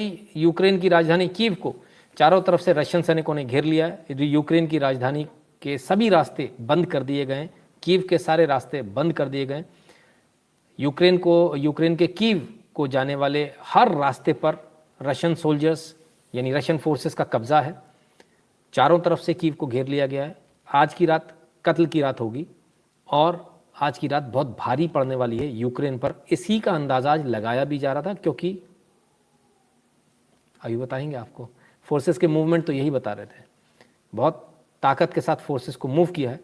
Ukraine की राजधानी Kyiv को चारों तरफ से रशियन सैनिकों ने घेर लिया है। यूक्रेन की राजधानी के सभी रास्ते बंद कर दिए गए, कीव के सारे रास्ते बंद कर दिए गए। यूक्रेन के कीव को जाने वाले हर रास्ते पर रशियन सोल्जर्स यानी रशियन फोर्सेस का कब्जा है। चारों तरफ से कीव को घेर लिया गया है। आज की रात कत्ल की रात होगी और आज की रात बहुत भारी पड़ने वाली है यूक्रेन पर। इसी का अंदाजा आज लगाया भी जा रहा था, क्योंकि अभी बताएंगे आपको, फोर्सेस के मूवमेंट तो यही बता रहे थे। बहुत ताकत के साथ फोर्सेस को मूव किया है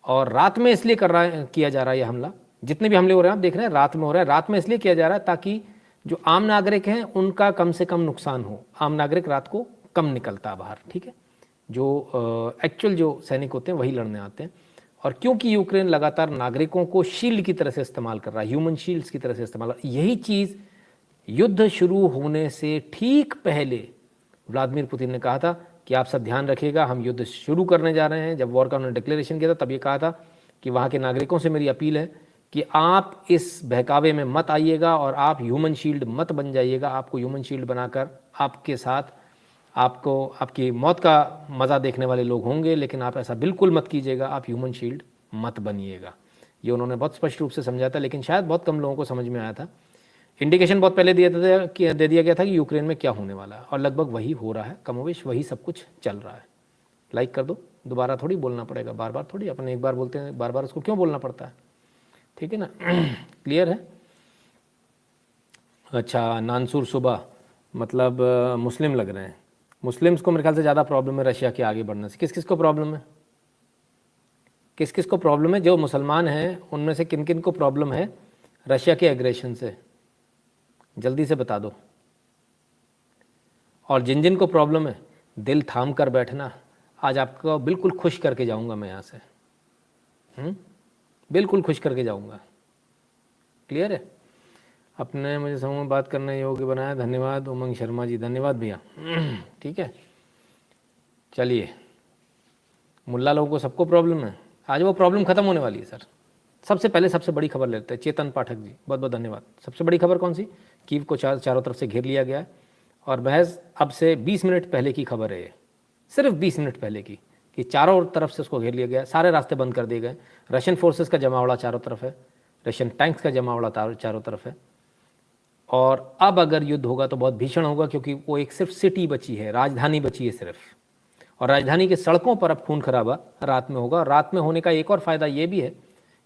और रात में इसलिए किया जा रहा है ये हमला। जितने भी हमले हो रहे हैं आप देख रहे हैं रात में हो रहा है। रात में इसलिए किया जा रहा है ताकि जो आम नागरिक हैं उनका कम से कम नुकसान हो। आम नागरिक रात को कम निकलता बाहर, ठीक है। जो एक्चुअल जो सैनिक होते हैं वही लड़ने आते हैं। और क्योंकि यूक्रेन लगातार नागरिकों को शील्ड की तरह से इस्तेमाल कर रहा है, ह्यूमन शील्ड्स की तरह से इस्तेमाल, यही चीज़ युद्ध शुरू होने से ठीक पहले व्लादिमीर पुतिन ने कहा था कि आप सब ध्यान रखिएगा, हम युद्ध शुरू करने जा रहे हैं। जब वॉर का उन्होंने डिक्लेरेशन किया था तब ये कहा था कि वहाँ के नागरिकों से मेरी अपील है कि आप इस बहकावे में मत आइएगा और आप ह्यूमन शील्ड मत बन जाइएगा। आपको ह्यूमन शील्ड बनाकर आपके साथ आपको आपकी मौत का मज़ा देखने वाले लोग होंगे, लेकिन आप ऐसा बिल्कुल मत कीजिएगा, आप ह्यूमन शील्ड मत बनिएगा। ये उन्होंने बहुत स्पष्ट रूप से समझाया था, लेकिन शायद बहुत कम लोगों को समझ में आया था। इंडिकेशन बहुत पहले दे दिया गया था कि यूक्रेन में क्या होने वाला है और लगभग वही हो रहा है, कमोवेश वही सब कुछ चल रहा है। लाइक कर दो, दोबारा थोड़ी बोलना पड़ेगा, बार बार थोड़ी। अपने एक बार बोलते हैं बार बार उसको क्यों बोलना पड़ता है, ठीक है ना। क्लियर है। अच्छा, नानसूर सुबह मतलब मुस्लिम लग रहे हैं। मुस्लिम्स को मेरे ख्याल से ज़्यादा प्रॉब्लम है रशिया के आगे बढ़ने से। किस किस को प्रॉब्लम है, किस किस को प्रॉब्लम है? जो मुसलमान हैं उनमें से किन किन को प्रॉब्लम है रशिया के एग्रेशन से, जल्दी से बता दो। और जिन जिन को प्रॉब्लम है दिल थाम कर बैठना, आज आपको बिल्कुल खुश करके जाऊंगा मैं यहाँ से, बिल्कुल खुश करके जाऊंगा। क्लियर है। अपने मुझे समूह में बात करने योग्य बनाया, धन्यवाद उमंग शर्मा जी, धन्यवाद भैया। ठीक है, चलिए। मुल्ला लोगों को सबको प्रॉब्लम है, आज वो प्रॉब्लम खत्म होने वाली है सर। सबसे पहले सबसे बड़ी खबर लेते हैं। चेतन पाठक जी बहुत बहुत धन्यवाद। सबसे बड़ी खबर कौन सी? कीव को चारों तरफ से घेर लिया गया है और महज अब से 20 मिनट पहले की खबर है ये, सिर्फ 20 मिनट पहले की, कि चारों तरफ से उसको घेर लिया गया, सारे रास्ते बंद कर दिए गए। रशियन फोर्सेस का जमावड़ा चारों तरफ है, रशियन टैंक्स का जमावड़ा चारों तरफ है। और अब अगर युद्ध होगा तो बहुत भीषण होगा, क्योंकि वो एक सिर्फ सिटी बची है, राजधानी बची है सिर्फ, और राजधानी के सड़कों पर अब खून खराबा रात में होगा। रात में होने का एक और फ़ायदा ये भी है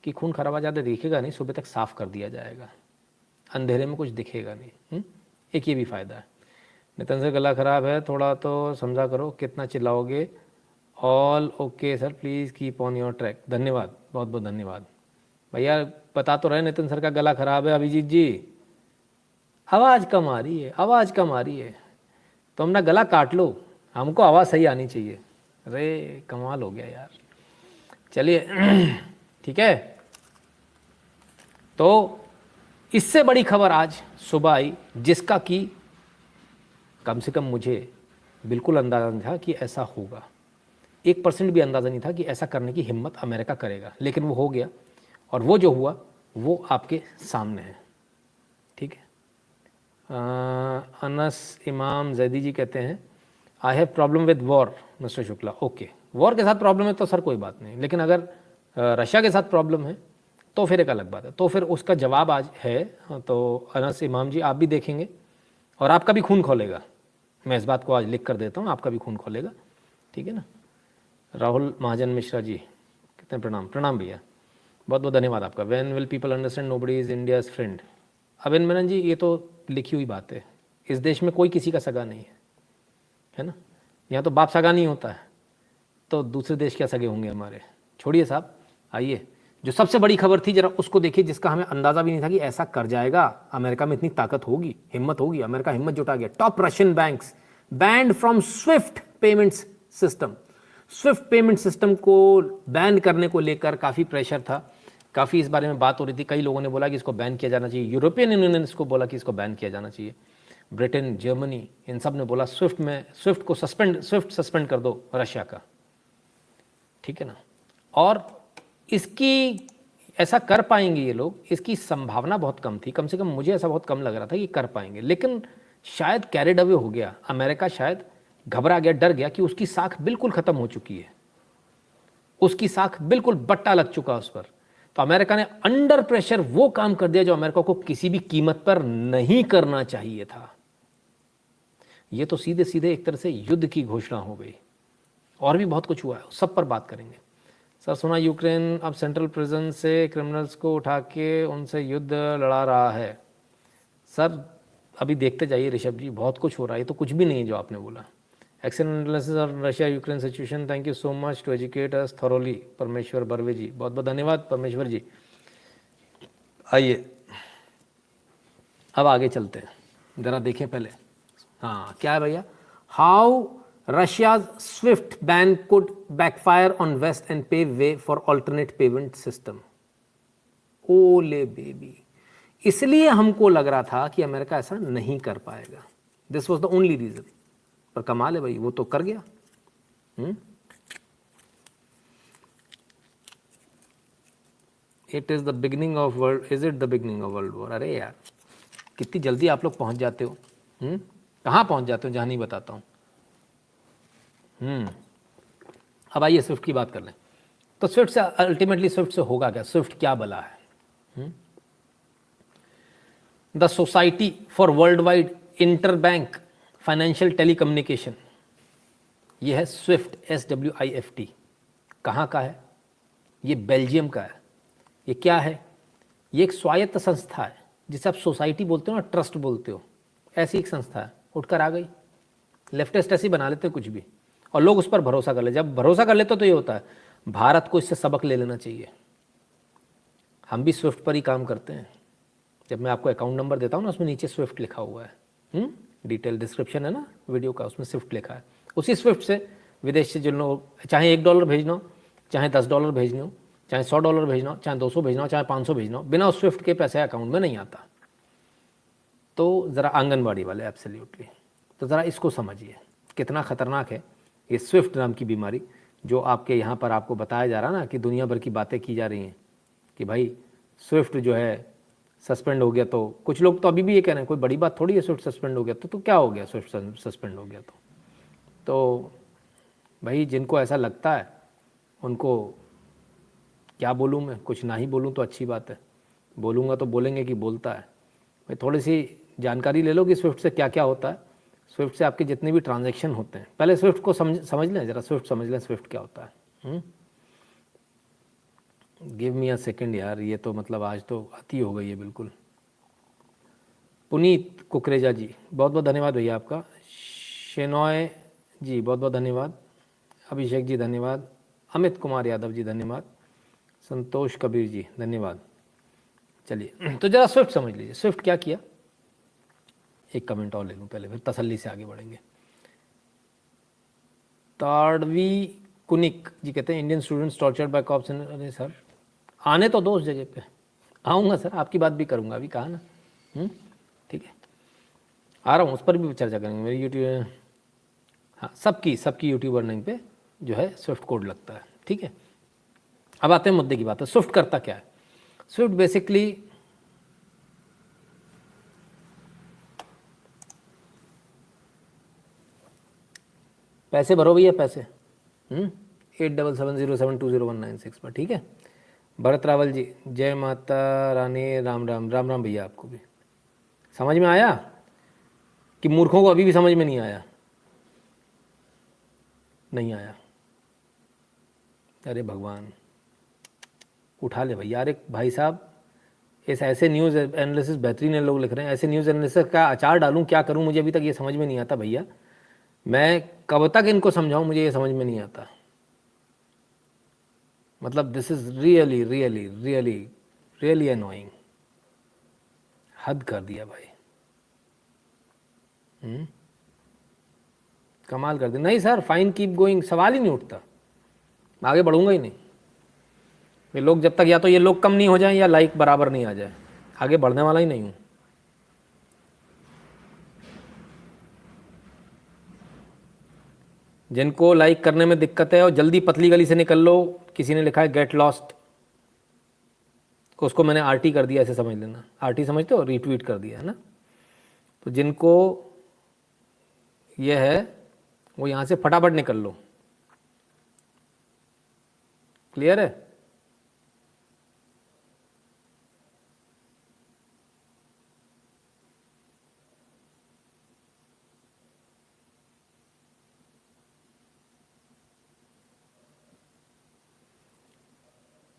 कि खून खराबा ज़्यादा दिखेगा नहीं, सुबह तक साफ़ कर दिया जाएगा, अंधेरे में कुछ दिखेगा नहीं। एक ये भी फ़ायदा है। नितिन सर गला ख़राब है, थोड़ा तो समझा करो, कितना चिल्लाओगे। All okay sir, please keep on your track. धन्यवाद, बहुत बहुत धन्यवाद भैया। बता तो रहे नितिन सर का गला ख़राब है। अभिजीत जी आवाज़ कम आ रही है, आवाज़ कम आ रही है, तो अपना गला काट लो, हमको आवाज़ सही आनी चाहिए। अरे कमाल हो गया यार। चलिए ठीक है। तो इससे बड़ी खबर आज सुबह आई, जिसका कि कम से कम मुझे बिल्कुल अंदाज़ा नहीं था कि ऐसा होगा। 1% भी अंदाज़ा नहीं था कि ऐसा करने की हिम्मत अमेरिका करेगा, लेकिन वो हो गया। और वो जो हुआ वो आपके सामने है, ठीक है। अनस इमाम जैदी जी कहते हैं I have problem with war mister Shukla. Okay, war के साथ प्रॉब्लम है तो सर कोई बात नहीं, लेकिन अगर रशिया के साथ प्रॉब्लम है तो फिर एक अलग बात है। तो फिर उसका जवाब आज है। तो अनस इमाम जी आप भी देखेंगे और आपका भी खून खोलेगा। मैं इस बात को आज लिख कर देता हूँ, आपका भी खून खोलेगा, ठीक है ना। राहुल महाजन मिश्रा जी कितने प्रणाम, प्रणाम भैया, बहुत बहुत धन्यवाद आपका। When will people understand nobody is India's friend. Abin Menon ji ये तो लिखी हुई बात है, इस देश में कोई किसी का सगा नहीं है ना। यहाँ तो बाप सगा नहीं होता है, तो दूसरे देश क्या सगे होंगे हमारे। छोड़िए साहब, आइए जो सबसे बड़ी खबर थी जरा उसको देखिए, जिसका हमें अंदाज़ा भी नहीं था कि ऐसा कर जाएगा। अमेरिका में इतनी ताकत होगी, हिम्मत होगी, अमेरिका हिम्मत जुटा गया। Top Russian banks banned from Swift payments system. Swift payment system को बैन करने को लेकर काफ़ी प्रेशर था, काफ़ी इस बारे में बात हो रही थी। कई लोगों ने बोला कि इसको बैन किया जाना चाहिए, यूरोपियन यूनियन ने इसको बोला कि इसको बैन किया जाना चाहिए, ब्रिटेन, जर्मनी, इन सब ने बोला स्विफ्ट सस्पेंड कर दो रशिया का, ठीक है ना। और इसकी ऐसा कर पाएंगे ये लोग, इसकी संभावना बहुत कम थी, कम से कम मुझे ऐसा बहुत कम लग रहा था कि कर पाएंगे। लेकिन शायद कैरिड अवे हो गया, अमेरिका शायद घबरा गया, डर गया कि उसकी साख बिल्कुल ख़त्म हो चुकी है, उसकी साख बिल्कुल बट्टा लग चुका उस पर। तो अमेरिका ने अंडर प्रेशर वो काम कर दिया जो अमेरिका को किसी भी कीमत पर नहीं करना चाहिए था। ये तो सीधे सीधे एक तरह से युद्ध की घोषणा हो गई। और भी बहुत कुछ हुआ है, सब पर बात करेंगे। सर सुना यूक्रेन अब सेंट्रल प्रिजन से क्रिमिनल्स को उठा के उनसे युद्ध लड़ा रहा है। सर अभी देखते जाइए ऋषभ जी, बहुत कुछ हो रहा है, ये तो कुछ भी नहीं है जो आपने बोला। Excellent analysis of Russia Ukraine situation, thank you so much to educate us thoroughly. Parmeshwar Barve जी, बहुत बहुत धन्यवाद परमेश्वर जी। आइए अब आगे चलते हैं, ज़रा देखें पहले। हाँ क्या है भैया, how Russia's SWIFT ban could backfire on west and pave way for alternate payment system. ओले बेबी, इसलिए हमको लग रहा था कि अमेरिका ऐसा नहीं कर पाएगा, this was the only reason. पर कमाल है भाई, वो तो कर गया। It is the beginning of world, is it the beginning of world war. अरे यार कितनी जल्दी आप लोग पहुंच जाते हो। कहाँ पहुंच जाते हो जहाँ नहीं बताता हूँ। अब आइए स्विफ्ट की बात कर लें। तो स्विफ्ट से अल्टीमेटली स्विफ्ट से होगा क्या, स्विफ्ट क्या बला है। The society for world wide inter bank financial telecommunication, ये है स्विफ्ट, SWIFT। कहाँ का है ये, बेल्जियम का है। ये क्या है, ये एक स्वायत्त संस्था है, जिसे आप सोसाइटी बोलते हो ना, ट्रस्ट बोलते हो, ऐसी एक संस्था है। उठकर आ गई, लेफ्टिस्ट ऐसी बना लेते हैं कुछ भी, और लोग उस पर भरोसा कर ले। जब भरोसा कर लेते तो ये होता है, भारत को इससे सबक ले लेना चाहिए। हम भी स्विफ्ट पर ही काम करते हैं। जब मैं आपको अकाउंट नंबर देता हूँ ना, उसमें नीचे स्विफ्ट लिखा हुआ है, डिटेल डिस्क्रिप्शन है ना वीडियो का, उसमें स्विफ्ट लिखा है। उसी स्विफ्ट से विदेश से जो लोग, चाहे $1 भेजना हो, चाहे $10 भेजने हो, चाहे $100 भेजना हो, चाहे 200 भेजना हो, चाहे 500 भेजना हो, बिना उस स्विफ्ट के पैसे अकाउंट में नहीं आता। तो ज़रा आंगनबाड़ी वाले एब्सोल्युटली, तो ज़रा इसको समझिए कितना ख़तरनाक है ये स्विफ्ट नाम की बीमारी, जो आपके यहाँ पर आपको बताया जा रहा ना कि दुनिया भर की बातें की जा रही हैं कि भाई स्विफ्ट जो है सस्पेंड हो गया। तो कुछ लोग तो अभी भी ये कह रहे हैं कोई बड़ी बात थोड़ी है स्विफ्ट सस्पेंड हो गया तो क्या हो गया, स्विफ्ट सस्पेंड हो गया तो भाई जिनको ऐसा लगता है उनको क्या बोलूँ मैं, कुछ ना ही बोलूँ तो अच्छी बात है, बोलूँगा तो बोलेंगे कि बोलता है। भाई थोड़ी सी जानकारी ले लो कि स्विफ्ट से क्या क्या होता है। स्विफ्ट से आपके जितने भी ट्रांजैक्शन होते हैं, पहले स्विफ्ट को समझ लें ज़रा, स्विफ्ट समझ लें स्विफ्ट क्या होता है। गिव मी अ सेकेंड यार, ये तो मतलब आज तो अति हो गई है बिल्कुल। पुनीत कुकरेजा जी बहुत बहुत धन्यवाद भैया आपका। शेनॉय जी बहुत बहुत धन्यवाद। अभिषेक जी धन्यवाद। अमित कुमार यादव जी धन्यवाद। संतोष कबीर जी धन्यवाद। चलिए तो ज़रा स्विफ्ट समझ लीजिए, स्विफ्ट क्या किया। एक कमेंट और ले लूँ पहले, फिर तसल्ली से आगे बढ़ेंगे। ताड़वी कुनिक जी कहते हैं Indian students tortured by cops. अरे सर आने तो दो उस जगह पे, आऊँगा सर, आपकी बात भी करूँगा, अभी कहा ना। ठीक है आ रहा हूँ, उस पर भी चर्चा करेंगे। मेरी यूट्यूब, हाँ सबकी यूट्यूब अर्निंग पे जो है स्विफ्ट कोड लगता है। ठीक है अब आते हैं मुद्दे की बात है, स्विफ्ट करता क्या है। स्विफ्ट बेसिकली पैसे भरो भैया पैसे, 8770720196 पर। ठीक है भरत रावल जी जय माता रानी, राम राम। राम राम भैया, आपको भी समझ में आया कि मूर्खों को अभी भी समझ में नहीं आया। नहीं आया, अरे भगवान उठा ले भैया। अरे भाई साहब इस ऐसे न्यूज़ एनालिसिस बेहतरीन लोग लिख रहे हैं, ऐसे न्यूज़ एनालिसिस का अचार डालूं क्या करूं, मुझे अभी तक ये समझ में नहीं आता भैया। मैं कब तक इनको समझाऊं, मुझे ये समझ में नहीं आता। मतलब this is really really really really annoying, हद कर दिया भाई। कमाल कर दिया। नहीं सर फाइन कीप गोइंग, सवाल ही नहीं उठता, आगे बढ़ूंगा ही नहीं। ये लोग जब तक या तो ये लोग कम नहीं हो जाएं या लाइक बराबर नहीं आ जाए, आगे बढ़ने वाला ही नहीं हूँ। जिनको लाइक करने में दिक्कत है और जल्दी पतली गली से निकल लो, किसी ने लिखा है गेट लॉस्ट, उसको मैंने RT कर दिया, ऐसे समझ लेना। RT समझते हो, रीट्वीट कर दिया है ना। तो जिनको ये है, वो यहाँ से फटाफट निकल लो। क्लियर है?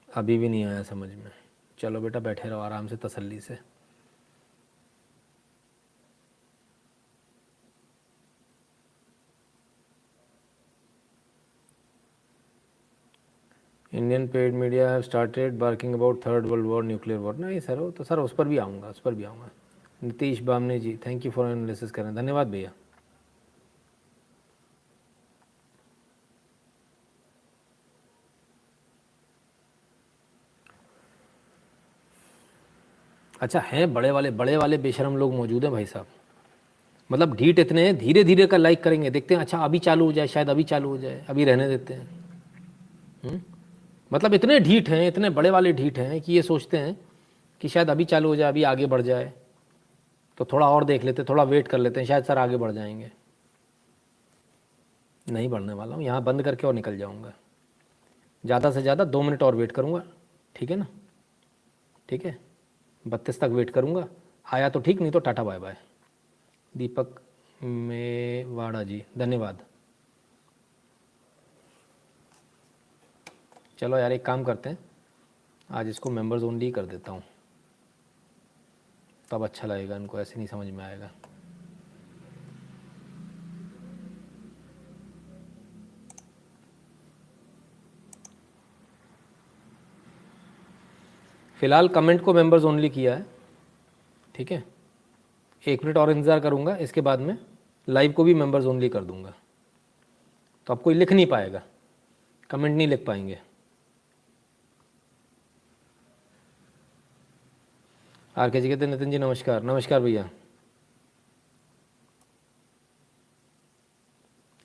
अभी भी नहीं आया समझ में। चलो बेटा बैठे रहो आराम से तसल्ली से। Indian paid media have started barking about third world war, nuclear war. नहीं सर, वो तो सर उस पर भी आऊँगा, उस पर भी आऊँगा। नीतीश बामने जी, थैंक यू फॉर एनालिसिस करें, धन्यवाद भैया। अच्छा, हैं बड़े वाले बेशरम लोग मौजूद हैं भाई साहब। मतलब ढीठ इतने हैं, धीरे धीरे का लाइक करेंगे, देखते हैं अच्छा अभी चालू हो जाए, शायद अभी चालू हो जाए, अभी रहने देते हैं। मतलब इतने ढीठ हैं, इतने बड़े वाले ढीठ हैं कि ये सोचते हैं कि शायद अभी चालू हो जाए, अभी आगे बढ़ जाए, तो थोड़ा और देख लेते, थोड़ा वेट कर लेते हैं, शायद सर आगे बढ़ जाएंगे। नहीं बढ़ने वाला हूँ, यहाँ बंद करके और निकल जाऊँगा। ज़्यादा से ज़्यादा 2 मिनट और वेट करूँगा, ठीक है ना? ठीक है, 32 तक वेट करूँगा। आया तो ठीक, नहीं तो टाटा बाय बाय। दीपक मेवाड़ा जी, धन्यवाद। चलो यार, एक काम करते हैं, आज इसको मेंबर्स ओनली कर देता हूँ, तब अच्छा लगेगा इनको, ऐसे नहीं समझ में आएगा। फ़िलहाल कमेंट को मेंबर्स ओनली किया है, ठीक है? 1 मिनट और इंतज़ार करूँगा, इसके बाद में लाइव को भी मेंबर्स ओनली कर दूँगा। तो अब कोई लिख नहीं पाएगा, कमेंट नहीं लिख पाएंगे। आर के जी कहते नितिन जी नमस्कार। नमस्कार भैया।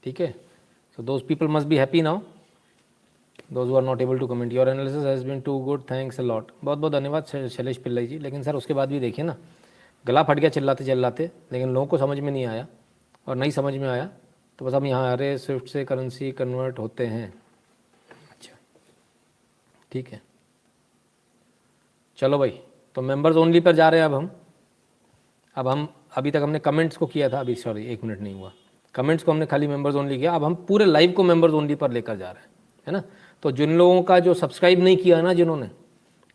ठीक है, so those people must be happy now, those who are not able to comment. Your analysis has been too good, thanks a lot. बहुत बहुत धन्यवाद शैलेश पिल्लाई जी। लेकिन सर उसके बाद भी देखिए ना, गला फट गया चिल्लाते चिल्लाते, लेकिन लोगों को समझ में नहीं आया, और नहीं समझ में आया तो बस हम यहाँ आ रहे स्विफ्ट से करेंसी कन्वर्ट होते हैं। अच्छा ठीक है, चलो भाई, तो मेंबर्स ओनली पर जा रहे हैं अब हम अभी तक हमने कमेंट्स को किया था, अभी सॉरी 1 मिनट नहीं हुआ, कमेंट्स को हमने खाली मेंबर्स ओनली किया, अब हम पूरे लाइव को मेंबर्स ओनली पर लेकर जा रहे हैं, है ना? तो जिन लोगों का जो सब्सक्राइब नहीं किया है ना जिन्होंने,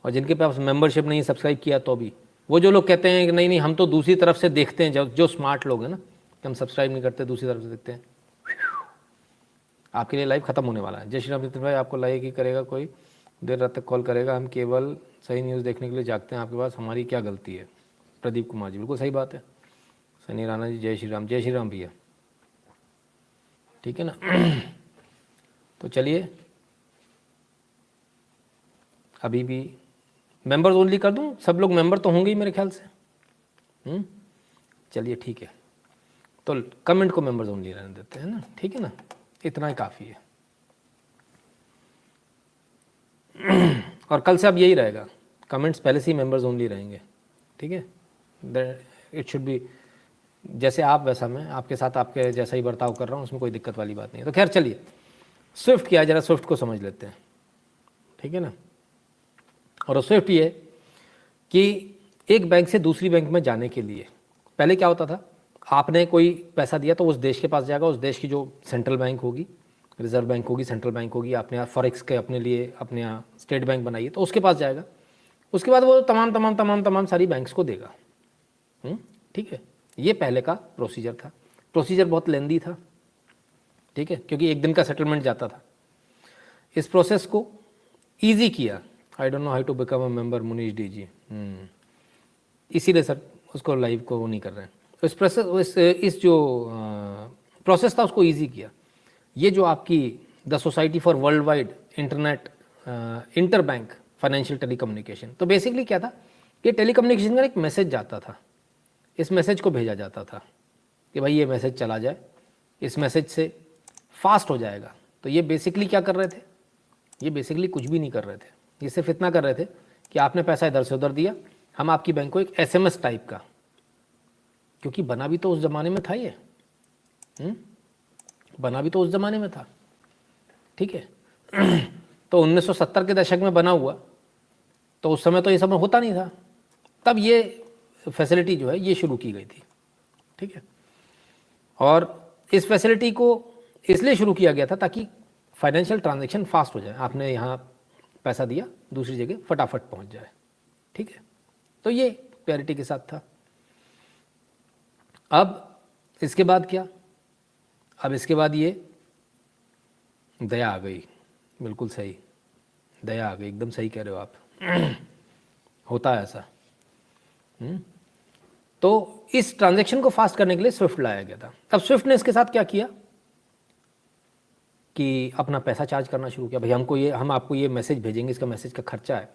और जिनके पास मेंबरशिप नहीं सब्सक्राइब किया, तो भी वो जो लोग कहते हैं कि नहीं नहीं हम तो दूसरी तरफ से देखते हैं, जो स्मार्ट लोग हैं ना, कि हम सब्सक्राइब नहीं करते, दूसरी तरफ से देखते हैं, आपके लिए लाइव खत्म होने वाला है। जय श्री राम नितिन भाई, आपको लाइक ही करेगा कोई, देर रात तक कॉल करेगा, हम केवल सही न्यूज़ देखने के लिए जागते हैं आपके पास, हमारी क्या गलती है? प्रदीप कुमार जी, बिल्कुल सही बात है। सनी राणा जी, जय श्री राम भैया, ठीक है ना? तो चलिए, अभी भी मेंबर्स ओनली कर दूं, सब लोग मेंबर तो होंगे ही मेरे ख्याल से। चलिए ठीक है, तो कमेंट को मेंबर्स ओनली रहने देते हैं ना, ठीक है ना? इतना ही काफ़ी है। और कल से अब यही रहेगा, कमेंट्स पहले से ही मेंबर्स ओनली रहेंगे, ठीक है? इट शुड बी जैसे आप वैसा मैं, आपके साथ आपके जैसा ही बर्ताव कर रहा हूँ, उसमें कोई दिक्कत वाली बात नहीं है। तो खैर चलिए, स्विफ्ट क्या है, ज़रा स्विफ्ट को समझ लेते हैं, ठीक है ना? और स्विफ्ट ये कि एक बैंक से दूसरी बैंक में जाने के लिए पहले क्या होता था, आपने कोई पैसा दिया तो उस देश के पास जाएगा, उस देश की जो सेंट्रल बैंक होगी, रिजर्व बैंक होगी, सेंट्रल बैंक होगी, आपने यहाँ फॉरेक्स के अपने लिए अपने यहाँ स्टेट बैंक बनाई है तो उसके पास जाएगा, उसके बाद वो तमाम सारी बैंक्स को देगा। ठीक है, ये पहले का प्रोसीजर था। प्रोसीजर बहुत लेंदी था, ठीक है, क्योंकि एक दिन का सेटलमेंट जाता था। इस प्रोसेस को ईजी किया, I don't know how to become a member, Munish D ji, इसीलिए सर उसको लाइव को वो नहीं कर रहे हैं। तो इस प्रोसेस इस जो प्रोसेस था उसको ईजी किया। ये जो आपकी the society for world wide internet inter bank financial telecommunication, तो बेसिकली क्या था कि टेलीकम्युनिकेशन का एक मैसेज जाता था, इस मैसेज को भेजा जाता था कि भाई ये मैसेज चला जाए, इस मैसेज से फास्ट हो जाएगा। तो ये बेसिकली क्या कर रहे थे, ये बेसिकली कुछ भी नहीं कर रहे थे, ये सिर्फ इतना कर रहे थे कि आपने पैसा इधर से उधर दिया, हम आपकी बैंक को एक SMS टाइप का, क्योंकि बना भी तो उस ज़माने में था ये, बना भी तो उस ज़माने में था, ठीक है। तो 1970 के दशक में बना हुआ, तो उस समय तो ये सब होता नहीं था, तब ये फैसिलिटी जो है ये शुरू की गई थी, ठीक है। और इस फैसिलिटी को इसलिए शुरू किया गया था ताकि फाइनेंशियल ट्रांजैक्शन फास्ट हो जाए। आपने यहाँ पैसा दिया, दूसरी जगह फटाफट पहुँच जाए, ठीक है। तो ये प्योरिटी के साथ था। अब इसके बाद क्या, अब इसके बाद ये दया आ गई, बिल्कुल सही, दया आ गई, एकदम सही कह रहे हो आप। होता है ऐसा। तो इस ट्रांजैक्शन को फास्ट करने के लिए स्विफ्ट लाया गया था। अब स्विफ्ट ने इसके साथ क्या किया कि अपना पैसा चार्ज करना शुरू किया। भाई हम आपको ये मैसेज भेजेंगे, इसका मैसेज का खर्चा है,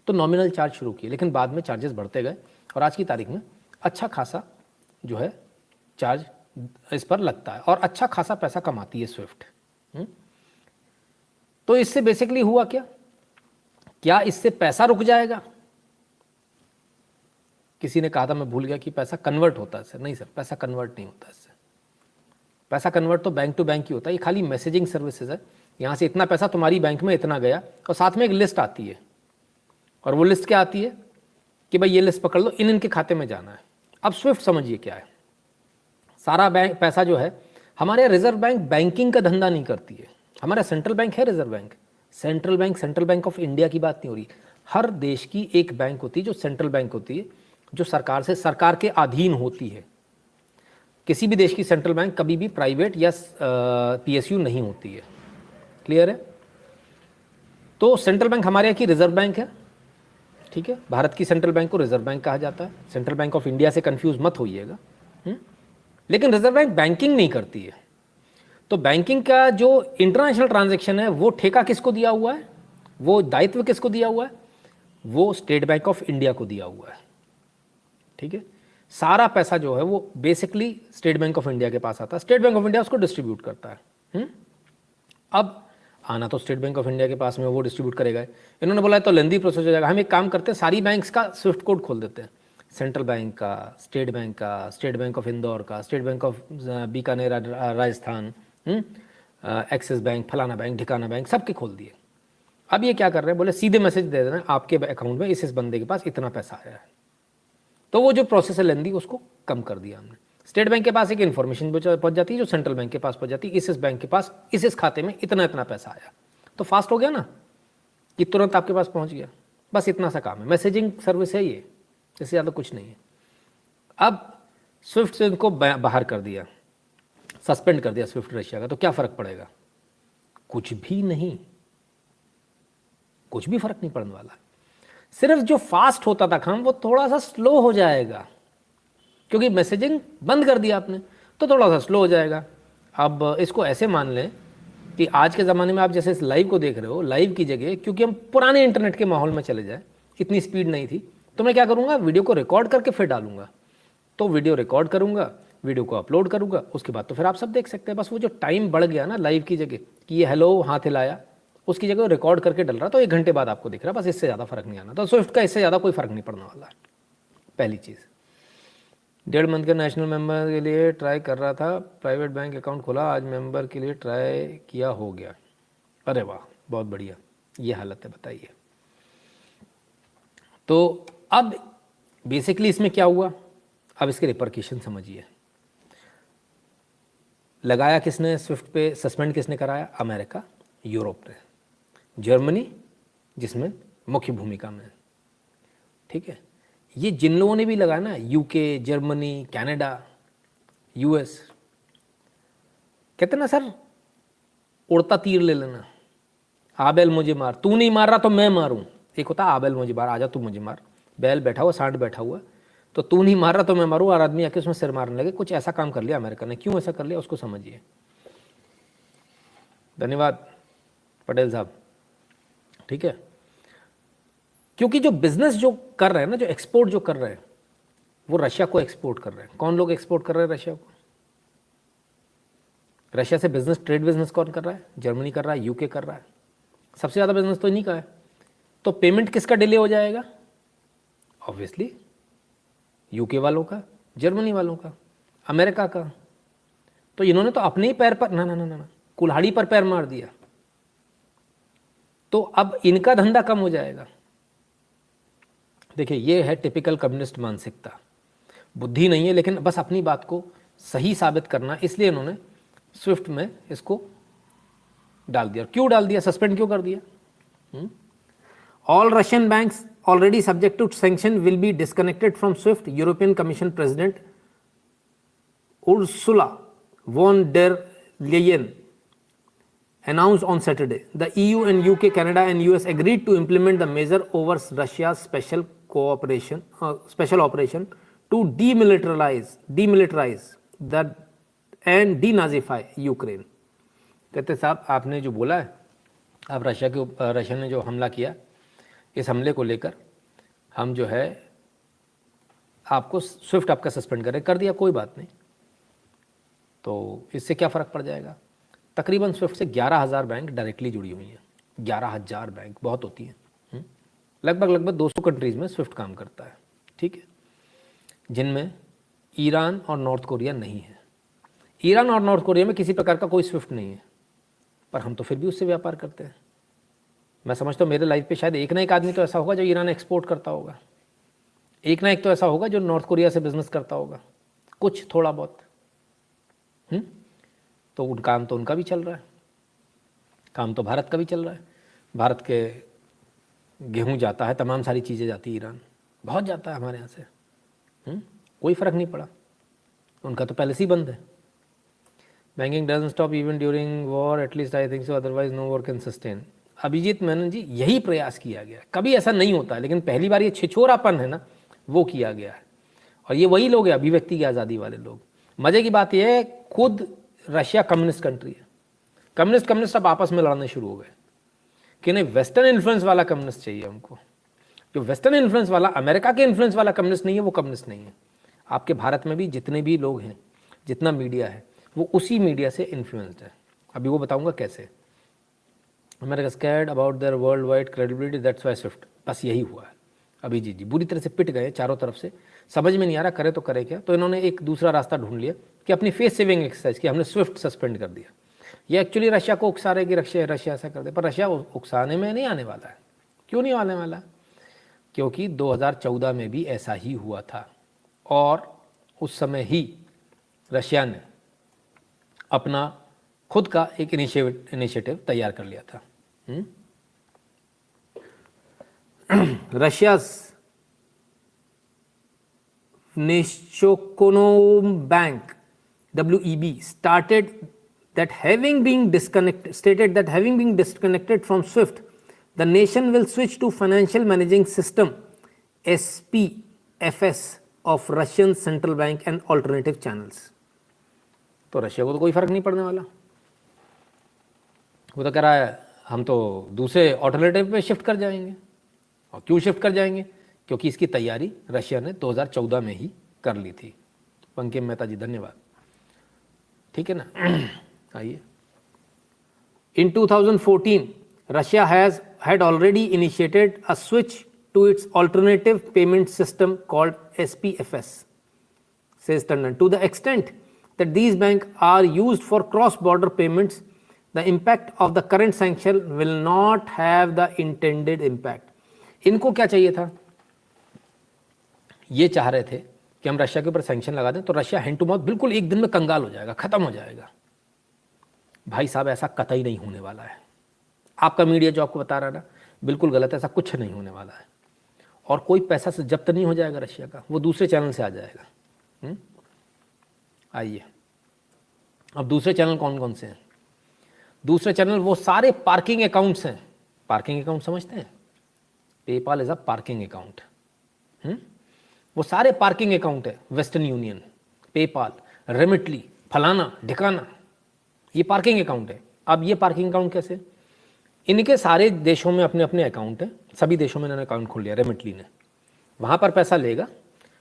तो नॉमिनल चार्ज शुरू किए, लेकिन बाद में चार्जेस बढ़ते गए और आज की तारीख में अच्छा खासा जो है चार्ज इस पर लगता है और अच्छा खासा पैसा कमाती है स्विफ्ट। तो इससे बेसिकली हुआ क्या इससे पैसा रुक जाएगा? किसी ने कहा था, मैं भूल गया, कि पैसा कन्वर्ट होता है इससे। नहीं सर, पैसा कन्वर्ट नहीं होता इससे। पैसा कन्वर्ट तो बैंक टू बैंक ही होता है, ये खाली मैसेजिंग सर्विसेज है। यहाँ से इतना पैसा तुम्हारी बैंक में इतना गया, और साथ में एक लिस्ट आती है, और वो लिस्ट क्या आती है कि भाई ये लिस्ट पकड़ लो, इनके खाते में जाना है। अब स्विफ्ट समझिए क्या है, सारा बैंक पैसा जो है, हमारे रिजर्व बैंक बैंकिंग का धंधा नहीं करती है। हमारा सेंट्रल बैंक है reserve bank, central bank of India की बात नहीं हो रही। हर देश की एक बैंक होती है जो सेंट्रल बैंक होती है, जो सरकार के अधीन होती है। किसी भी देश की सेंट्रल बैंक कभी भी प्राइवेट या पीएसयू नहीं होती है। क्लियर है? तो सेंट्रल बैंक हमारे यहाँ की रिजर्व बैंक है, ठीक है। भारत की सेंट्रल बैंक को रिजर्व बैंक कहा जाता है। सेंट्रल बैंक ऑफ इंडिया से कंफ्यूज मत होइएगा। लेकिन रिजर्व बैंक बैंकिंग नहीं करती है। तो बैंकिंग का जो इंटरनेशनल ट्रांजैक्शन है, वो ठेका किसको दिया हुआ है, वो दायित्व किसको दिया हुआ है, वो स्टेट बैंक ऑफ इंडिया को दिया हुआ है, ठीक है। सारा पैसा जो है वो basically state bank of India के पास आता है। स्टेट बैंक ऑफ इंडिया उसको डिस्ट्रीब्यूट करता है। अब आना तो स्टेट बैंक ऑफ इंडिया के पास में, वो डिस्ट्रीब्यूट करेगा। इन्होंने बोला तो लेंदी प्रोसेस हो जाएगा, हम एक काम करते हैं, सारी बैंक्स का स्विफ्ट कोड खोल देते हैं, सेंट्रल बैंक का, स्टेट बैंक ऑफ इंदौर का, state bank of Bikaner Rajasthan, axis bank, फलाना बैंक, ठिकाना बैंक, सबके खोल दिए। अब ये क्या कर रहे हैं, बोले सीधे मैसेज दे देना आपके अकाउंट में इस बंदे के पास इतना पैसा आया है। तो वो जो प्रोसेस है लेंदी, उसको कम कर दिया हमने। स्टेट बैंक के पास एक इन्फॉर्मेशन पहुंच जाती है जो सेंट्रल बैंक के पास पहुंच जाती है, इस बैंक के पास इस खाते में इतना पैसा आया, तो फास्ट हो गया ना, कि तुरंत आपके पास पहुंच गया। बस इतना सा काम है, मैसेजिंग सर्विस है ये, इससे ज़्यादा कुछ नहीं है। अब स्विफ्ट से इनको बाहर कर दिया, सस्पेंड कर दिया स्विफ्ट रशिया का, तो क्या फ़र्क पड़ेगा? कुछ भी नहीं, कुछ भी फर्क नहीं पड़ने वाला। सिर्फ जो फास्ट होता था काम, वो थोड़ा सा स्लो हो जाएगा, क्योंकि मैसेजिंग बंद कर दिया आपने, तो थोड़ा सा स्लो हो जाएगा। अब इसको ऐसे मान लें कि आज के ज़माने में आप जैसे इस लाइव को देख रहे हो, लाइव की जगह क्योंकि हम पुराने इंटरनेट के माहौल में चले जाए, इतनी स्पीड नहीं थी, तो मैं क्या करूँगा, वीडियो को रिकॉर्ड करके फिर डालूंगा। तो वीडियो रिकॉर्ड करूँगा, वीडियो को अपलोड करूँगा, उसके बाद तो फिर आप सब देख सकते हैं। बस वो जो टाइम बढ़ गया ना लाइव की जगह, कि ये हेलो हाथ हिलाया, उसकी जगह रिकॉर्ड करके डल रहा, तो 1 घंटे बाद आपको दिख रहा, बस इससे ज़्यादा फर्क नहीं आना। तो स्विफ्ट का इससे ज़्यादा कोई फर्क नहीं पड़ने वाला है। पहली चीज़, 1.5 मंथ के नेशनल मेंबर के लिए ट्राई कर रहा था, प्राइवेट बैंक अकाउंट खोला, आज मेंबर के लिए ट्राई किया, हो गया। अरे वाह, बहुत बढ़िया, ये हालत है, बताइए। तो अब बेसिकली इसमें क्या हुआ, अब इसके रिपरकेशन समझिए। लगाया किसने स्विफ्ट पे, सस्पेंड किसने कराया? अमेरिका, यूरोप ने, जर्मनी जिसमें मुख्य भूमिका में, ठीक है। ये जिन लोगों ने भी लगाया ना, यूके, जर्मनी, कनाडा, यूएस, कहते ना सर उड़ता तीर ले लेना, आबेल मुझे मार, तू नहीं मार रहा तो मैं मारूं। एक होता आबेल मुझे मार, आजा तू मुझे मार, बैल बैठा हुआ, सांड बैठा हुआ, तो तू नहीं मार रहा तो मैं मारूं, और आदमी आके उसमें सिर मारने लगे। कुछ ऐसा काम कर लिया अमेरिका ने। क्यों ऐसा कर लिया उसको समझिए। धन्यवाद पटेल साहब, ठीक है। क्योंकि जो बिजनेस जो कर रहे हैं ना, जो एक्सपोर्ट जो कर रहे हैं, वो रशिया को एक्सपोर्ट कर रहे हैं। कौन लोग एक्सपोर्ट कर रहे हैं रशिया को? रशिया से बिजनेस, ट्रेड बिजनेस कौन कर रहा है? जर्मनी कर रहा है, यूके कर रहा है, सबसे ज़्यादा बिजनेस तो इन्हीं का है। तो पेमेंट किसका डिले हो जाएगा? ऑब्वियसली यूके वालों का, जर्मनी वालों का, अमेरिका का। तो इन्होंने तो अपने ही पैर पर ना ना ना ना कुल्हाड़ी पर पैर मार दिया। तो अब इनका धंधा कम हो जाएगा। देखिए, ये है टिपिकल कम्युनिस्ट मानसिकता। बुद्धि नहीं है, लेकिन बस अपनी बात को सही साबित करना, इसलिए इन्होंने स्विफ्ट में इसको डाल दिया। क्यों डाल दिया, सस्पेंड क्यों कर दिया? All Russian banks already subject to sanction will be disconnected from SWIFT, European Commission president Ursula von der Leyen announced on Saturday. The EU and UK, Canada and US agreed to implement the measure over Russia's special operation to demilitarize the and denazify Ukraine. कहते साहब, आपने जो बोला है, अब Russia ने जो हमला किया, इस हमले को लेकर हम जो है आपको स्विफ्ट आपका सस्पेंड कर दिया, कोई बात नहीं। तो इससे क्या फ़र्क पड़ जाएगा? तकरीबन स्विफ्ट से 11,000 बैंक डायरेक्टली जुड़ी हुई हैं। 11,000 बैंक बहुत होती हैं। लगभग 200 कंट्रीज़ में स्विफ्ट काम करता है, ठीक है, जिनमें ईरान और नॉर्थ कोरिया नहीं है। ईरान और नॉर्थ कोरिया में किसी प्रकार का कोई स्विफ्ट नहीं है, पर हम तो फिर भी उससे व्यापार करते हैं। मैं समझता हूँ मेरे लाइफ पे शायद एक ना एक आदमी तो ऐसा होगा जो ईरान एक्सपोर्ट करता होगा, एक ना एक तो ऐसा होगा जो नॉर्थ कोरिया से बिजनेस करता होगा, कुछ थोड़ा बहुत। तो काम तो उनका भी चल रहा है, काम तो भारत का भी चल रहा है। भारत के गेहूं जाता है, तमाम सारी चीज़ें जाती है ईरान, बहुत जाता है हमारे यहाँ से। कोई फ़र्क नहीं पड़ा, उनका तो पहले से ही बंद है। Banking doesn't stop even during war, at least I think so, otherwise no war can sustain. Abhijit Menon ji, यही प्रयास किया गया है। कभी ऐसा नहीं होता, लेकिन पहली बार ये छिछोरापन है ना, वो किया गया है। और ये वही लोग हैं अभिव्यक्ति की आज़ादी वाले लोग। मज़े की बात यह है, खुद रशिया कम्युनिस्ट कंट्री है, कम्युनिस्ट अब आपस में लड़ने शुरू हो गए कि नहीं, वेस्टर्न इन्फ्लुएंस वाला कम्युनिस्ट चाहिए हमको। जो वेस्टर्न इन्फ्लुएंस वाला, अमेरिका के इन्फ्लुएंस वाला कम्युनिस्ट नहीं है, वो कम्युनिस्ट नहीं है। आपके भारत में भी जितने भी लोग हैं, जितना मीडिया है, वो उसी मीडिया से इन्फ्लुएंस्ड है। अभी वो बताऊंगा कैसे। America scared about their world wide credibility, that's why Swift. बस यही हुआ है। अभी जी बुरी तरह से पिट गए चारों तरफ से, समझ में नहीं आ रहा करे तो करे क्या। तो इन्होंने एक दूसरा रास्ता ढूंढ लिया कि अपनी फेस सेविंग एक्सरसाइज की, हमने स्विफ्ट सस्पेंड कर दिया। ये एक्चुअली रशिया को उकसा रहे कि रशिया ऐसा कर दे, पर रशिया उकसाने में नहीं आने वाला है। क्यों नहीं आने वाला? क्योंकि 2014 में भी ऐसा ही हुआ था, और उस समय ही रशिया ने अपना खुद का एक इनिशिएटिव तैयार कर लिया था। रशिया's Neshokonombank (WEB) stated that having been disconnected from SWIFT, the nation will switch to Financial Managing System (SPFS) of Russian Central Bank and alternative channels. तो रशिया को तो कोई फर्क नहीं पड़ने वाला। वो तो कह रहा है हम तो दूसरे ऑल्टरनेटिव पे शिफ्ट कर जाएंगे। और क्यों शिफ्ट कर जाएंगे? क्योंकि इसकी तैयारी रशिया ने 2014 में ही कर ली थी। पंकज मेहता जी धन्यवाद, ठीक है ना। आइए, इन 2014 Russia had already initiated a switch to its alternative payment system called SPFS, says Tandon. To the extent that these banks are used for cross-border payments, the impact of the current sanction will not have the intended impact. इनको क्या चाहिए था? ये चाह रहे थे कि हम रशिया के ऊपर सैंक्शन लगा दें तो रशिया हैंड टू माउथ बिल्कुल एक दिन में कंगाल हो जाएगा, खत्म हो जाएगा। भाई साहब, ऐसा कतई नहीं होने वाला है। आपका मीडिया जो आपको बता रहा है ना, बिल्कुल गलत है। ऐसा कुछ नहीं होने वाला है, और कोई पैसा से जब्त नहीं हो जाएगा रशिया का, वो दूसरे चैनल से आ जाएगा। आइए, अब दूसरे चैनल कौन कौन से हैं? दूसरे चैनल वो सारे पार्किंग अकाउंट्स हैं। पार्किंग अकाउंट समझते हैं? PayPal is a parking account. वो सारे पार्किंग अकाउंट है। वेस्टर्न यूनियन, पेपाल, रेमिटली, फलाना ढिकाना, ये पार्किंग अकाउंट है। अब ये पार्किंग अकाउंट कैसे? इनके सारे देशों में अपने अपने अकाउंट हैं। सभी देशों में इन्होंने अकाउंट खोल लिया। रेमिटली ने वहाँ पर पैसा लेगा,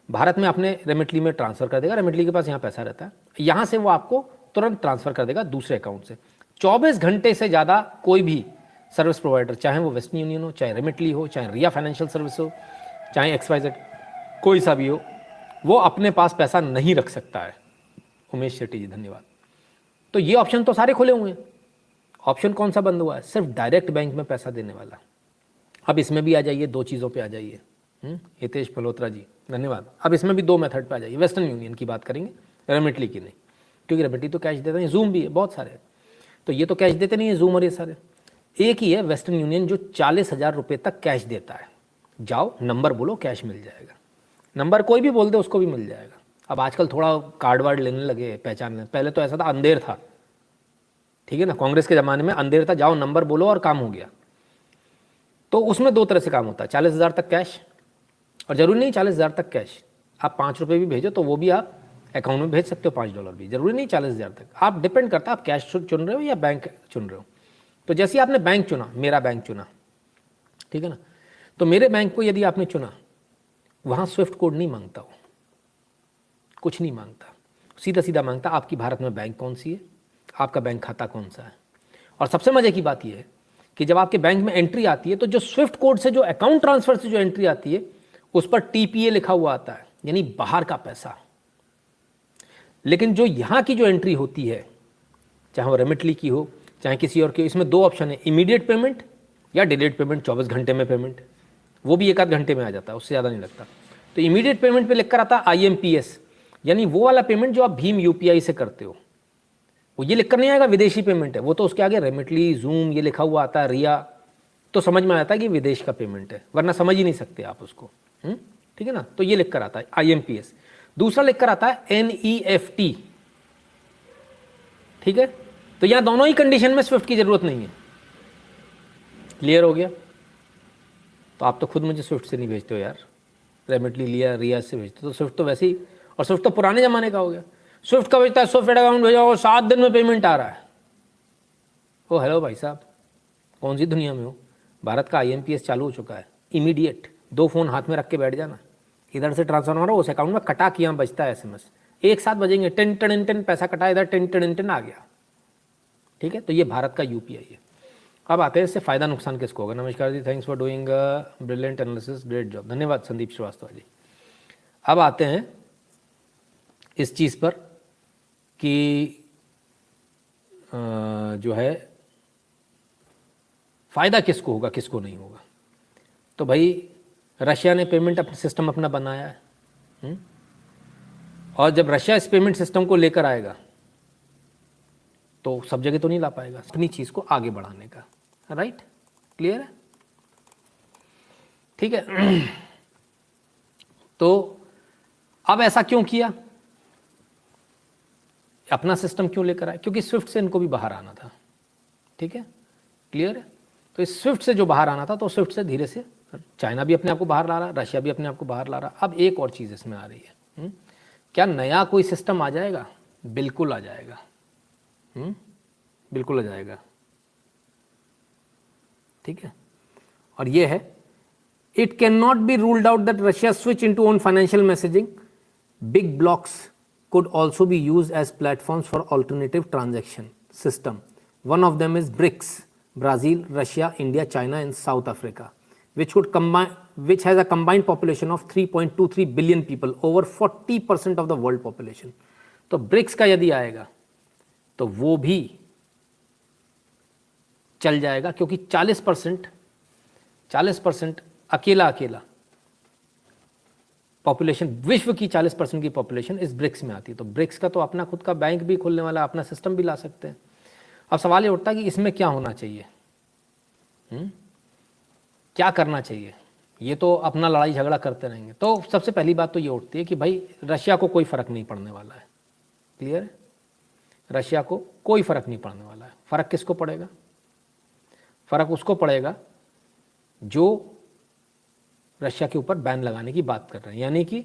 भारत में अपने रेमिटली में ट्रांसफ़र कर देगा। रेमिटली के पास यहाँ पैसा रहता है, यहाँ से वो आपको तुरंत ट्रांसफ़र कर देगा दूसरे अकाउंट से। 24 घंटे से ज़्यादा कोई भी सर्विस प्रोवाइडर, चाहे वो वेस्टर्न यूनियन हो, चाहे रेमिटली हो, चाहे रिया फाइनेंशियल सर्विस हो, चाहे XYZ कोई सा भी हो, वो अपने पास पैसा नहीं रख सकता है। उमेश शेट्टी जी धन्यवाद। तो ये ऑप्शन तो सारे खुले हुए हैं। ऑप्शन कौन सा बंद हुआ है? सिर्फ डायरेक्ट बैंक में पैसा देने वाला। अब इसमें भी आ जाइए, दो चीज़ों पे आ जाइए। हितेश मल्होत्रा जी धन्यवाद। अब इसमें भी दो मेथड पे आ जाइए। वेस्टर्न यूनियन की बात करेंगे, रेमिटली की नहीं, क्योंकि रेमिटली तो कैश देते हैं, जूम भी है, बहुत सारे हैं। तो ये तो कैश देते नहीं है, जूम और ये सारे। एक ही है वेस्टर्न यूनियन जो 40,000 रुपये तक कैश देता है। जाओ नंबर बोलो, कैश मिल जाएगा। नंबर कोई भी बोल दे उसको भी मिल जाएगा। अब आजकल थोड़ा कार्ड वार्ड लेने लगे, पहचानने, पहले तो ऐसा था, अंधेर था, ठीक है ना, कांग्रेस के ज़माने में अंधेर था, जाओ नंबर बोलो और काम हो गया। तो उसमें दो तरह से काम होता है, 40,000 तक कैश, और ज़रूरी नहीं 40,000 तक कैश, आप 5 रुपये भी भेजो तो वो भी आप अकाउंट में भेज सकते हो, $5 भी, ज़रूरी नहीं 40,000 तक। आप डिपेंड करता है आप कैश चुन रहे हो या बैंक चुन रहे हो। तो जैसे आपने बैंक चुना, मेरा बैंक चुना, ठीक है ना, तो मेरे बैंक को यदि आपने चुना, वहाँ स्विफ्ट कोड नहीं मांगता हो, कुछ नहीं मांगता, सीधा सीधा मांगता आपकी भारत में बैंक कौन सी है, आपका बैंक खाता कौन सा है। और सबसे मजे की बात यह है कि जब आपके बैंक में एंट्री आती है तो जो स्विफ्ट कोड से, जो अकाउंट ट्रांसफर से जो एंट्री आती है, उस पर TPA लिखा हुआ आता है, यानी बाहर का पैसा। लेकिन जो यहां की जो एंट्री होती है, चाहे वो रेमिटली की हो चाहे किसी और की, इसमें दो ऑप्शन है, इमीडिएट पेमेंट या डिलेड पेमेंट, 24 घंटे में पेमेंट, वो भी 1 आध घंटे में आ जाता है, उससे ज़्यादा नहीं लगता। तो इमीडिएट पेमेंट पे लिखकर आता है IMPS, यानी वो वाला पेमेंट जो आप भीम UPI से करते हो। वो ये लिखकर नहीं आएगा विदेशी पेमेंट है, वो तो उसके आगे रेमिटली, जूम ये लिखा हुआ आता है, रिया, तो समझ में आता है कि विदेश का पेमेंट है, वरना समझ ही नहीं सकते आप उसको। ठीक है ना, तो ये लिखकर आता है IMPS। दूसरा लिखकर आता है NEFT, ठीक है। तो यहां दोनों ही कंडीशन में स्विफ्ट की जरूरत नहीं है। क्लियर हो गया? तो आप तो खुद मुझे स्विफ्ट से नहीं भेजते हो यार, रेमिटली लिया रिया से भेजते हो, तो स्विफ्ट तो वैसे ही, और स्विफ्ट तो पुराने जमाने का हो गया। स्विफ्ट का भेजता है, स्विफ्ट अकाउंट भेजा और 7 दिन में पेमेंट आ रहा है। ओ हेलो भाई साहब, कौन सी दुनिया में हो? भारत का IMPS चालू हो चुका है, इमीडिएट 2 फोन हाथ में रख के बैठ जाना, इधर से ट्रांसफर हो रहा है, उस अकाउंट में कटा कि यहाँ बचता है SMS, एक साथ बजेंगे, टिन टिन टिन पैसा कटा, इधर टिन टिन टिन आ गया। ठीक है, तो ये भारत का UPI है। अब आते हैं इससे फ़ायदा नुकसान किसको होगा। नमस्कार जी, thanks for doing brilliant analysis, great job, धन्यवाद संदीप श्रीवास्तव जी। अब आते हैं इस चीज़ पर कि जो है फ़ायदा किसको होगा किसको नहीं होगा। तो भाई रशिया ने पेमेंट सिस्टम अपना बनाया है, और जब रशिया इस पेमेंट सिस्टम को लेकर आएगा तो सब जगह तो नहीं ला पाएगा, अपनी चीज़ को आगे बढ़ाने का। राइट, क्लियर है? ठीक है। तो अब ऐसा क्यों किया, अपना सिस्टम क्यों लेकर आए? क्योंकि स्विफ्ट से इनको भी बाहर आना था। ठीक है, क्लियर है? तो इस स्विफ्ट से जो बाहर आना था, तो स्विफ्ट से धीरे से चाइना भी अपने आप को बाहर ला रहा, रशिया भी अपने आप को बाहर ला रहा। अब एक और चीज़ इसमें आ रही है, क्या नया कोई सिस्टम आ जाएगा? बिल्कुल आ जाएगा, बिल्कुल आ जाएगा। ठीक है, और ये है, it can not be ruled out that Russia switch into own financial messaging, big blocks could also be used as platforms for alternative transaction system. One of them is BRICS: Brazil, Russia, India, China and South Africa, which has a combined population of 3.23 billion people, over 40% of the world population. तो BRICS का यदि आएगा तो वो भी चल जाएगा, क्योंकि 40% अकेला पॉपुलेशन, विश्व की 40% की पॉपुलेशन इस ब्रिक्स में आती है। तो ब्रिक्स का तो अपना खुद का बैंक भी खुलने वाला, अपना सिस्टम भी ला सकते हैं। अब सवाल ये उठता है कि इसमें क्या होना चाहिए, क्या करना चाहिए? ये तो अपना लड़ाई झगड़ा करते रहेंगे। तो सबसे पहली बात तो ये उठती है कि भाई रशिया को कोई फ़र्क नहीं पड़ने वाला है। क्लियर है? रशिया को कोई फ़र्क नहीं पड़ने वाला है। फ़र्क किसको पड़ेगा? फ़र्क उसको पड़ेगा जो रशिया के ऊपर बैन लगाने की बात कर रहे हैं, यानी कि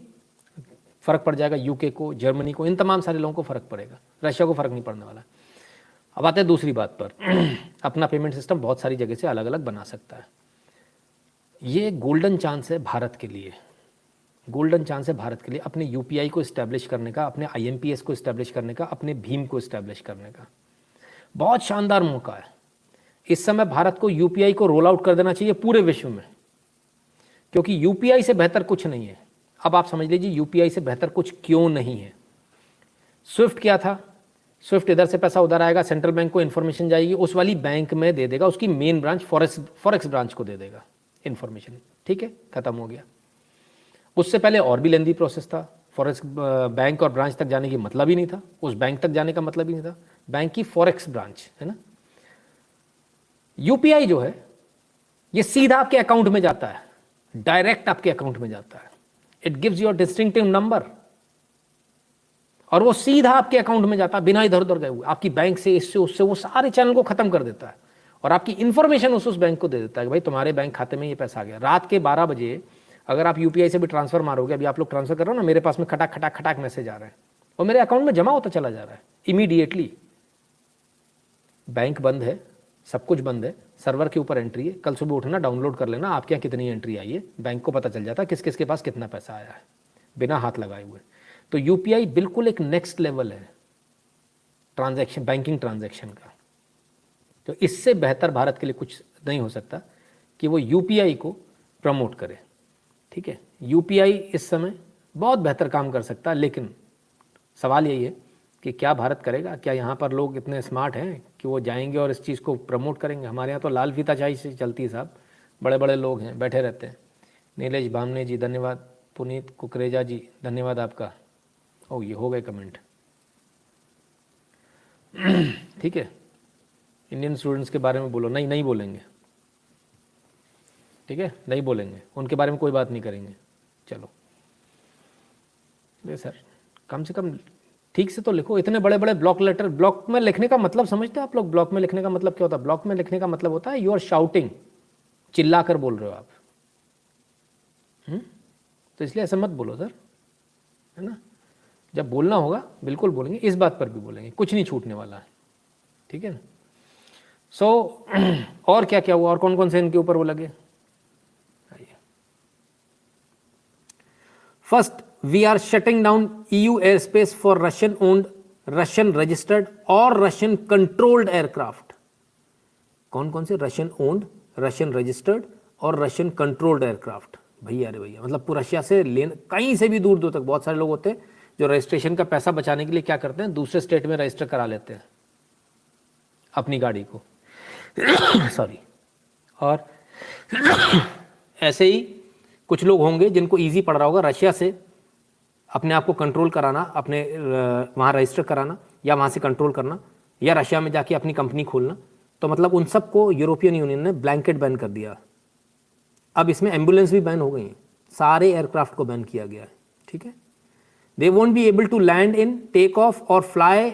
फ़र्क पड़ जाएगा UK को, जर्मनी को, इन तमाम सारे लोगों को फ़र्क पड़ेगा, रशिया को फ़र्क नहीं पड़ने वाला। अब आते हैं दूसरी बात पर। अपना पेमेंट सिस्टम बहुत सारी जगह से अलग अलग बना सकता है। ये गोल्डन चांस है भारत के लिए, गोल्डन चांस है भारत के लिए अपने UPI को इस्टेब्लिश करने का, अपने IMPS को इस्टेब्लिश करने का, अपने भीम को इस्टेब्लिश करने का। बहुत शानदार मौका है। इस समय भारत को UPI को रोल आउट कर देना चाहिए पूरे विश्व में, क्योंकि UPI से बेहतर कुछ नहीं है। अब आप समझ लीजिए UPI से बेहतर कुछ क्यों नहीं है। स्विफ्ट क्या था? स्विफ्ट इधर से पैसा उधर आएगा, सेंट्रल बैंक को इन्फॉर्मेशन जाएगी, उस वाली बैंक में दे देगा, उसकी मेन ब्रांच फॉरेक्स ब्रांच को दे देगा इन्फॉर्मेशन। ठीक है, खत्म हो गया। उससे पहले और भी लेंदी प्रोसेस था, फॉरेक्स बैंक और ब्रांच तक जाने की मतलब ही नहीं था, उस बैंक तक जाने का मतलब ही नहीं था, बैंक की फॉरेक्स ब्रांच, है ना। यूपीआई जो है ये सीधा आपके अकाउंट में जाता है, डायरेक्ट आपके अकाउंट में जाता है। It gives your distinctive number और वो सीधा आपके अकाउंट में जाता है बिना इधर उधर गए हुए, आपकी बैंक से, इससे उससे, वो सारे चैनल को खत्म कर देता है और आपकी इंफॉर्मेशन उस बैंक को दे देता है कि भाई तुम्हारे बैंक खाते में ये पैसा आ गया। रात के 12 बजे अगर आप यूपीआई से भी ट्रांसफर मारोगे, अभी आप लोग ट्रांसफर कर रहे हो ना, मेरे पास में खटाक खटाक खटाक मैसेज आ रहा है और मेरे अकाउंट में जमा होता चला जा रहा है इमीडिएटली। बैंक बंद है, सब कुछ बंद है, सर्वर के ऊपर एंट्री है, कल सुबह उठना डाउनलोड कर लेना आपके यहाँ कितनी एंट्री आई है, बैंक को पता चल जाता है किस किस के पास कितना पैसा आया है बिना हाथ लगाए हुए। तो यूपीआई बिल्कुल एक नेक्स्ट लेवल है ट्रांजैक्शन, बैंकिंग ट्रांजैक्शन का। तो इससे बेहतर भारत के लिए कुछ नहीं हो सकता कि वो यूपीआई को प्रमोट करे। ठीक है, यूपीआई इस समय बहुत बेहतर काम कर सकता है, लेकिन सवाल यही है कि क्या भारत करेगा? क्या यहाँ पर लोग इतने स्मार्ट हैं कि वो जाएंगे और इस चीज़ को प्रमोट करेंगे? हमारे यहाँ तो लाल फीताशाही से चलती है साहब, बड़े बड़े लोग हैं बैठे रहते हैं। नीलेश भामने जी धन्यवाद, पुनीत कुकरेजा जी धन्यवाद आपका। ओ ये हो गए कमेंट। ठीक है, इंडियन स्टूडेंट्स के बारे में बोलो, नहीं नहीं बोलेंगे, ठीक है, नहीं बोलेंगे, उनके बारे में कोई बात नहीं करेंगे। चलो सर, कम से कम ठीक से तो लिखो। इतने बड़े बड़े ब्लॉक लेटर, ब्लॉक में लिखने का मतलब समझते हो आप लोग? ब्लॉक में लिखने का मतलब क्या होता है? ब्लॉक में लिखने का मतलब होता है यू आर शाउटिंग, चिल्ला कर बोल रहे हो आप। तो इसलिए ऐसा मत बोलो सर, है ना। जब बोलना होगा बिल्कुल बोलेंगे, इस बात पर भी बोलेंगे, कुछ नहीं छूटने वाला है। ठीक है ना। सो और क्या क्या हुआ, और कौन कौन से इनके ऊपर वो लगे? First, we are shutting down EU airspace for Russian owned, Russian registered और Russian controlled aircraft। कौन कौन से? Russian owned, Russian registered और Russian controlled aircraft। भैया अरे भैया, मतलब पूरा रशिया से लेन, कहीं से भी दूर दूर तक बहुत सारे लोग होते हैं जो रजिस्ट्रेशन का पैसा बचाने के लिए क्या करते हैं, दूसरे स्टेट में रजिस्टर करा लेते हैं अपनी गाड़ी को। सॉरी। और ऐसे ही कुछ लोग होंगे जिनको ईजी पड़ रहा होगा रशिया से अपने आप को कंट्रोल कराना, अपने वहाँ रजिस्टर कराना या वहाँ से कंट्रोल करना या रशिया में जाके अपनी कंपनी खोलना। तो मतलब उन सबको यूरोपियन यूनियन ने ब्लैंकेट बैन कर दिया। अब इसमें एम्बुलेंस भी बैन हो गई हैं, सारे एयरक्राफ्ट को बैन किया गया है। ठीक है, they won't be able to land in, take off और fly,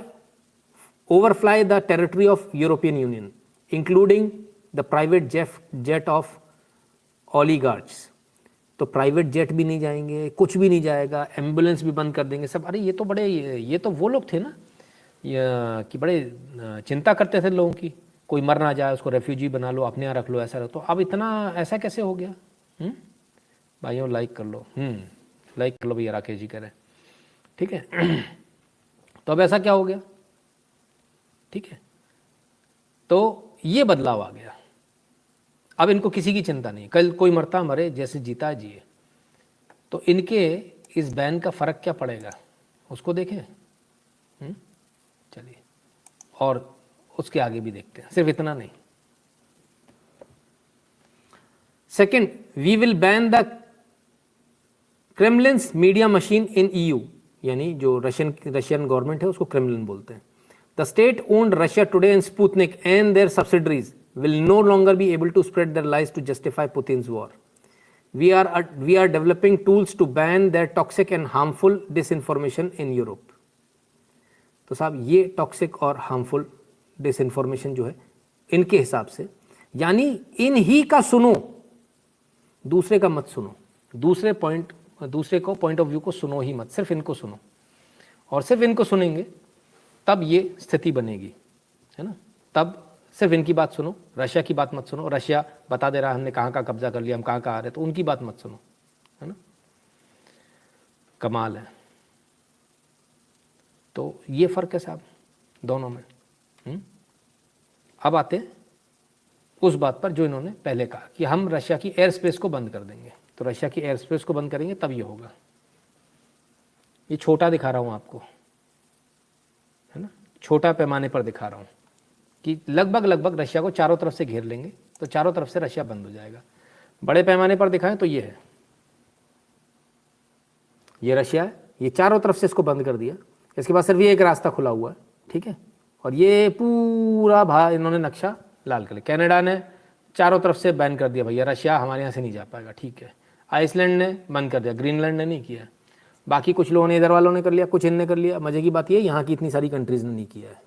overfly the territory of European Union including the private jet of oligarchs. तो प्राइवेट जेट भी नहीं जाएंगे, कुछ भी नहीं जाएगा, एम्बुलेंस भी बंद कर देंगे सब। अरे ये तो बड़े, ये तो वो लोग थे ना कि बड़े चिंता करते थे लोगों की, कोई मर ना जाए, उसको रेफ्यूजी बना लो, अपने यहाँ रख लो, ऐसा रख। तो अब इतना ऐसा कैसे हो गया? भाइयों लाइक कर लो, लाइक कर लो भैया, राकेश जी कह रहे हैं। ठीक है। तो अब ऐसा क्या हो गया? ठीक है, तो ये बदलाव आ गया। अब इनको किसी की चिंता नहीं, कल कोई मरता मरे, जैसे जीता जिए। तो इनके इस बैन का फ़र्क क्या पड़ेगा उसको देखें। चलिए, और उसके आगे भी देखते हैं, सिर्फ इतना नहीं। Second, we will ban the Kremlin's media machine in EU, यानी जो रशियन गवर्नमेंट है उसको क्रेमलिन बोलते हैं। The state owned Russia Today and Sputnik and their subsidiaries will no longer be able to spread their lies to justify Putin's war. We are developing tools to ban their toxic and harmful disinformation in Europe. तो साहब ये toxic और harmful disinformation जो है इनके हिसाब से, यानी इन ही का सुनो, दूसरे का मत सुनो, दूसरे को पॉइंट ऑफ व्यू को सुनो ही मत, सिर्फ इनको सुनो। और सिर्फ इनको सुनेंगे तब ये स्थिति बनेगी, है ना। तब सिर्फ इनकी बात सुनो, रशिया की बात मत सुनो। रशिया बता दे रहा है हमने कहाँ का कब्जा कर लिया, हम कहाँ आ रहे, तो उनकी बात मत सुनो, है ना। कमाल है। तो ये फ़र्क है साहब दोनों में। अब आते हैं उस बात पर जो इन्होंने पहले कहा कि हम रशिया की एयर स्पेस को बंद कर देंगे। तो रशिया की एयर स्पेस को बंद करेंगे तब ये होगा। ये छोटा दिखा रहा हूँ आपको, है ना, छोटा पैमाने पर दिखा रहा हूँ कि लगभग रशिया को चारों तरफ से घेर लेंगे तो चारों तरफ से रशिया बंद हो जाएगा। बड़े पैमाने पर दिखाएं तो ये है, ये रशिया है, ये चारों तरफ से इसको बंद कर दिया, इसके बाद सिर्फ ये एक रास्ता खुला हुआ है, ठीक है। और ये पूरा इन्होंने नक्शा लाल कर लिया। कनाडा ने चारों तरफ से बैन कर दिया, भैया रशिया हमारे यहाँ से नहीं जा पाएगा, ठीक है। आइसलैंड ने बंद कर दिया, ग्रीनलैंड ने नहीं किया। बाकी कुछ लोगों ने, इधर वालों ने कर लिया, कुछ इनने कर लिया। मजे की बात ये यहाँ की इतनी सारी कंट्रीज़ ने नहीं किया है,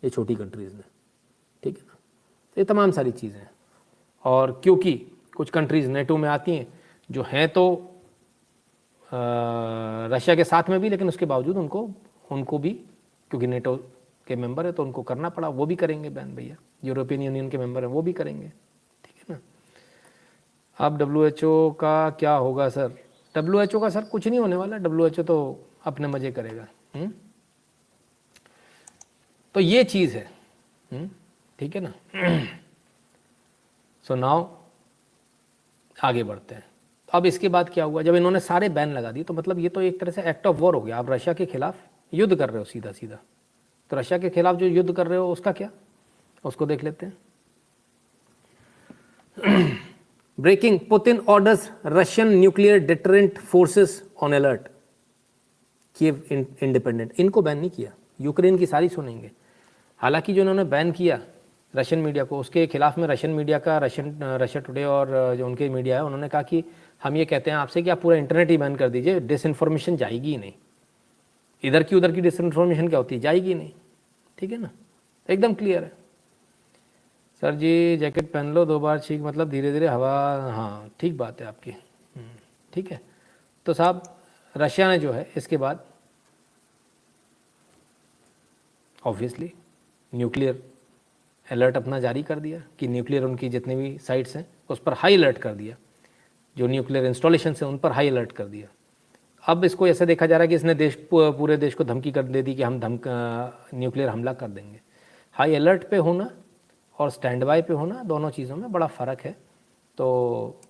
ये छोटी कंट्रीज़ ने, ठीक है ना। ये तमाम सारी चीज़ें हैं। और क्योंकि कुछ कंट्रीज़ नेटो में आती हैं जो हैं तो रशिया के साथ में भी, लेकिन उसके बावजूद उनको भी, क्योंकि नेटो के मेंबर है तो उनको करना पड़ा, वो भी करेंगे बैन भैया। यूरोपियन यूनियन के मेंबर हैं वो भी करेंगे, ठीक है ना। अब WHO का क्या होगा सर? WHO का सर कुछ नहीं होने वाला, WHO तो अपने मजे करेगा। तो ये चीज़ है, ठीक है ना। सो नाउ आगे बढ़ते हैं। अब इसके बाद क्या हुआ, जब इन्होंने सारे बैन लगा दिए तो मतलब ये तो एक तरह से एक्ट ऑफ वॉर हो गया। आप रशिया के खिलाफ युद्ध कर रहे हो सीधा सीधा। तो रशिया के खिलाफ जो युद्ध कर रहे हो उसका क्या, उसको देख लेते हैं। Breaking, Putin orders Russian nuclear deterrent forces on alert. Kyiv independent, इनको बैन नहीं किया, यूक्रेन की सारी सुनेंगे। हालांकि जो इन्होंने बैन किया रशियन मीडिया को, उसके खिलाफ में रशियन मीडिया का, रशिया टुडे और जो उनके मीडिया है उन्होंने कहा कि हम ये कहते हैं आपसे कि आप पूरा इंटरनेट ही बैन कर दीजिए, डिसइंफॉर्मेशन जाएगी ही नहीं। इधर की उधर की डिसइंफॉर्मेशन क्या होती है, जाएगी नहीं, ठीक है ना, एकदम क्लियर है। सर जी जैकेट पहन लो 2 बार छींक, मतलब धीरे धीरे हवा, हाँ ठीक बात है आपकी, ठीक है। तो साहब रशिया ने जो है इसके बाद ऑब्वियसली न्यूक्लियर अलर्ट अपना जारी कर दिया कि न्यूक्लियर उनकी जितने भी साइट्स हैं उस पर हाई अलर्ट कर दिया, जो न्यूक्लियर इंस्टॉलेशन है उन पर हाई अलर्ट कर दिया। अब इसको ऐसे देखा जा रहा है कि इसने पूरे देश को धमकी कर दे दी कि हम न्यूक्लियर हमला कर देंगे। हाई अलर्ट पे होना और स्टैंड बाय पे होना, दोनों चीज़ों में बड़ा फ़र्क है। तो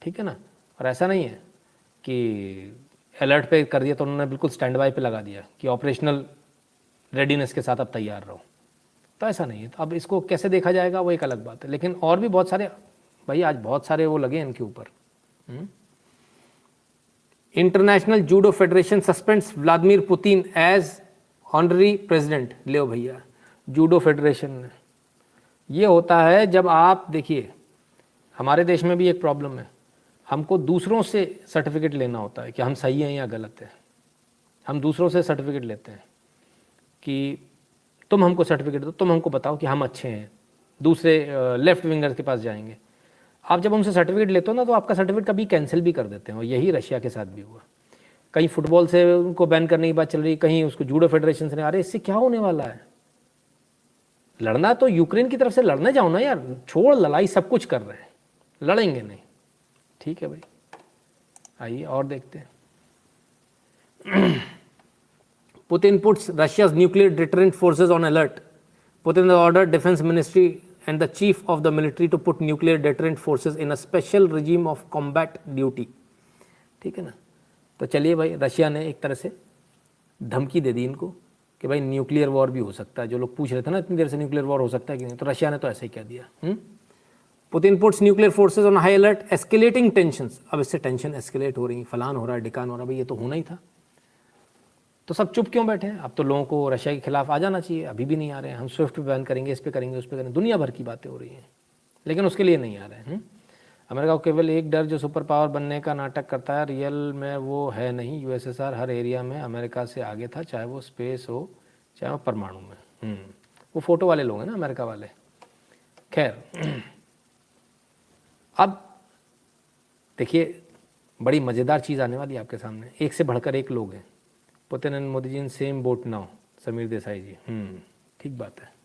ठीक है ना, और ऐसा नहीं है कि अलर्ट पे कर दिया तो उन्होंने बिल्कुल स्टैंड बाय पे लगा दिया कि ऑपरेशनल रेडीनेस के साथ अब तैयार रहो, तो ऐसा नहीं है। तो अब इसको कैसे देखा जाएगा वो एक अलग बात है। लेकिन और भी बहुत सारे भाई, आज बहुत सारे वो लगे इनके ऊपर। International judo federation suspends Vladimir Putin as honorary president. ले भैया, जूडो फेडरेशन ने, ये होता है जब आप देखिए, हमारे देश में भी एक प्रॉब्लम है, हमको दूसरों से सर्टिफिकेट लेना होता है कि हम सही हैं या गलत हैं। हम दूसरों से सर्टिफिकेट लेते हैं कि तुम हमको सर्टिफिकेट दो, तुम हमको बताओ कि हम अच्छे हैं। दूसरे लेफ्ट विंगर्स के पास जाएंगे। आप जब उनसे सर्टिफिकेट लेते हो ना तो आपका सर्टिफिकेट कभी कैंसिल भी कर देते हैं, और यही रशिया के साथ भी हुआ। कहीं फुटबॉल से उनको बैन करने की बात चल रही, कहीं उसको जूडो फेडरेशन से। अरे इससे क्या होने वाला है? लड़ना तो यूक्रेन की तरफ से लड़ने जाओ ना यार, छोड़ लड़ाई, सब कुछ कर रहे हैं, लड़ेंगे नहीं, ठीक है भाई। आइए और देखते हैं। Putin puts Russia's nuclear deterrent forces on alert. Putin has ordered defense ministry and the chief of the military to put nuclear deterrent forces in a special regime of combat duty. ठीक है ना। तो चलिए भाई, Russia ने एक तरह से धमकी दे दी इनको कि भाई न्यूक्लियर वॉर भी हो सकता है। जो लोग पूछ रहे थे ना इतनी देर से न्यूक्लियर वॉर हो सकता है कि नहीं, तो रशिया ने तो ऐसे ही कह दिया। Putin puts nuclear forces on high alert, escalating tensions. अब इससे टेंशन एस्केलेट हो रही, फलान हो रहा है, ढिकान हो रहा है। भाई ये तो होना ही था, तो सब चुप क्यों बैठे हैं? अब तो लोगों को रशिया के खिलाफ आ जाना चाहिए, अभी भी नहीं आ रहे हैं। हम स्विफ्ट पे बैन करेंगे, इस पे करेंगे, उस पे करेंगे, दुनिया भर की बातें हो रही हैं, लेकिन उसके लिए नहीं आ रहे हैं। अमेरिका को केवल एक डर, जो सुपर पावर बनने का नाटक करता है, रियल में वो है नहीं। USSR हर एरिया में अमेरिका से आगे था, चाहे वो स्पेस हो चाहे वो परमाणु में। वो फोटो वाले लोग हैं ना अमेरिका वाले। खैर, अब देखिए बड़ी मज़ेदार चीज़ आने वाली है आपके सामने। एक से बढ़कर एक लोग हैं। Putin and Modi ji in same boat now, Sameer Desai ji. ठीक बात है।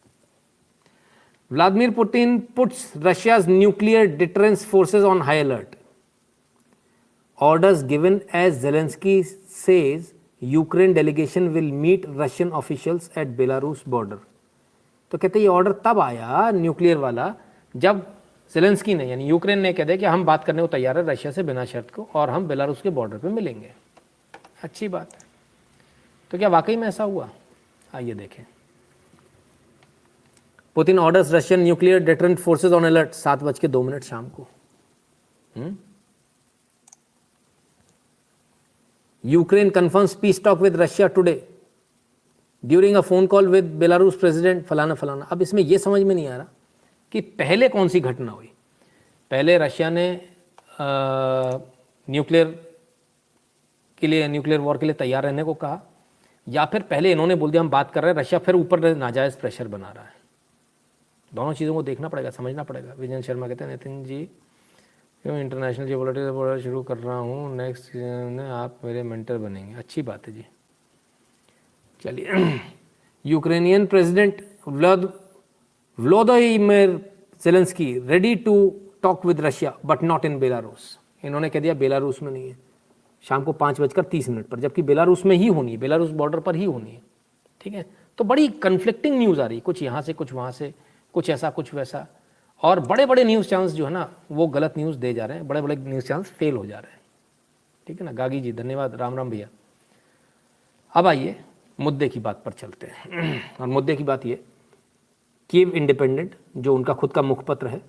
Vladimir Putin puts Russia's nuclear deterrence forces on high alert, orders given as Zelensky says Ukraine delegation will meet Russian officials at Belarus border. तो कहते ये ऑर्डर तब आया nuclear वाला जब जेलेंस्की ने, यानी यूक्रेन ने कह दिया कि हम बात करने को तैयार है रशिया से बिना शर्त को, और हम बेलारूस के बॉर्डर पे मिलेंगे। अच्छी बात है। तो क्या वाकई में ऐसा हुआ? आइए देखें। Putin orders Russian nuclear deterrent forces on alert, 7:02 शाम को। Ukraine confirms piece talk with Russia today during a phone call with Belarus president, फलाना फलाना। अब इसमें यह समझ में नहीं आ रहा कि पहले कौन सी घटना हुई। पहले रशिया ने न्यूक्लियर वॉर के लिए तैयार रहने को कहा, या फिर पहले इन्होंने बोल दिया हम बात कर रहे हैं, रशिया फिर ऊपर नाजायज़ प्रेशर बना रहा है। दोनों चीज़ों को देखना पड़ेगा, समझना पड़ेगा। विजय शर्मा कहते हैं नितिन जी क्यों इंटरनेशनल जियोपॉलिटिक्स पढ़ना शुरू कर रहा हूँ, नेक्स्ट में आप मेरे मेंटर बनेंगे। अच्छी बात है जी। चलिए, Ukrainian president Vladimir Zelensky ready to talk with Russia but not in Belarus. इन्होंने कह दिया बेलारूस में नहीं है, शाम को 5:30 पर, जबकि बेलारूस में ही होनी है, बेलारूस बॉर्डर पर ही होनी है। ठीक है, तो बड़ी कन्फ्लिक्टिंग न्यूज़ आ रही है, कुछ यहाँ से कुछ वहाँ से, कुछ ऐसा कुछ वैसा। और बड़े बड़े न्यूज़ चैनल्स जो है ना वो गलत न्यूज़ दे जा रहे हैं, बड़े बड़े न्यूज़ चैनल्स फेल हो जा रहे हैं। ठीक है ना, गागी जी धन्यवाद, राम राम भैया। अब आइए मुद्दे की बात पर चलते हैं। और मुद्दे की बात ये, कीव इंडिपेंडेंट जो उनका खुद का मुखपत्र है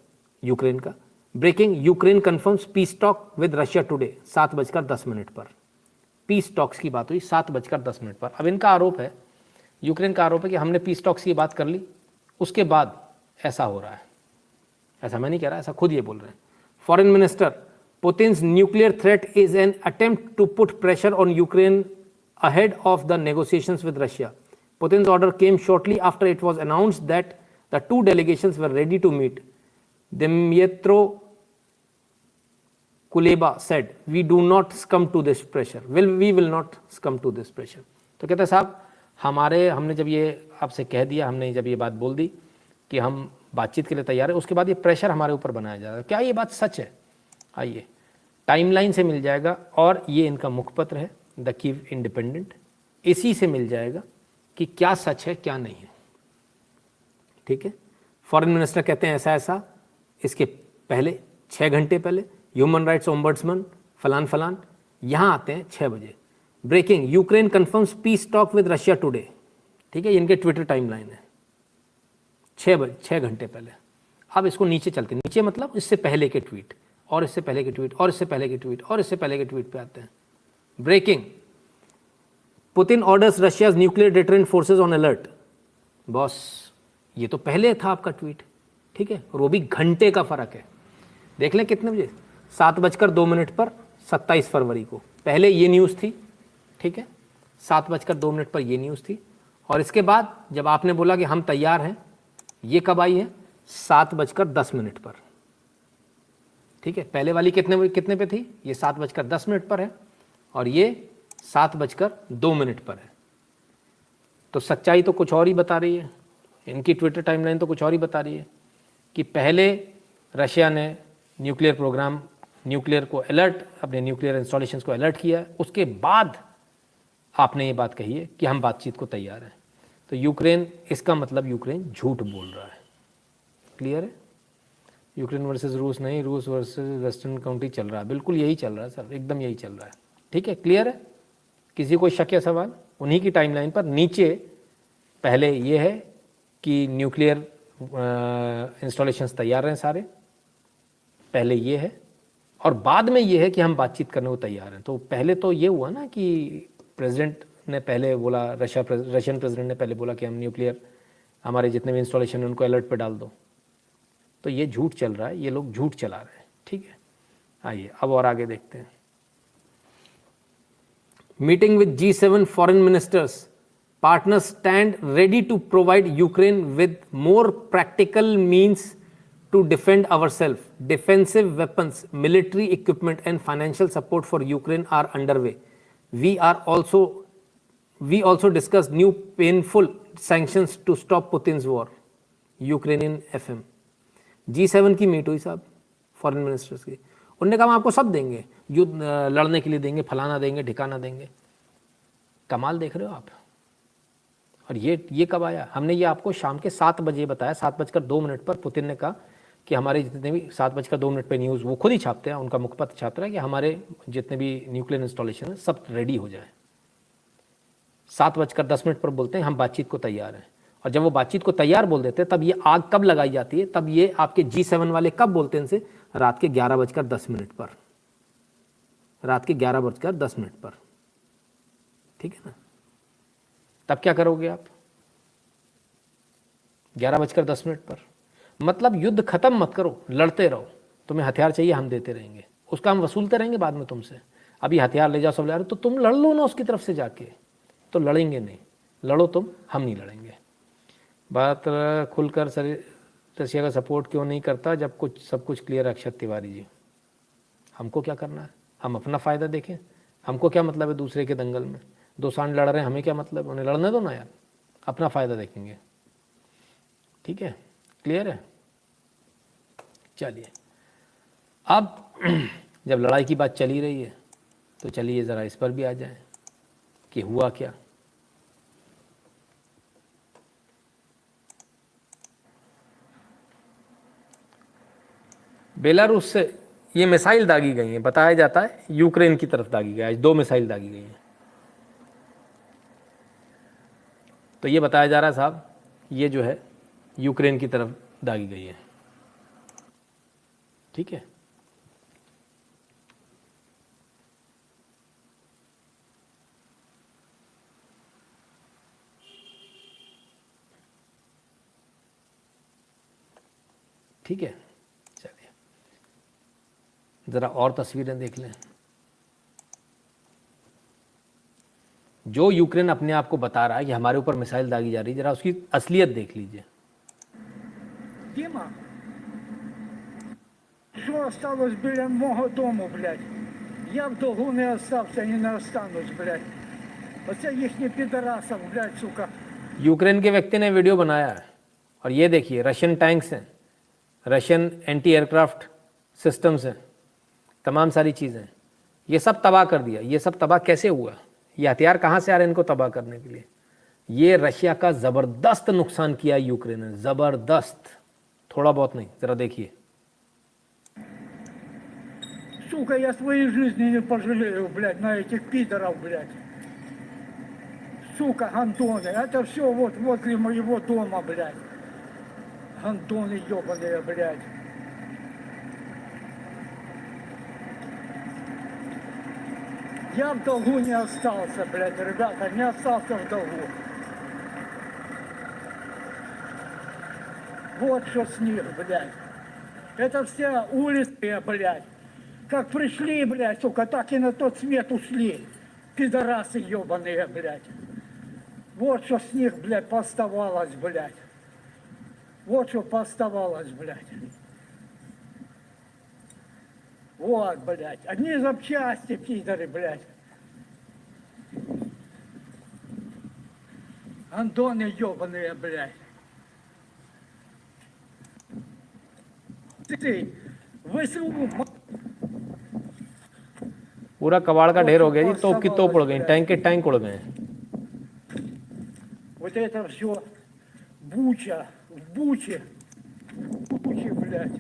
यूक्रेन का, breaking, Ukraine confirms peace talk with Russia today, 7:10 पर पीस टॉक्स की बात हुई, 7:10 पर। अब इनका आरोप है, यूक्रेन का आरोप है कि हमने पीस टॉक्स की बात कर ली, उसके बाद ऐसा हो रहा है। ऐसा मैं नहीं कह रहा, ऐसा खुद ये बोल रहे हैं। Foreign minister, Putin's nuclear threat is an attempt to put pressure on Ukraine ahead of the negotiations with Russia. Putin's order came shortly after it was announced that the two delegations were ready to meet. Dmytro Kuleba said, "We do not succumb to this pressure. We will not succumb to this pressure." तो कहते हैं साहब, हमने जब ये आपसे कह दिया, हमने जब ये बात बोल दी कि हम बातचीत के लिए तैयार है, उसके बाद ये प्रेशर हमारे ऊपर बनाया जा रहा है। क्या ये बात सच है? आइए टाइमलाइन से मिल जाएगा, और ये इनका मुखपत्र है द कीव इंडिपेंडेंट, इसी से मिल जाएगा कि क्या सच है क्या नहीं है। ठीक है, फॉरेन मिनिस्टर कहते हैं ऐसा ऐसा, इसके पहले 6 घंटे पहले ह्यूमन राइट्स ओम्बड्समैन फलान फलान, यहाँ आते हैं 6 बजे। Breaking, Ukraine confirms peace talk with Russia today. ठीक है, इनके ट्विटर टाइमलाइन है 6 घंटे पहले। अब इसको नीचे चलते, नीचे मतलब इससे पहले के ट्वीट, और इससे पहले के ट्वीट, और इससे पहले के ट्वीट, और इससे पहले के ट्वीट पे आते हैं। Breaking, Putin orders Russia's nuclear deterrent forces on alert. Boss, ये तो पहले था आपका ट्वीट। ठीक है, और वो भी घंटे का फर्क है। देख लें कितने बजे, 7:02 पर 27 फरवरी को पहले ये न्यूज़ थी। ठीक है, 7:02 पर ये न्यूज़ थी, और इसके बाद जब आपने बोला कि हम तैयार हैं, ये कब आई है? 7:10 पर। ठीक है, पहले वाली कितने पे थी? ये 7:10 पर है, और ये 7:02 पर है। तो सच्चाई तो कुछ और ही बता रही है, इनकी ट्विटर टाइमलाइन तो कुछ और ही बता रही है कि पहले रशिया ने न्यूक्लियर को अलर्ट, अपने न्यूक्लियर इंस्टॉलेशंस को अलर्ट किया, उसके बाद आपने ये बात कही है कि हम बातचीत को तैयार हैं। तो यूक्रेन, इसका मतलब यूक्रेन झूठ बोल रहा है। क्लियर है? यूक्रेन वर्सेस रूस नहीं, रूस वर्सेस वेस्टर्न काउंट्री चल रहा है। बिल्कुल यही चल रहा है सर, एकदम यही चल रहा है। ठीक है, क्लियर है? किसी को शक या सवाल? उन्हीं की टाइमलाइन पर नीचे पहले ये है कि न्यूक्लियर इंस्टॉलेशंस तैयार हैं सारे, पहले ये है, और बाद में ये है कि हम बातचीत करने को तैयार हैं। तो पहले तो ये हुआ ना कि प्रेसिडेंट ने पहले बोला, रशियन प्रेसिडेंट ने पहले बोला कि हम न्यूक्लियर, हमारे जितने भी इंस्टॉलेशन हैं उनको अलर्ट पे डाल दो। तो ये झूठ चल रहा है, ये लोग झूठ चला रहे हैं। ठीक है, आइए अब और आगे देखते हैं। Meeting with G7 foreign ministers, partners stand ready to provide Ukraine with more practical means to defend ourselves. Defensive weapons, military equipment and financial support for Ukraine are underway. We also discussed new painful sanctions to stop Putin's war. Ukrainian FM. G7 की meet हुई साहब foreign ministers की। उन्होंने कहा हम आपको सब देंगे, युद्ध लड़ने के लिए देंगे, फलाना देंगे, ठिकाना देंगे। कमाल देख रहे हो आप। और ये कब आया? हमने ये आपको शाम के 7 बजे बताया, 7:02 पर पुतिन ने कहा कि हमारे जितने भी 7:02 पे न्यूज़ वो खुद ही छापते हैं, उनका मुखपत्र छापता है कि हमारे जितने भी न्यूक्लियर इंस्टॉलेशन है सब रेडी हो जाए। 7:10 पर बोलते हैं हम बातचीत को तैयार हैं। और जब वो बातचीत को तैयार बोल देते हैं तब ये आग कब लगाई जाती है, तब ये आपके G7 वाले कब बोलते हैं इनसे, रात के 11:10 पर, रात के 11:10 पर, ठीक है ना। तब क्या करोगे आप 11:10 पर, मतलब युद्ध खत्म मत करो, लड़ते रहो। तुम्हें हथियार चाहिए हम देते रहेंगे, उसका हम वसूलते रहेंगे बाद में तुमसे। अभी हथियार ले जाओ, सब ले रहे हो तो तुम लड़ लो ना उसकी तरफ से जाके, तो लड़ेंगे नहीं, लड़ो तुम, हम नहीं लड़ेंगे। बात खुलकर रशिया का सपोर्ट क्यों नहीं करता जब सब कुछ क्लियर है अक्षत तिवारी जी। हमको क्या करना है, हम अपना फ़ायदा देखें, हमको क्या मतलब है दूसरे के दंगल में, दो सांड लड़ रहे हैं, हमें क्या मतलब, उन्हें लड़ने दो ना यार, अपना फ़ायदा देखेंगे, ठीक है, क्लियर है। चलिए अब जब लड़ाई की बात चली रही है तो चलिए ज़रा इस पर भी आ जाएं कि हुआ क्या। बेलारूस से ये मिसाइल दागी गई हैं, बताया जाता है यूक्रेन की तरफ दागी गई, आज 2 मिसाइल दागी गई हैं। तो ये बताया जा रहा है साहब ये जो है यूक्रेन की तरफ दागी गई है, ठीक है। ठीक है, चलिए ज़रा और तस्वीरें देख लें। जो यूक्रेन अपने आप को बता रहा है कि हमारे ऊपर मिसाइल दागी जा रही है, जरा उसकी असलियत देख लीजिए। Дима, что осталось біля мого дому, блядь? Я в долгу не остався і не останусь, блядь. Оце їхні підарасов, блядь, сука. यूक्रेन के व्यक्ति ने वीडियो बनाया है और ये देखिए रशियन टैंक्स हैं, रशियन एंटी एयरक्राफ्ट सिस्टम्स हैं, तमाम सारी चीज़ें, ये सब तबाह कर दिया। ये सब तबाह कैसे हुआ, ये हथियार कहाँ से आ रहे हैं इनको तबाह करने के लिए। ये रशिया का ज़बरदस्त नुकसान किया यूक्रेन ने, ज़बरदस्त, थोड़ा बहुत नहीं, ज़रा देखिए। Сука, я своей жизни не пожалею, блядь, на этих пидоров, блядь. Сука, гандоны, это все вот возле моего дома, блядь. Гандоны ебаные, блядь. Я в долгу не остался, блядь, ребята, не остался в долгу. Вот что с них, блядь. Это все улицы, блядь. Как пришли, блядь, сука, так и на тот свет ушли. Пидорасы ебаные, блядь. Вот что с них, блядь, поставалось, блядь. Вот что поставалось, блядь. Вот, блядь. Одни запчасти, пидоры, блядь. Андоны ебаные, блядь. Ты, ВСУ, पूरा कबाड़ का ढेर हो गया जी, तोप की तोप उड़ गई, टैंक के टैंक उड़ गए। вот это все Буча, в Буче, блядь.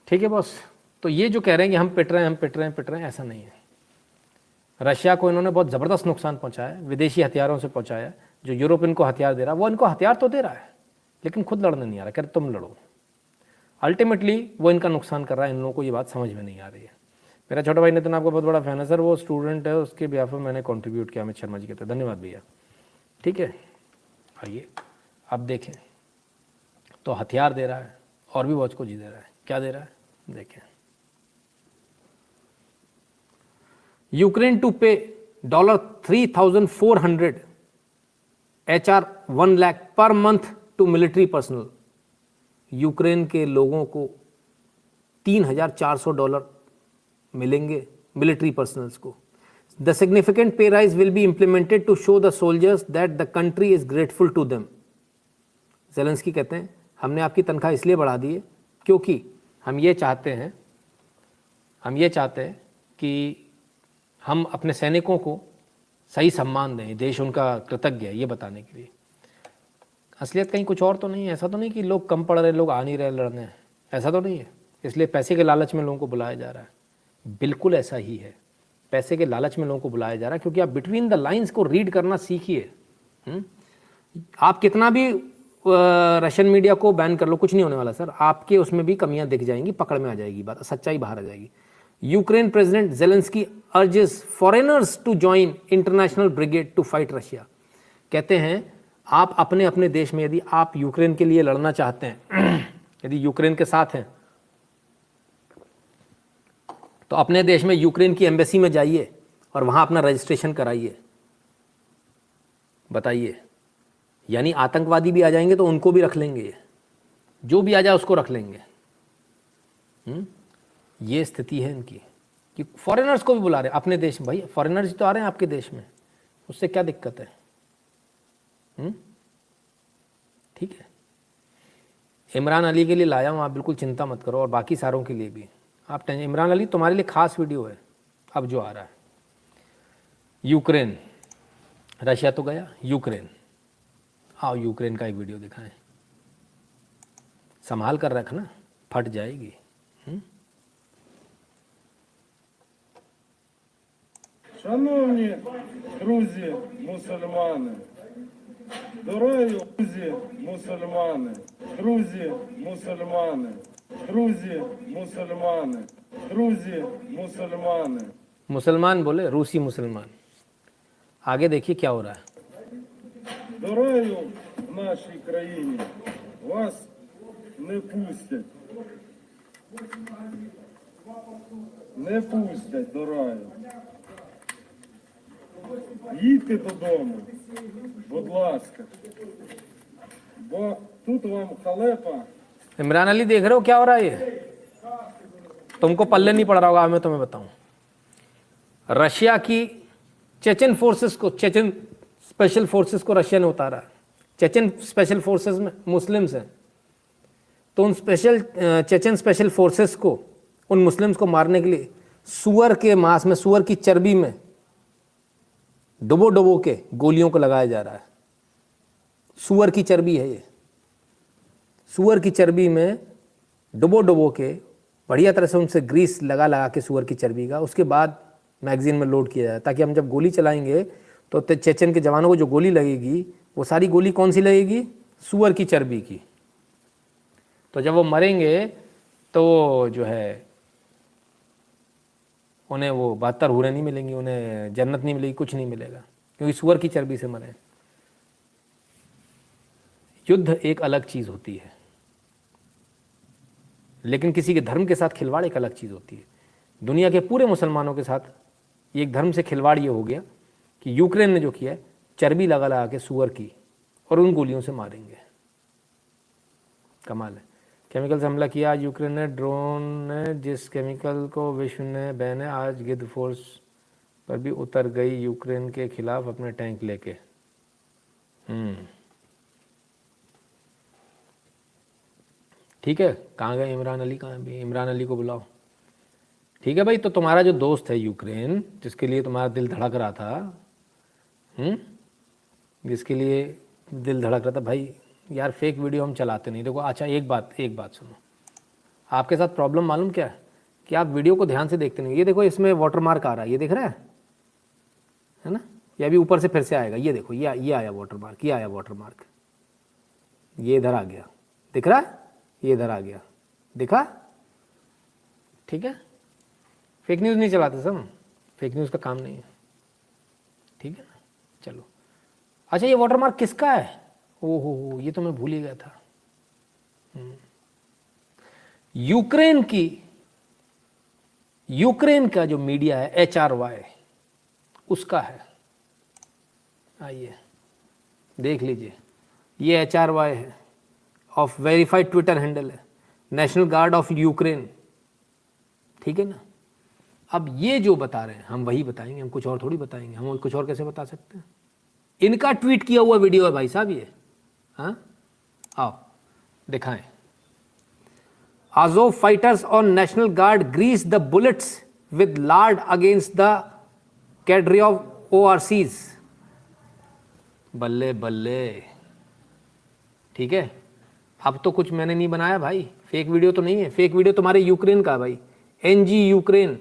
ठीक है बॉस, तो ये जो कह रहे हैं कि हम पिट रहे हैं, हम पिट रहे हैं, पिट रहे हैं, ऐसा नहीं है। रशिया को इन्होंने बहुत ज़बरदस्त नुकसान पहुंचाया है, विदेशी हथियारों से पहुंचाया है। जो यूरोप इनको हथियार दे रहा है वो इनको हथियार तो दे रहा है लेकिन खुद लड़ने नहीं आ रहा, कह रहे तुम लड़ो। अल्टीमेटली वो इनका नुकसान कर रहा है, इन लोगों को ये बात समझ में नहीं आ रही है। मेरा छोटा भाई नितिन आपका बहुत बड़ा फैन है सर, वो स्टूडेंट है, उसके बिहाफ में मैंने कंट्रीब्यूट किया, अमित शर्मा जी कहते हैं, धन्यवाद भैया। ठीक है, आइए अब देखें, तो हथियार दे रहा है और भी बहुत कुछ दे रहा है। क्या दे रहा है देखें। यूक्रेन टू पे $3,400 HR 1 lakh per month to military personnel. Ukraine के लोगों को $3,400 मिलेंगे मिलिट्री पर्सनल्स को। The significant pay rise will be implemented to show the soldiers that the country is grateful to them. Zelensky कहते हैं हमने आपकी तनख्वाह इसलिए बढ़ा दी है क्योंकि हम ये चाहते हैं कि हम अपने सैनिकों को सही सम्मान दें, देश उनका कृतज्ञ है, ये बताने के लिए। असलियत कहीं कुछ और तो नहीं है। ऐसा तो नहीं कि लोग कम पढ़ रहे, लोग आ नहीं रहे लड़ने, ऐसा तो नहीं है। इसलिए पैसे के लालच में लोगों को बुलाया जा रहा है, बिल्कुल ऐसा ही है। पैसे के लालच में लोगों को बुलाया जा रहा है, क्योंकि आप बिटवीन द लाइंस को रीड करना सीखिए। आप कितना भी रशियन मीडिया को बैन कर लो, कुछ नहीं होने वाला सर, आपके उसमें भी कमियां दिख जाएंगी, पकड़ में आ जाएगी बात, सच्चाई बाहर आ जाएगी। Ukraine president Zelensky urges foreigners to join international brigade to fight Russia. कहते हैं आप अपने अपने देश में यदि आप यूक्रेन के लिए लड़ना चाहते हैं, यदि यूक्रेन के साथ हैं, तो अपने देश में यूक्रेन की एम्बेसी में जाइए और वहां अपना रजिस्ट्रेशन कराइए। बताइए, यानी आतंकवादी भी आ जाएंगे तो उनको भी रख लेंगे, जो भी आ जाए उसको रख लेंगे। ये स्थिति है इनकी कि फॉरेनर्स को भी बुला रहे अपने देश में। भाई फॉरेनर्स तो आ रहे हैं आपके देश में, उससे क्या दिक्कत है? ठीक है, इमरान अली के लिए लाया हूं, आप बिल्कुल चिंता मत करो, और बाकी सारों के लिए भी आप टेंशन। इमरान अली तुम्हारे लिए खास वीडियो है अब जो आ रहा है। यूक्रेन, रशिया तो गया, यूक्रेन आओ, यूक्रेन का एक वीडियो दिखाएं। संभाल कर रखना, फट जाएगी। Шановні друзі мусульмани, дорогі друзі мусульмани, друзі мусульмани, друзі мусульмани, друзі мусульмани. मुसलमान बोले, रूसी मुसलमान। आगे देखिए क्या हो रहा है। Дорогою в нашій країні вас не пустять. Не пустять, дорогою. Їдьте додому, будь ласка, бо тут вам халепа. इमरान अली देख रहे हो क्या हो रहा है? ये तुमको पल्ले नहीं पड़ रहा होगा, मैं तुम्हें बताऊं। रशिया की चेचन फोर्सेस को, चेचन स्पेशल फोर्सेस को रशिया ने उतारा। चेचन स्पेशल फोर्सेस में मुस्लिम्स हैं, तो उन चेचन स्पेशल फोर्सेस को, उन मुस्लिम्स को मारने के लिए सुअर के मांस में, सुअर की चर्बी में डुबो डुबो के गोलियों को लगाया जा रहा है। सुअर की चर्बी है ये, सुअर की चर्बी में डुबो डुबो के बढ़िया तरह से उनसे ग्रीस लगा लगा के सुअर की चर्बी का, उसके बाद मैगजीन में लोड किया जाए, ताकि हम जब गोली चलाएंगे तो चेचन के जवानों को जो गोली लगेगी वो सारी गोली कौन सी लगेगी? सुअर की चर्बी की। तो जब वो मरेंगे तो जो है उन्हें वो 72 हूरें नहीं मिलेंगी, उन्हें जन्नत नहीं मिलेगी, कुछ नहीं मिलेगा, क्योंकि सुअर की चर्बी से मरे। युद्ध एक अलग चीज होती है, लेकिन किसी के धर्म के साथ खिलवाड़ एक अलग चीज होती है। दुनिया के पूरे मुसलमानों के साथ एक धर्म से खिलवाड़ ये हो गया कि यूक्रेन ने जो किया है, चर्बी लगा लगा के सुअर की, और उन गोलियों से मारेंगे। कमाल है। केमिकल से हमला किया आज यूक्रेन ने, ड्रोन ने जिस केमिकल को विश्व ने बैन है, आज गिद्ध फोर्स पर भी उतर गई यूक्रेन के खिलाफ अपने टैंक लेके। ठीक है, कहाँ गए इमरान अली? कहाँ भी इमरान अली को बुलाओ। ठीक है भाई, तो तुम्हारा जो दोस्त है यूक्रेन, जिसके लिए तुम्हारा दिल धड़क रहा था, जिसके लिए दिल धड़क रहा था, भाई यार फेक वीडियो हम चलाते नहीं। देखो, अच्छा एक बात सुनो, आपके साथ प्रॉब्लम मालूम क्या है कि आप वीडियो को ध्यान से देखते नहीं। ये देखो, इसमें वाटर मार्क आ रहा है, ये दिख रहा है ना? ये अभी ऊपर से फिर से आएगा, ये देखो, ये आया वाटर मार्क, ये आया वाटर मार्क, ये इधर आ गया, दिख रहा है? ये इधर आ गया, दिखा? ठीक है, फेक न्यूज़ नहीं चलाते सब, फेक न्यूज़ का काम नहीं है। ठीक है ना? चलो, अच्छा ये वाटर मार्क किसका है? ओहो, ये तो मैं भूल ही गया था। यूक्रेन का जो मीडिया है HRY, उसका है। आइए देख लीजिए, ये HRY है, ऑफ वेरीफाइड ट्विटर हैंडल है, नेशनल गार्ड ऑफ यूक्रेन। ठीक है ना? अब ये जो बता रहे हैं हम वही बताएंगे, हम कुछ और थोड़ी बताएंगे। हम कुछ और कैसे बता सकते हैं? इनका ट्वीट किया हुआ वीडियो है भाई साहब ये। हाँ, आओ दिखाएं। Azov fighters on National Guard grease the bullets with lard against the cadre of ORCs. बल्ले बल्ले। ठीक है, अब तो कुछ मैंने नहीं बनाया भाई, फेक वीडियो तो नहीं है। फेक वीडियो तुम्हारे यूक्रेन का है भाई, NG यूक्रेन।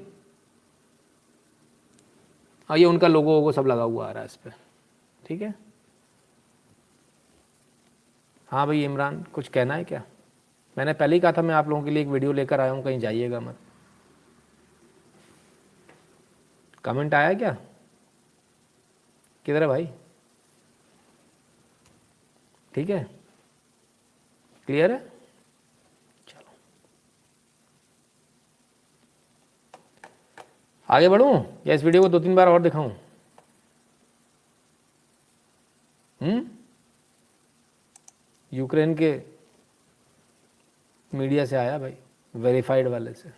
और ये उनका लोगो वोगो सब लगा हुआ आ रहा है इस पर, ठीक है। हाँ भाई इमरान, कुछ कहना है क्या? मैंने पहले ही कहा था मैं आप लोगों के लिए एक वीडियो लेकर आया हूँ, कहीं जाइएगा मत। कमेंट आया क्या? किधर है भाई? ठीक है, क्लियर है? चलो आगे बढ़ूं या इस वीडियो को 2-3 बार और दिखाऊं? यूक्रेन के मीडिया से आया भाई, वेरीफाइड वाले से।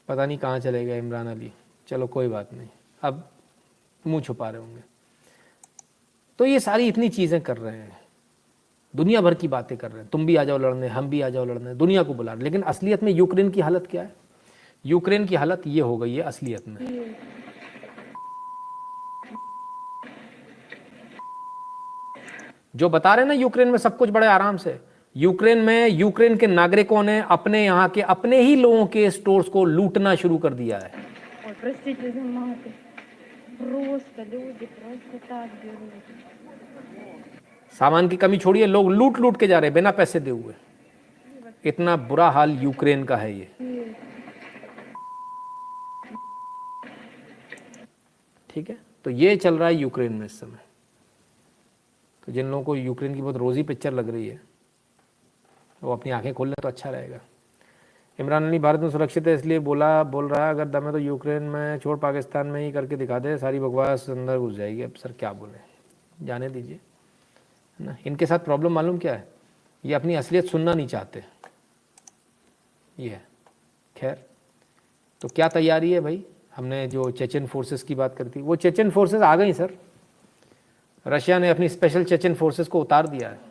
पता नहीं कहाँ चले गए इमरान अली, चलो कोई बात नहीं, अब मुंह छुपा रहे होंगे। तो ये सारी इतनी चीज़ें कर रहे हैं, दुनिया भर की बातें कर रहे हैं, तुम भी आ जाओ लड़ने, हम भी आ जाओ लड़ने, दुनिया को बुला रहे। लेकिन असलियत में यूक्रेन की हालत क्या है? यूक्रेन की हालत ये हो गई है असलियत में, जो बता रहे हैं ना यूक्रेन में सब कुछ बड़े आराम से। यूक्रेन में यूक्रेन के नागरिकों ने अपने यहाँ के अपने ही लोगों के स्टोर्स को लूटना शुरू कर दिया है। Ой, простите за маты. Просто люди просто так берут. सामान की कमी छोड़िए, लोग लूट लूट के जा रहे हैं बिना पैसे दे हुए। इतना बुरा हाल यूक्रेन का है ये, ठीक है। तो ये चल रहा है यूक्रेन में इस समय। तो जिन लोगों को यूक्रेन की बहुत रोजी पिक्चर लग रही है वो अपनी आंखें खोल लें तो अच्छा रहेगा। इमरान अली भारत में सुरक्षित है इसलिए बोल रहा है, अगर दम है तो यूक्रेन में छोड़ पाकिस्तान में ही करके दिखा दे, सारी बकवास अंदर घुस जाएगी। अब सर क्या बोले, जाने दीजिए ना। इनके साथ प्रॉब्लम मालूम क्या है, ये अपनी असलियत सुनना नहीं चाहते, ये है। खैर, तो क्या तैयारी है भाई? हमने जो चेचन फोर्सेस की बात करी थी, वो चेचन फोर्सेस आ गई सर। रशिया ने अपनी स्पेशल चेचन फोर्सेस को उतार दिया है।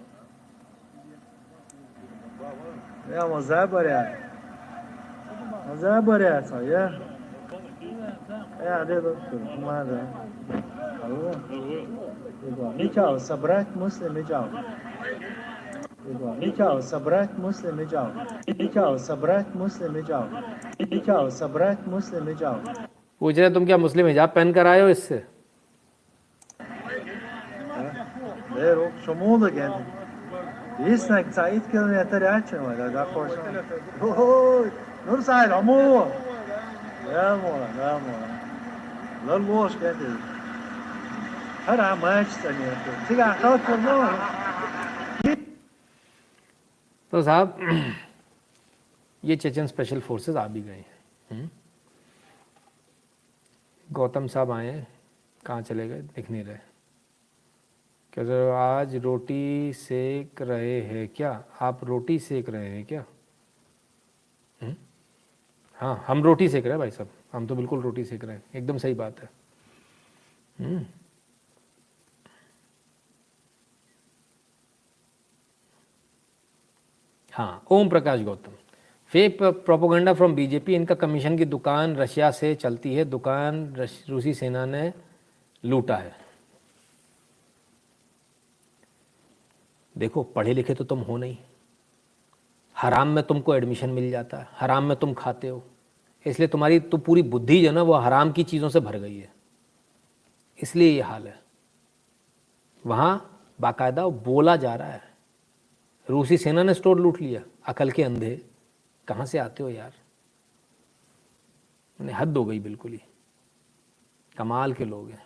पूछ रहे तुम क्या मुस्लिम हिजाब पहन कर आए हो इससे? तो साहब ये चेचन स्पेशल फोर्सेस आ भी गए हैं। गौतम साहब आए हैं, कहाँ चले गए, दिख नहीं रहे। क्या सर आज रोटी सेक रहे हैं क्या? आप रोटी सेक रहे हैं क्या? हाँ हम रोटी सेक रहे हैं भाई साहब, हम तो बिल्कुल रोटी सेक रहे हैं, एकदम सही बात है। हाँ, Om Prakash Gautam, fake propaganda from BJP. इनका कमीशन की दुकान रशिया से चलती है, दुकान रूसी सेना ने लूटा है। देखो पढ़े लिखे तो तुम हो नहीं, हराम में तुमको एडमिशन मिल जाता है, हराम में तुम खाते हो, इसलिए तुम्हारी तो पूरी बुद्धि जो ना वो हराम की चीज़ों से भर गई है, इसलिए ये हाल है। वहाँ बाकायदा बोला जा रहा है रूसी सेना ने स्टोर लूट लिया। अकल के अंधे, कहाँ से आते हो यार? मैंने हद हो गई बिल्कुल ही, कमाल के लोग हैं।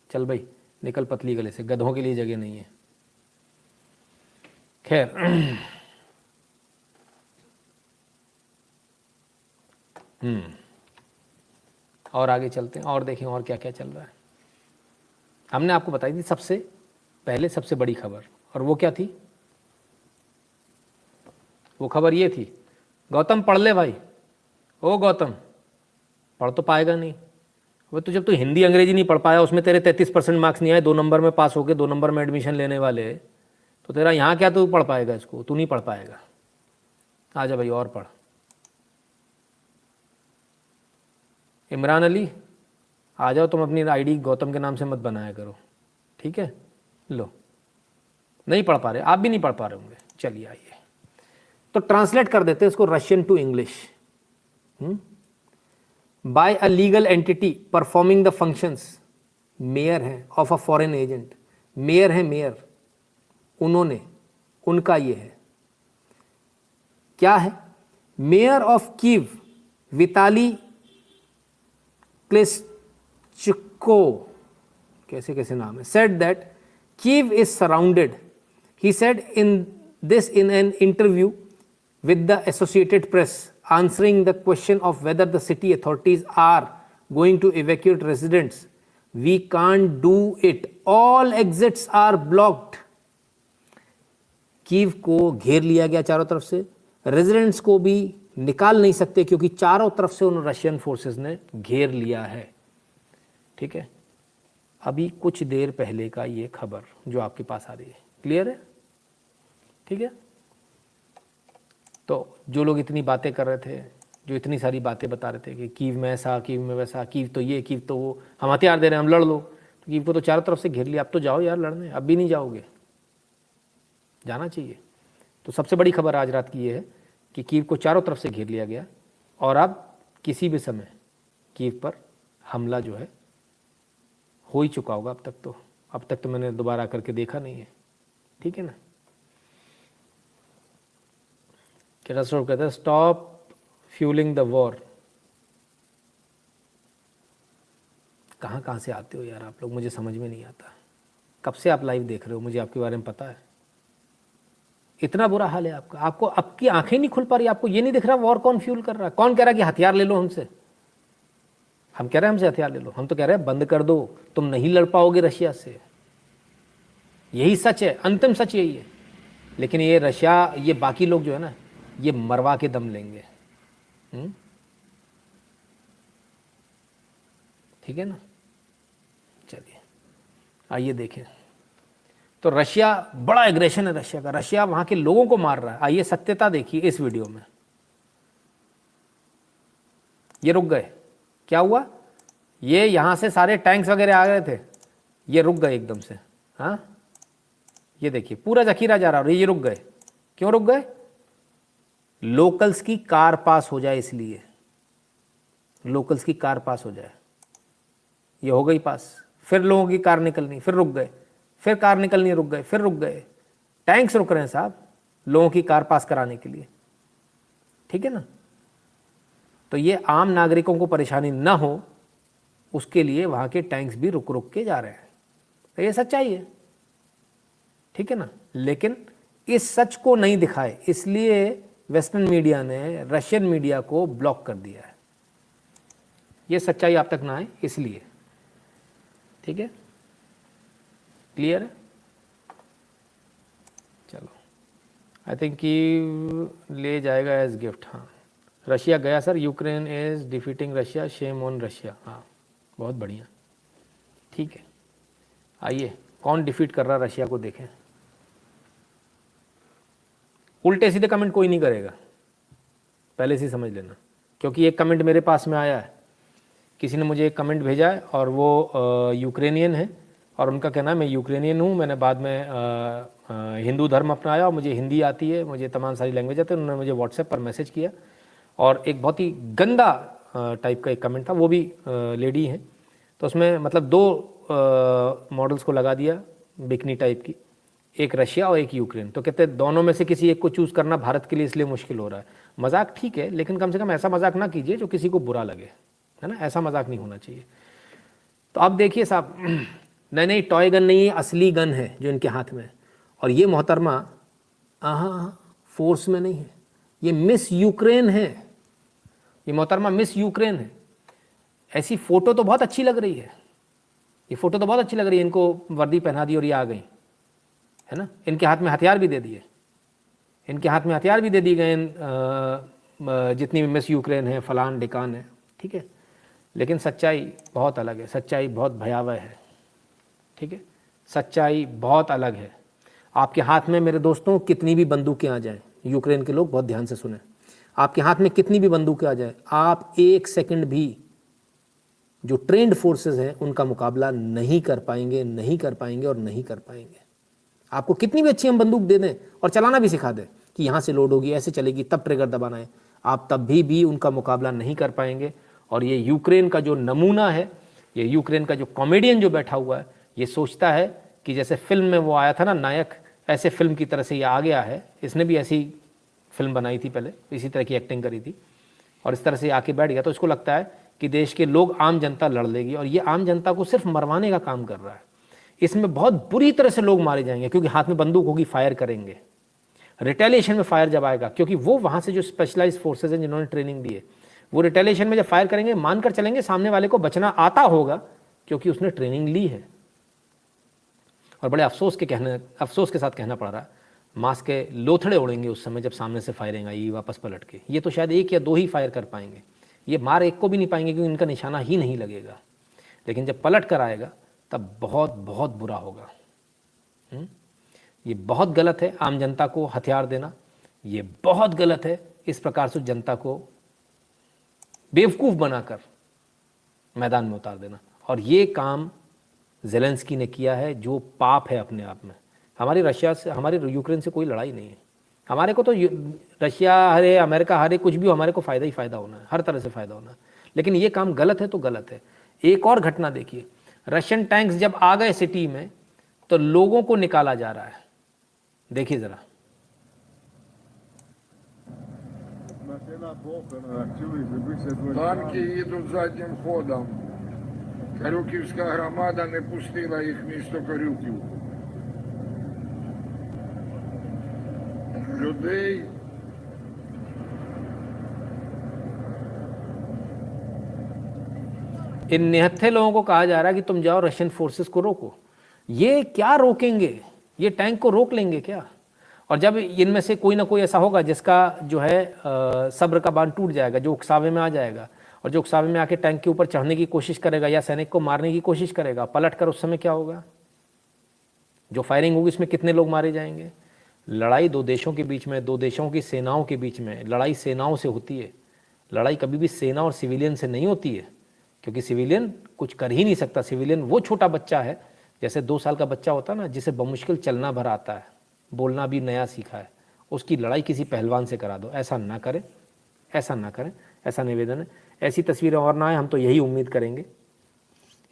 चल भाई निकल पतली गले से, गधों के लिए जगह नहीं है। खैर और आगे चलते हैं और देखें और क्या क्या चल रहा है। हमने आपको बताई थी सबसे पहले सबसे बड़ी खबर, और वो क्या थी? वो खबर ये थी, गौतम पढ़ ले भाई। ओ गौतम, पढ़ तो पाएगा नहीं वो तो, जब तू हिंदी अंग्रेजी नहीं पढ़ पाया, उसमें तेरे 33% मार्क्स नहीं आए, 2 नंबर में पास हो गए, 2 नंबर में एडमिशन लेने वाले, तो तेरा यहाँ क्या तू पढ़ पाएगा इसको? तू नहीं पढ़ पाएगा। आजा भाई और पढ़। इमरान अली आ जाओ, तुम अपनी आईडी गौतम के नाम से मत बनाया करो, ठीक है? लो, नहीं पढ़ पा रहे, आप भी नहीं पढ़ पा रहे होंगे। चलिए आइए, तो ट्रांसलेट कर देते हैं इसको Russian to English. By a legal entity performing the functions, mayor हैं of a foreign agent, mayor हैं मेयर, उन्होंने, उनका ये है, क्या है, mayor of Kyiv Vitali Klitschko, कैसे कैसे नाम है, said that Kyiv is surrounded. He said in an interview with the Associated Press, answering the question of whether the city authorities are going to evacuate residents. We can't do it. All exits are blocked. Kyiv को घेर लिया गया चारों तरफ से, residents को भी निकाल नहीं सकते क्योंकि चारों तरफ से उन रशियन फोर्सेस ने घेर लिया है। ठीक है, अभी कुछ देर पहले का ये खबर जो आपके पास आ रही है, क्लियर है? ठीक है, तो जो लोग इतनी बातें कर रहे थे, जो इतनी सारी बातें बता रहे थे कि कीव में ऐसा, कीव में वैसा, कीव तो ये, कीव तो वो, हम हथियार दे रहे हैं, हम लड़ लो, तो कीव को तो चारों तरफ से घेर लिया, अब तो जाओ यार लड़ने, अब भी नहीं जाओगे, जाना चाहिए। तो सबसे बड़ी खबर आज रात की ये है कि कीव को चारों तरफ से घेर लिया गया और अब किसी भी समय कीव पर हमला जो है हो ही चुका होगा। अब तक तो मैंने दोबारा करके देखा नहीं है। ठीक है ना। कैटास्ट्रोफ कहता है स्टॉप फ्यूलिंग द वॉर। कहाँ से आते हो यार आप लोग, मुझे समझ में नहीं आता। कब से आप लाइव देख रहे हो, मुझे आपके बारे में पता है। इतना बुरा हाल है आपका, आपको आपकी आंखें नहीं खुल पा रही, आपको ये नहीं दिख रहा वॉर कौन फ्यूल कर रहा है। कौन कह रहा है कि हथियार ले लो हमसे, हम कह रहे हैं हमसे हथियार ले लो, हम तो कह रहे हैं बंद कर दो, तुम नहीं लड़ पाओगे रशिया से। यही सच है, अंतिम सच यही है। लेकिन ये रशिया, ये बाकी लोग जो है ना, ये मरवा के दम लेंगे। ठीक है ना। चलिए आइए देखें। तो रशिया, बड़ा एग्रेशन है रशिया का, रशिया वहां के लोगों को मार रहा है। आइए सत्यता देखिए इस वीडियो में। ये रुक गए, क्या हुआ, ये यहां से सारे टैंक्स वगैरह आ गए थे, ये रुक गए एकदम से। हाँ ये देखिए पूरा जखीरा जा रहा है, ये रुक गए। क्यों रुक गए? लोकल्स की कार पास हो जाए इसलिए, लोकल्स की कार पास हो जाए। ये हो गई पास, फिर लोगों की कार निकलनी, फिर रुक गए, फिर कार निकलनी, रुक गए, फिर रुक गए। टैंक्स रुक रहे हैं साहब लोगों की कार पास कराने के लिए। ठीक है ना। तो ये आम नागरिकों को परेशानी ना हो उसके लिए वहां के टैंक्स भी रुक रुक के जा रहे हैं। तो ये सच्चाई है। ठीक है ना। लेकिन इस सच को नहीं दिखाए इसलिए वेस्टर्न मीडिया ने रशियन मीडिया को ब्लॉक कर दिया है। ये सच्चाई आप तक ना आए इसलिए। ठीक है, क्लियर है। चलो आई थिंक कि ले जाएगा एज गिफ्ट। हाँ रशिया गया sir, Ukraine is defeating Russia, shame on Russia. हाँ बहुत बढ़िया, ठीक है। आइए कौन डिफीट कर रहा रशिया को देखें। उल्टे सीधे कमेंट कोई नहीं करेगा, पहले से समझ लेना। क्योंकि एक कमेंट मेरे पास में आया है, किसी ने मुझे एक कमेंट भेजा है और वो यूक्रेनियन है और उनका कहना है मैं यूक्रेनियन हूँ, मैंने बाद में हिंदू धर्म अपनाया और मुझे हिंदी आती है, मुझे तमाम सारी लैंग्वेज आती है। उन्होंने मुझे व्हाट्सएप पर मैसेज किया और एक बहुत ही गंदा टाइप का एक कमेंट था, वो भी लेडी हैं। तो उसमें मतलब दो मॉडल्स को लगा दिया बिकनी टाइप की, एक रशिया और एक यूक्रेन। तो कहते हैं दोनों में से किसी एक को चूज़ करना भारत के लिए इसलिए मुश्किल हो रहा है। मजाक ठीक है, लेकिन कम से कम ऐसा मजाक ना कीजिए जो किसी को बुरा लगे, है ना। ऐसा मजाक नहीं होना चाहिए। तो अब देखिए साहब, नहीं टॉय गन नहीं है, असली गन है जो इनके हाथ में। और ये मोहतरमा फोर्स में नहीं है, ये मिस यूक्रेन है, ये मोहतरमा मिस यूक्रेन है। ऐसी फ़ोटो तो बहुत अच्छी लग रही है, ये फ़ोटो तो बहुत अच्छी लग रही है। इनको वर्दी पहना दी और ये आ गई, है ना। इनके हाथ में हथियार भी दे दिए, इनके हाथ में हथियार भी दे दिए गए जितनी भी मिस यूक्रेन है, फलान ढिकान है। ठीक है, लेकिन सच्चाई बहुत अलग है, सच्चाई बहुत भयावह है। ठीक है, सच्चाई बहुत अलग है। आपके हाथ में मेरे दोस्तों कितनी भी बंदूकें आ जाएं, यूक्रेन के लोग बहुत ध्यान से सुने, आपके हाथ में कितनी भी बंदूकें आ जाएं, आप एक सेकंड भी जो ट्रेंड फोर्सेस हैं उनका मुकाबला नहीं कर पाएंगे, नहीं कर पाएंगे और नहीं कर पाएंगे। आपको कितनी भी अच्छी हम बंदूक दे दें और चलाना भी सिखा दें कि यहाँ से लोड होगी, ऐसे चलेगी, तब ट्रिगर दबाना है, आप तब भी उनका मुकाबला नहीं कर पाएंगे। और ये यूक्रेन का जो नमूना है, ये यूक्रेन का जो कॉमेडियन जो बैठा हुआ है, ये सोचता है कि जैसे फिल्म में वो आया था ना नायक, ऐसे फिल्म की तरह से ये आ गया है। इसने भी ऐसी फिल्म बनाई थी पहले, इसी तरह की एक्टिंग करी थी और इस तरह से आके बैठ गया। तो इसको लगता है कि देश के लोग, आम जनता लड़ लेगी और ये आम जनता को सिर्फ मरवाने का काम कर रहा है। इसमें बहुत बुरी तरह से लोग मारे जाएंगे क्योंकि हाथ में बंदूक होगी, फायर करेंगे। रिटेलिएशन में फायर जब आएगा, क्योंकि वो वहाँ से जो स्पेशलाइज्ड फोर्सेज हैं जिन्होंने ट्रेनिंग दी है, वो रिटेलिएशन में जब फायर करेंगे, मानकर चलेंगे सामने वाले को बचना आता होगा क्योंकि उसने ट्रेनिंग ली है। और बड़े अफसोस के साथ कहना पड़ रहा है, मास्क के लोथड़े उड़ेंगे उस समय जब सामने से फायरिंग आई वापस पलट के। ये तो शायद 1 या 2 ही फायर कर पाएंगे, ये मार एक को भी नहीं पाएंगे क्योंकि इनका निशाना ही नहीं लगेगा। लेकिन जब पलट कर आएगा तब बहुत बहुत बुरा होगा। ये बहुत गलत है आम जनता को हथियार देना, ये बहुत गलत है इस प्रकार से जनता को बेवकूफ़ बनाकर मैदान में उतार देना। और ये काम ज़ेलेंस्की ने किया है, जो पाप है अपने आप में। हमारी रशिया से, हमारी यूक्रेन से कोई लड़ाई नहीं है। हमारे को तो रशिया हरे, अमेरिका हरे, कुछ भी हो, हमारे को फ़ायदा ही फ़ायदा होना है, हर तरह से फ़ायदा होना है। लेकिन ये काम गलत है तो गलत है। एक और घटना देखिए, रशियन टैंक्स जब आ गए सिटी में तो लोगों को निकाला जा रहा है। देखिए ज़रा, Танки їдуть заднім ходом. Корюківська громада не пустила їх в місто Корюків. Людей इन निहत्थे लोगों को कहा जा रहा है कि तुम जाओ रशियन फोर्सेस को रोको। ये क्या रोकेंगे? ये टैंक को रोक लेंगे क्या? और जब इनमें से कोई ना कोई ऐसा होगा जिसका जो है सब्र का बांध टूट जाएगा, जो उकसावे में आ जाएगा और जो उकसावे में आके टैंक के ऊपर चढ़ने की कोशिश करेगा या सैनिक को मारने की कोशिश करेगा, पलट कर उस समय क्या होगा? जो फायरिंग होगी इसमें कितने लोग मारे जाएंगे? लड़ाई 2 देशों के बीच में, 2 देशों की सेनाओं के बीच में। लड़ाई सेनाओं से होती है, लड़ाई कभी भी सेना और सिविलियन से नहीं होती है, क्योंकि सिविलियन कुछ कर ही नहीं सकता। सिविलियन वो छोटा बच्चा है, जैसे 2 साल का बच्चा होता है ना, जिसे बमुश्किल चलना भर आता है, बोलना भी नया सीखा है, उसकी लड़ाई किसी पहलवान से करा दो। ऐसा ना करें, ऐसा ना करें, ऐसा निवेदन है। ऐसी तस्वीरें और ना आए, हम तो यही उम्मीद करेंगे,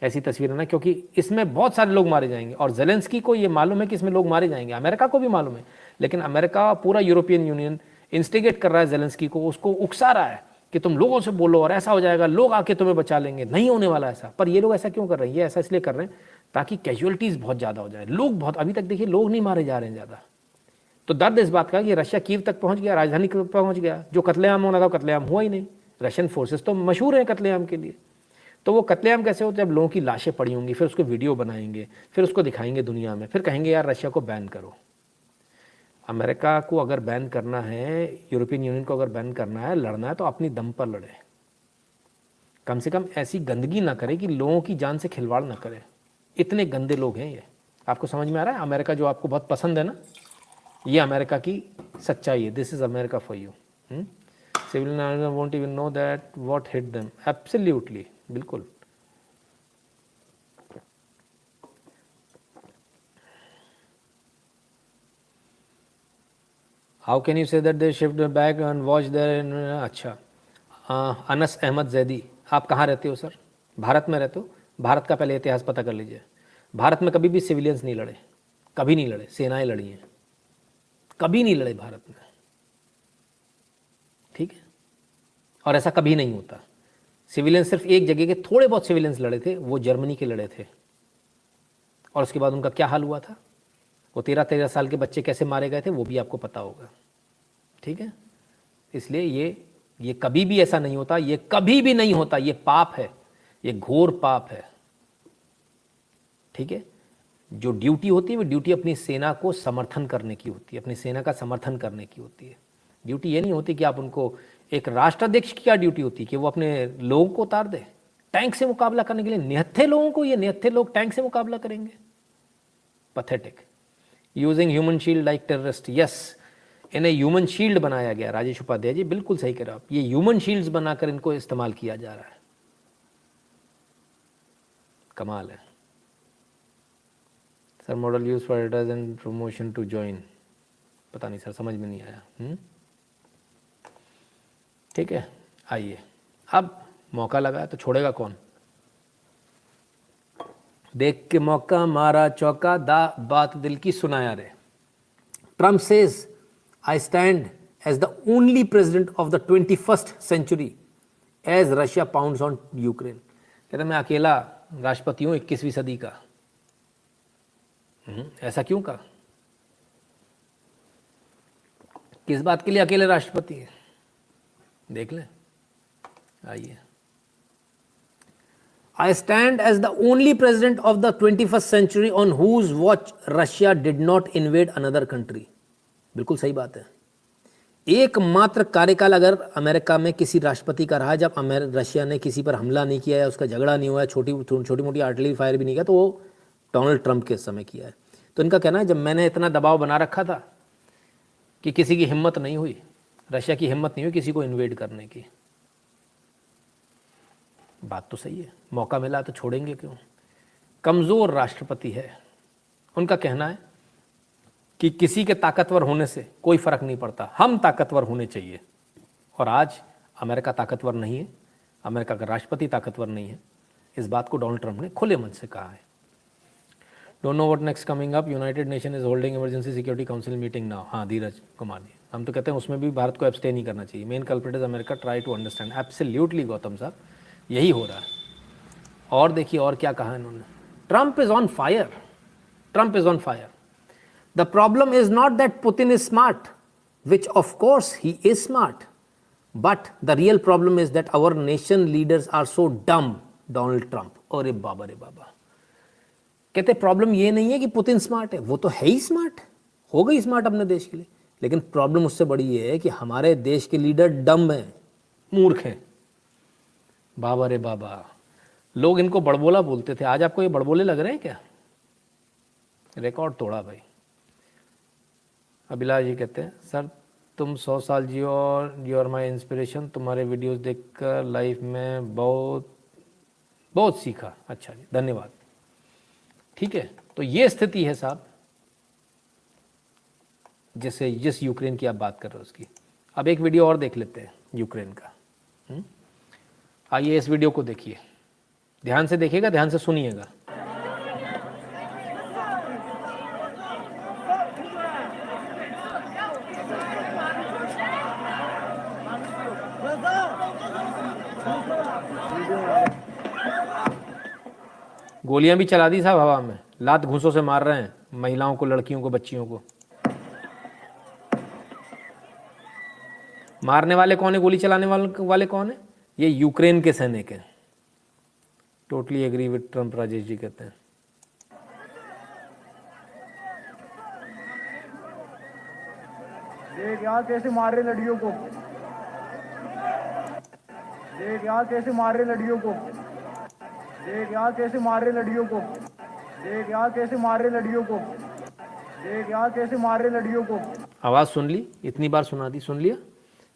ऐसी तस्वीरें ना, क्योंकि इसमें बहुत सारे लोग मारे जाएंगे और ज़ेलेंस्की को ये मालूम है कि इसमें लोग मारे जाएंगे, अमेरिका को भी मालूम है। लेकिन अमेरिका, पूरा यूरोपियन यूनियन इंस्टिगेट कर रहा है ज़ेलेंस्की को, उसको उकसा रहा है कि तुम लोगों से बोलो और ऐसा हो जाएगा, लोग आके तुम्हें बचा लेंगे। नहीं होने वाला ऐसा। पर ये लोग ऐसा क्यों कर रहे हैं? ये ऐसा इसलिए कर रहे हैं ताकि कैजुअलिटीज़ बहुत ज़्यादा हो जाए। लोग बहुत, अभी तक देखिए लोग नहीं मारे जा रहे हैं ज़्यादा। तो दर्द इस बात का कि रशिया कीव तक पहुंच गया, राजधानी तक पहुंच गया, जो कत्लेआम होना था कत्लेआम हुआ ही नहीं। रशियन फोर्सेस तो मशहूर हैं कत्लेआम के लिए। तो वो कत्लेआम कैसे हो? जब लोगों की लाशें पड़ी होंगी, फिर उसको वीडियो बनाएंगे, फिर उसको दिखाएंगे दुनिया में, फिर कहेंगे यार रशिया को बैन करो। अमेरिका को अगर बैन करना है, यूरोपियन यूनियन को अगर बैन करना है, लड़ना है तो अपनी दम पर लड़े। कम से कम ऐसी गंदगी ना करे कि लोगों की जान से खिलवाड़ ना करे। इतने गंदे लोग हैं ये। आपको समझ में आ रहा है? अमेरिका जो आपको बहुत पसंद है ना, ये अमेरिका की सच्चाई है। This is America for you. Civilian won't even know that what hit them. Absolutely, बिल्कुल। How can you say that they shift back and watch there? अच्छा, अनस अहमद जैदी, आप कहाँ रहते हो सर? भारत में रहते हो? भारत का पहले इतिहास पता कर लीजिए। भारत में कभी भी सिविलियंस नहीं लड़े, कभी नहीं लड़े। सेनाएं लड़ी हैं, कभी नहीं लड़े भारत में, ठीक है? और ऐसा कभी नहीं होता। सिविलियंस सिर्फ एक जगह के थोड़े बहुत सिविलियंस लड़े थे, वो जर्मनी के लड़े थे। और उसके बाद उनका क्या हाल हुआ था? वो 13-13 साल के बच्चे कैसे मारे गए थे, वो भी आपको पता होगा, ठीक है? इसलिए ये कभी भी ऐसा नहीं होता, ये कभी भी नहीं होता। ये पाप है, ये घोर पाप है, ठीक है? जो ड्यूटी होती है वो ड्यूटी अपनी सेना को समर्थन करने की होती है, अपनी सेना का समर्थन करने की होती है। ड्यूटी ये नहीं होती कि आप उनको, एक राष्ट्राध्यक्ष की क्या ड्यूटी होती है कि वो अपने लोगों को उतार दे टैंक से मुकाबला करने के लिए? निहत्थे लोगों को, ये निहत्थे लोग टैंक से मुकाबला करेंगे? Pathetic. Using human shield like terrorist. Yes, इन्हें ह्यूमन शील्ड बनाया गया। राजेश उपाध्याय जी बिल्कुल सही कह रहे हो आप। ये ह्यूमन शील्ड्स बनाकर इनको इस्तेमाल किया जा रहा है। कमाल है sir. Model use for advertise and promotion to join. पता नहीं सर, समझ में नहीं आया। ठीक है, आइए अब मौका लगा है तो छोड़ेगा कौन? देख के मौका मारा चौका, बात दिल की सुनाया रे। Trump says, I stand as the only president of the 21st century as Russia pounds on Ukraine. कहता मैं अकेला राष्ट्रपति हूं 21वीं सदी का। ऐसा क्यों कहा? किस बात के लिए अकेले राष्ट्रपति है? देख लें, आइए। I stand as the only president of the 21st century on whose watch Russia did not invade another country. बिल्कुल सही बात है। एकमात्र कार्यकाल अगर अमेरिका में किसी राष्ट्रपति का रहा जब रशिया ने किसी पर हमला नहीं किया है, उसका झगड़ा नहीं हुआ है, छोटी मोटी आर्टिलरी फायर भी नहीं किया, तो वो डोनाल्ड ट्रंप के समय किया है। तो इनका कहना है जब मैंने इतना दबाव बना रखा था कि किसी की हिम्मत नहीं हुई, रशिया की हिम्मत नहीं हुई किसी को इन्वेड करने की। बात तो सही है, मौका मिला तो छोड़ेंगे क्यों? कमज़ोर राष्ट्रपति है, उनका कहना है कि किसी के ताकतवर होने से कोई फ़र्क नहीं पड़ता, हम ताकतवर होने चाहिए। और आज अमेरिका ताकतवर नहीं है, अमेरिका का राष्ट्रपति ताकतवर नहीं है। इस बात को डोनाल्ड ट्रंप ने खुले मन से कहा है। Don't know what next coming up, United nation is holding emergency security council meeting now. हाँ, धीरज कुमार जी, हम तो कहते हैं उसमें भी भारत को एब्सटेन नहीं करना चाहिए। Main culprit is America, try to understand. Absolutely Gautam साहब, यही हो रहा है। और देखिए और क्या कहा इन्होंने, Trump is on fire, Trump is on fire. The problem is not that Putin is smart, which of course he is smart, but the real problem is that our nation leaders are so dumb. Donald Trump, अरे बाबा रे बाबा, कहते problem ये नहीं है कि Putin smart है, वो तो है ही स्मार्ट, हो गई स्मार्ट अपने देश के लिए, लेकिन प्रॉब्लम उससे बड़ी ये है कि हमारे देश के लीडर डम हैं, मूर्ख हैं। बाबा रे बाबा, लोग इनको बड़बोला बोलते थे, आज आपको ये बड़बोले लग रहे हैं क्या? रिकॉर्ड तोड़ा भाई। अभिलाष जी कहते हैं सर तुम 100 साल जियो और यू आर माई इंस्पिरेशन, तुम्हारे वीडियोस देखकर लाइफ में बहुत सीखा। अच्छा जी, धन्यवाद। ठीक है, तो ये स्थिति है साहब, जैसे जिस यूक्रेन की आप बात कर रहे हो उसकी। अब एक वीडियो और देख लेते हैं यूक्रेन का। आइए इस वीडियो को देखिए, ध्यान से देखिएगा, ध्यान से सुनिएगा। गोलियां भी चला दी साहब हवा में, लात घूंसों से मार रहे हैं महिलाओं को, लड़कियों को, बच्चियों को। मारने वाले कौन है, गोली चलाने वाले कौन है? ये यूक्रेन के सैनिक हैं। Totally agree with Trump, Rajesh ji कहते हैं। देख यहाँ कैसे मार रहे लड़कियों को, देख यहाँ कैसे मार रहे लड़कियों को, देख यहाँ कैसे मार रहे लड़कियों को, देख यहाँ कैसे मार रहे लड़कियों को, देख यहाँ कैसे मार रहे लड़कियों को। आवाज सुन ली, इतनी बार सुना दी, सुन लिया।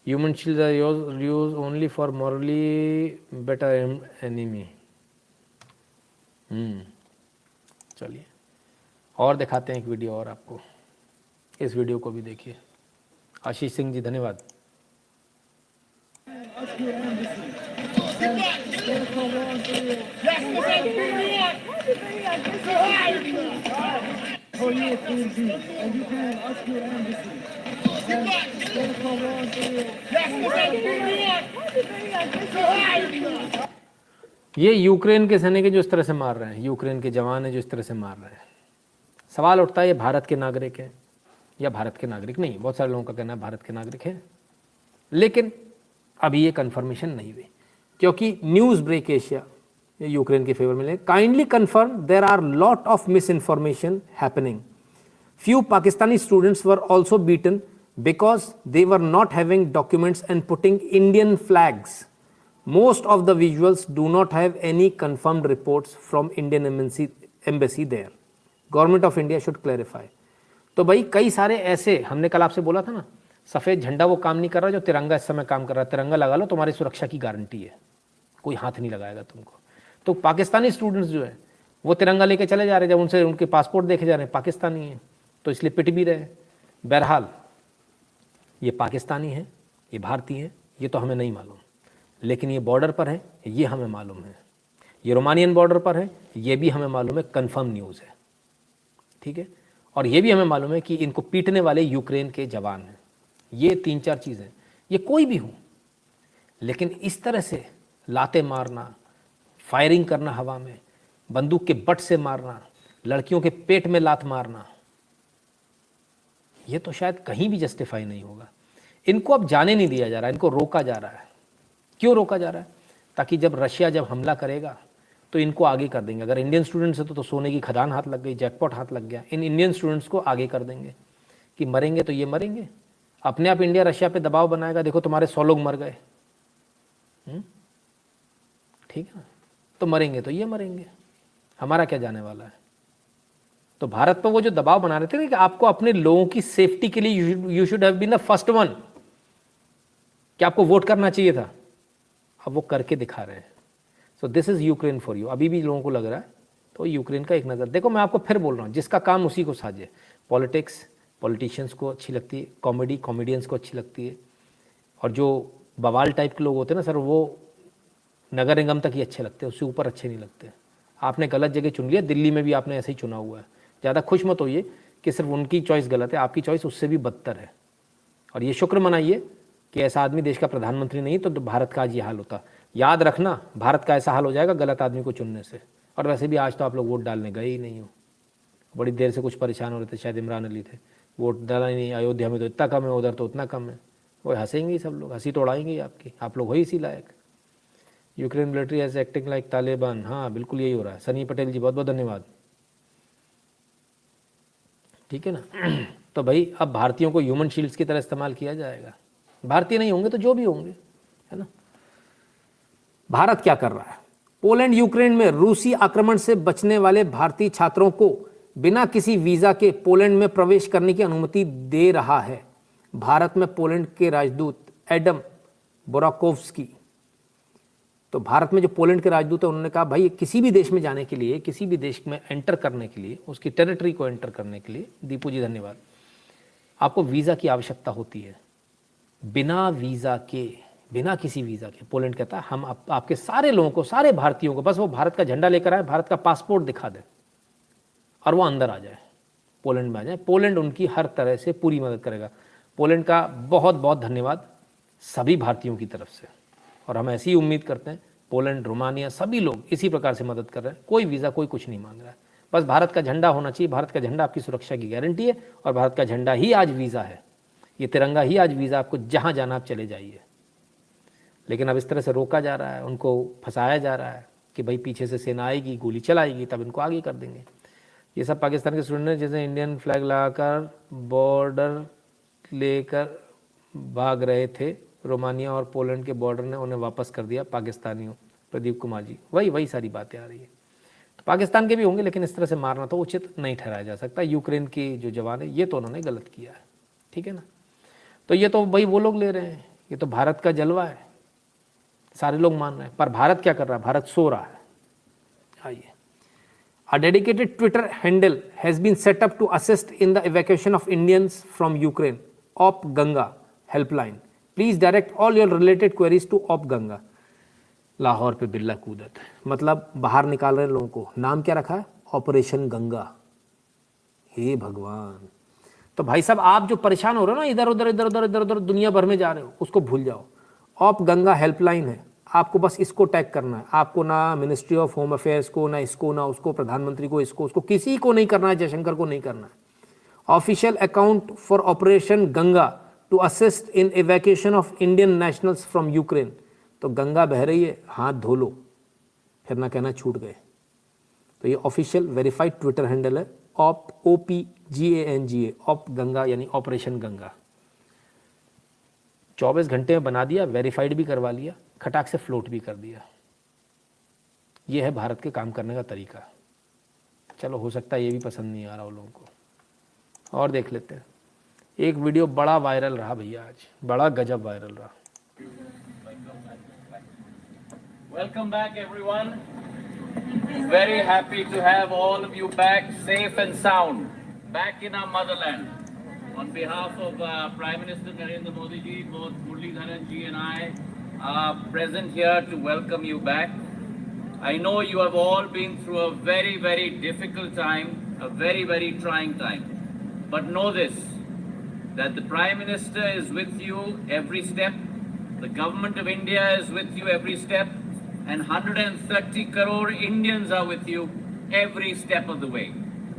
Human shields are used only for morally better enemy. चलिए और दिखाते हैं एक वीडियो और आपको, इस वीडियो को भी देखिए। आशीष सिंह जी धन्यवाद। ये यूक्रेन के सैनिक जो इस तरह से मार रहे हैं, यूक्रेन के जवान है जो इस तरह से मार रहे हैं। सवाल उठता है ये भारत के नागरिक हैं या भारत के नागरिक नहीं? बहुत सारे लोगों का कहना है भारत के नागरिक हैं, लेकिन अभी ये कंफर्मेशन नहीं हुई, क्योंकि न्यूज़ ब्रेक एशिया यूक्रेन के फेवर में kindly confirm there are lot of misinformation happening. Few Pakistani students were also beaten because they were not having documents and putting Indian flags. Most of the visuals do not have any confirmed reports from Indian embassy there. Government of India should clarify. तो भाई कई सारे ऐसे, हमने कल आपसे बोला था ना, सफ़ेद झंडा वो काम नहीं कर रहा जो तिरंगा इस समय काम कर रहा है। तिरंगा लगा लो, तुम्हारी सुरक्षा की गारंटी है, कोई हाथ नहीं लगाएगा तुमको। तो पाकिस्तानी स्टूडेंट्स जो है वो तिरंगा लेके चले जा रहे हैं, जब उनसे उनके पासपोर्ट देखे जा रहे हैं पाकिस्तानी हैं, तो इसलिए पिट भी रहे। बहरहाल ये पाकिस्तानी है, ये भारतीय है, ये तो हमें नहीं मालूम, लेकिन ये बॉर्डर पर है, ये हमें मालूम है। ये रोमानियन बॉर्डर पर है, ये भी हमें मालूम है, कंफर्म न्यूज़ है, ठीक है। और ये भी हमें मालूम है कि इनको पीटने वाले यूक्रेन के जवान हैं। ये 3-4 चीज़ें, ये कोई भी हो, लेकिन इस तरह से लाते मारना, फायरिंग करना हवा में, बंदूक के बट से मारना, लड़कियों के पेट में लात मारना, ये तो शायद कहीं भी जस्टिफाई नहीं होगा। इनको अब जाने नहीं दिया जा रहा है, इनको रोका जा रहा है। क्यों रोका जा रहा है? ताकि जब रशिया जब हमला करेगा तो इनको आगे कर देंगे। अगर इंडियन स्टूडेंट्स है तो सोने की खदान हाथ लग गई, जैकपॉट हाथ लग गया। इन इंडियन स्टूडेंट्स को आगे कर देंगे कि मरेंगे तो ये मरेंगे। अपने आप इंडिया रशिया पे दबाव बनाएगा, देखो तुम्हारे 100 लोग मर गए, ठीक है ना, तो मरेंगे तो ये मरेंगे, हमारा क्या जाने वाला है। तो भारत पर वो जो दबाव बना रहे थे ना कि आपको अपने लोगों की सेफ्टी के लिए you should have been the first one, कि आपको वोट करना चाहिए था, अब वो करके दिखा रहे हैं। So this is Ukraine for you. अभी भी लोगों को लग रहा है तो यूक्रेन का एक नज़र देखो। मैं आपको फिर बोल रहा हूँ, जिसका काम उसी को साझे। पॉलिटिक्स पॉलिटिशियंस को अच्छी लगती है, कॉमेडी कॉमेडियंस को अच्छी लगती है, और जो बवाल टाइप के लोग होते हैं ना सर, वो नगर निगम तक ही अच्छे लगते हैं, उससे ऊपर अच्छे नहीं लगते। आपने गलत जगह चुन लिया, दिल्ली में भी आपने ऐसे ही चुना हुआ है। ज़्यादा खुश मत होइए कि सिर्फ उनकी चॉइस गलत है, आपकी चॉइस उससे भी बदतर है। और ये शुक्र मनाइए कि ऐसा आदमी देश का प्रधानमंत्री नहीं तो भारत का आज ये हाल होता। याद रखना, भारत का ऐसा हाल हो जाएगा गलत आदमी को चुनने से। और वैसे भी आज तो आप लोग वोट डालने गए ही नहीं हो। बड़ी देर से कुछ परेशान हो रहे थे, शायद इमरान अली थे, वोट डाला ही नहीं। अयोध्या में तो इतना कम है, उधर तो उतना कम है। वो हंसेंगे ही सब लोग, हंसी तो उड़ाएंगे ही आपकी। आप लोग हो ही इसी लायक। Ukraine military as acting like Taliban, हाँ बिल्कुल यही हो रहा है। सनी पटेल जी बहुत बहुत धन्यवाद, ठीक है ना। तो भाई अब भारतीयों को ह्यूमन शील्ड्स की तरह इस्तेमाल किया जाएगा। भारतीय नहीं होंगे तो जो भी होंगे, है ना। भारत क्या कर रहा है? पोलैंड यूक्रेन में रूसी आक्रमण से बचने वाले भारतीय छात्रों को बिना किसी वीजा के पोलैंड में प्रवेश करने की अनुमति दे रहा है। भारत में पोलैंड के राजदूत एडम बोराकोव्स्की, तो भारत में जो पोलैंड के राजदूत है उन्होंने कहा भाई किसी भी देश में जाने के लिए, किसी भी देश में एंटर करने के लिए, उसकी टेरिटरी को एंटर करने के लिए, दीपू जी धन्यवाद, आपको वीज़ा की आवश्यकता होती है। बिना वीज़ा के, बिना किसी वीज़ा के पोलैंड कहता है हम आपके सारे लोगों को, सारे भारतीयों को, बस वो भारत का झंडा लेकर आए, भारत का पासपोर्ट दिखा दे और वो अंदर आ जाए, पोलैंड में आ जाए। पोलैंड उनकी हर तरह से पूरी मदद करेगा। पोलैंड का बहुत बहुत धन्यवाद सभी भारतीयों की तरफ से, और हम ऐसी ही उम्मीद करते हैं पोलैंड, रोमानिया, सभी लोग इसी प्रकार से मदद कर रहे हैं। कोई वीज़ा, कोई कुछ नहीं मांग रहा है, बस भारत का झंडा होना चाहिए। भारत का झंडा आपकी सुरक्षा की गारंटी है, और भारत का झंडा ही आज वीज़ा है। ये तिरंगा ही आज वीज़ा, आपको जहाँ जाना आप चले जाइए। लेकिन अब इस तरह से रोका जा रहा है, उनको फंसाया जा रहा है कि भाई पीछे से सेना आएगी, गोली चलाएगी, तब इनको आगे कर देंगे। ये सब पाकिस्तान के स्टूडेंट हैं जैसे इंडियन फ्लैग लगाकर बॉर्डर लेकर भाग रहे थे। रोमानिया और पोलैंड के बॉर्डर ने उन्हें वापस कर दिया पाकिस्तानियों। प्रदीप कुमार जी, वही सारी बातें आ रही है। तो पाकिस्तान के भी होंगे, लेकिन इस तरह से मारना तो उचित नहीं ठहराया जा सकता। यूक्रेन की जो जवान है ये तो उन्होंने गलत किया है, ठीक है ना। तो ये तो भाई वो लोग ले रहे हैं, ये तो भारत का जलवा है, सारे लोग मान रहे हैं। पर भारत क्या कर रहा है? भारत सो रहा है। आइए, A dedicated Twitter handle has been set up to assist in the evacuation of Indians from Ukraine. Op Ganga helpline. Please direct all your related queries to Op Ganga. Lahore पे बिल्ला कूदत, मतलब बाहर निकाल रहे लोगों को। नाम क्या रखा है? ऑपरेशन गंगा। हे भगवान। तो भाई साहब आप जो परेशान हो रहे हो ना, इधर उधर दुनिया भर में जा रहे हो, उसको भूल जाओ। ऑप गंगा हेल्पलाइन है, आपको बस इसको टैग करना है। आपको ना मिनिस्ट्री ऑफ होम अफेयर्स को, ना इसको, ना उसको, प्रधानमंत्री को, इसको उसको, किसी को नहीं करना है। जयशंकर को नहीं करना है। Official account for operation Ganga to assist in evacuation of Indian nationals from Ukraine. तो गंगा बह रही है, हाथ धो लो, फिर ना कहना छूट गए। तो ये ऑफिशियल वेरीफाइड ट्विटर हैंडल है, OPGANGA, ऑप गंगा यानी ऑपरेशन गंगा। 24 घंटे में बना दिया, वेरीफाइड भी करवा लिया, खटाक से फ्लोट भी कर दिया। ये है भारत के काम करने का तरीका। चलो हो सकता है ये भी पसंद नहीं आ रहा हो लोगों को। और देख लेते हैं, एक वीडियो बड़ा वायरल रहा भैया, आज बड़ा गजब वायरल रहा। Welcome back everyone. Very happy to have all of you back safe and sound, back in our motherland. On behalf of Prime Minister Narendra Modi ji, both Muralidharan ji and I are present here to welcome you back. I know you have all been through a very, very difficult time, a very, very trying time. But know this, that the Prime Minister is with you every step, the Government of India is with you every step, and 130 crore Indians are with you every step of the way.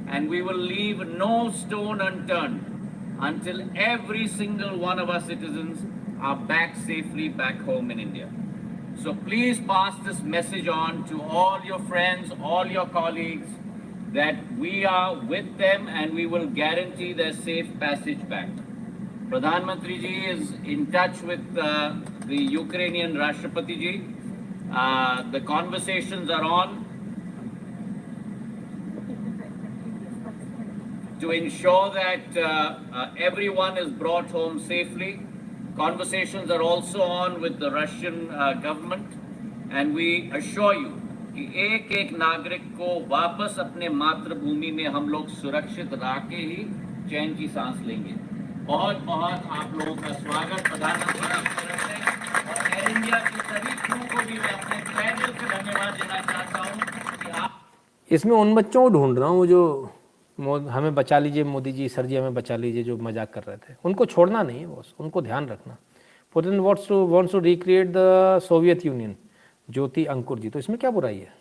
And we will leave no stone unturned until every single one of our citizens are back safely back home in India. So please pass this message on to all your friends, all your colleagues, that we are with them and we will guarantee their safe passage back. Pradhan Mantri ji is in touch with the Ukrainian Rashtrapati ji. The conversations are on to ensure that everyone is brought home safely. Conversations are also on with the Russian government, and we assure you कि एक एक नागरिक को वापस अपने मातृभूमि में हम लोग सुरक्षित रख के ही चैन की सांस लेंगे। बहुत बहुत आप लोगों का स्वागत प्रधानमंत्री जी की तरफ से, और एयर इंडिया की सभी क्रू को भी मैं अपने तहे दिल से धन्यवाद देना चाहता हूँ कि आप इसमें उन बच्चों को ढूंढ रहा हूँ जो हमें बचा लीजिए मोदी जी, सर जी हमें बचा लीजिए, जो मजाक कर रहे थे। उनको छोड़ना नहीं है बॉस, उनको ध्यान रखना। Putin wants to recreate the Soviet Union, Jyoti Ankur ji. तो इसमें क्या बुराई है?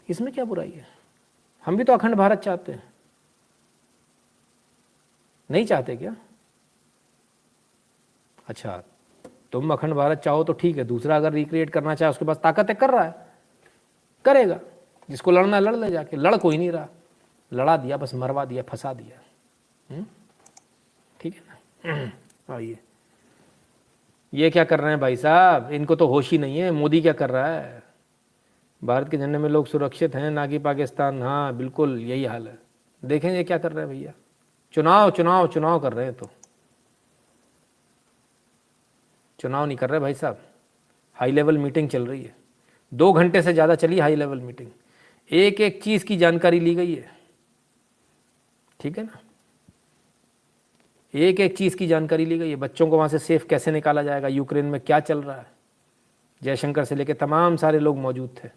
इसमें क्या बुराई है? हम भी तो अखंड भारत चाहते हैं, नहीं चाहते क्या? अच्छा, तुम अखंड भारत चाहो तो ठीक है, दूसरा अगर रिक्रिएट करना चाहे उसके पास ताकत है, कर रहा है, करेगा। जिसको लड़ना लड़ ले जाके, लड़ कोई नहीं रहा, लड़ा दिया, बस मरवा दिया, फंसा दिया। ठीक है ना? आइए, ये क्या कर रहे हैं भाई साहब? इनको तो होश ही नहीं है। मोदी क्या कर रहा है? भारत के झंडे में लोग सुरक्षित हैं, ना कि पाकिस्तान। हाँ बिल्कुल यही हाल है। देखें ये क्या कर रहे हैं भैया। चुनाव चुनाव चुनाव कर रहे हैं, तो चुनाव नहीं कर रहे भाई साहब। हाई लेवल मीटिंग चल रही है, 2 घंटे से ज़्यादा चली हाई लेवल मीटिंग। एक एक चीज़ की जानकारी ली गई है, ठीक है ना? एक एक चीज़ की जानकारी ली गई है। बच्चों को वहाँ से सेफ कैसे निकाला जाएगा, यूक्रेन में क्या चल रहा है, जयशंकर से लेकर तमाम सारे लोग मौजूद थे।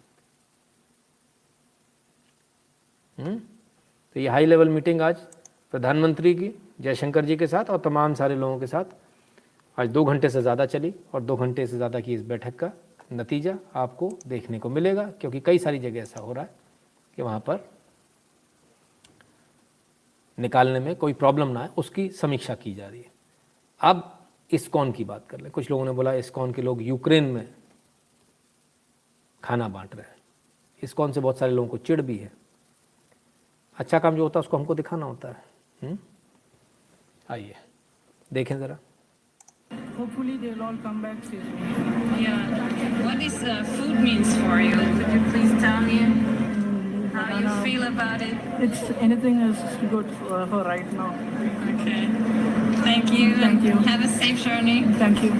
तो ये हाई लेवल मीटिंग आज प्रधानमंत्री की जयशंकर जी के साथ और तमाम सारे लोगों के साथ आज 2 घंटे से ज़्यादा चली, और 2 घंटे से ज़्यादा की इस बैठक का नतीजा आपको देखने को मिलेगा, क्योंकि कई सारी जगह ऐसा हो रहा है कि वहाँ पर निकालने में कोई प्रॉब्लम ना है, उसकी समीक्षा की जा रही है। अब इस्कॉन की बात कर लें। कुछ लोगों ने बोला इस्कॉन के लोग यूक्रेन में खाना बांट रहे हैं। इस्कॉन से बहुत सारे लोगों को चिढ़ भी है। अच्छा काम जो होता है उसको हमको दिखाना होता है। आइए देखें ज़रा। Hopefully they'll all come back safely. Yeah. What this food means for you? Could you please tell me how you feel about it? It's anything is good for right now. Okay. Thank you. Thank you. Have a safe journey. Thank you.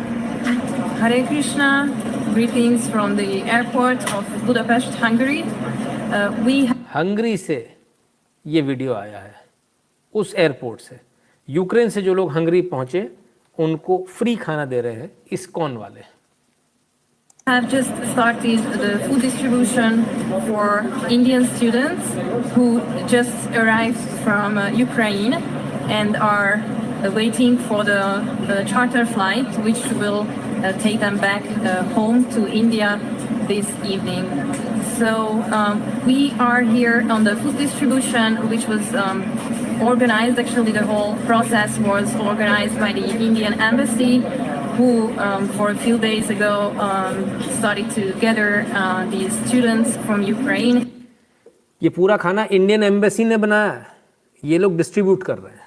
Hare Krishna. Greetings from the airport of Budapest, Hungary. Hungary से ये video आया है, उस airport से। Ukraine से जो लोग Hungary पहुंचे उनको फ्री खाना दे रहे हैं इस्कॉन वाले। have just started the food distribution for Indian students who just arrived from Ukraine and are waiting for the charter flight which will take them back home to India this evening. So we are here on the food distribution which was organized. Actually the whole process was organized by the Indian Embassy, who for a few days ago started to gather these students from Ukraine. ये पूरा खाना Indian embassy ने बनाया है, ये लोग distribute कर रहे हैं।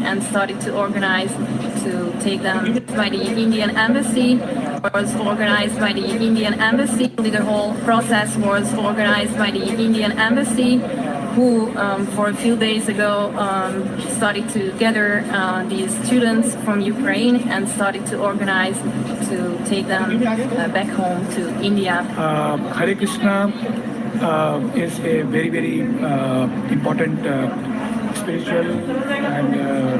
And started to organize to take them by the Indian Embassy. Was organized by the Indian Embassy. The whole process was organized by the Indian Embassy, who for a few days ago started to gather these students from Ukraine and started to organize to take them back home to India. Hare Krishna is a very important spiritual and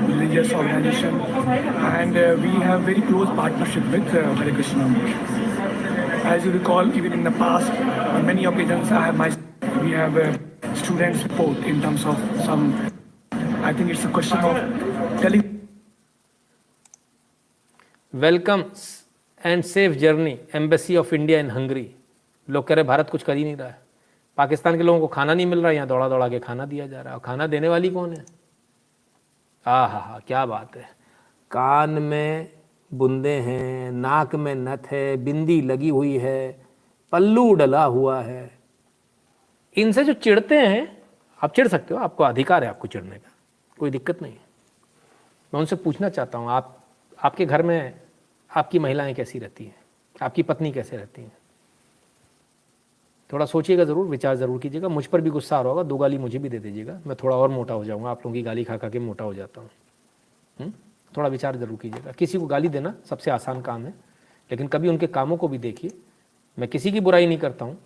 religious organization, and we have very close partnership with Hare Krishna. As you recall, even in the past, on many occasions, we have student support in terms of some. I think it's a question of telling. Welcome and safe journey embassy of India in Hungary. लोग कह रहे भारत कुछ कर ही नहीं रहा है, पाकिस्तान के लोगों को खाना नहीं मिल रहा है, यहाँ दौड़ा दौड़ा के खाना दिया जा रहा है। और खाना देने वाली कौन है? हा, क्या बात है। कान में बूंदे हैं, नाक में नथ है, बिंदी लगी हुई है, पल्लू डला हुआ है। इनसे जो चिढ़ते हैं, आप चिढ़ सकते हो, आपको अधिकार है आपको चिढ़ने का, कोई दिक्कत नहीं। मैं उनसे पूछना चाहता हूँ, आपके घर में आपकी महिलाएं कैसी रहती हैं, आपकी पत्नी कैसे रहती हैं? थोड़ा सोचिएगा ज़रूर, विचार ज़रूर कीजिएगा। मुझ पर भी गुस्सा आ रहा होगा, 2 गाली मुझे भी दे दीजिएगा, मैं थोड़ा और मोटा हो जाऊँगा, आप लोगों की गाली खा खा के मोटा हो जाता हूँ। थोड़ा विचार ज़रूर कीजिएगा। किसी को गाली देना सबसे आसान काम है, लेकिन कभी उनके कामों को भी देखिए। मैं किसी की बुराई नहीं करता हूँ,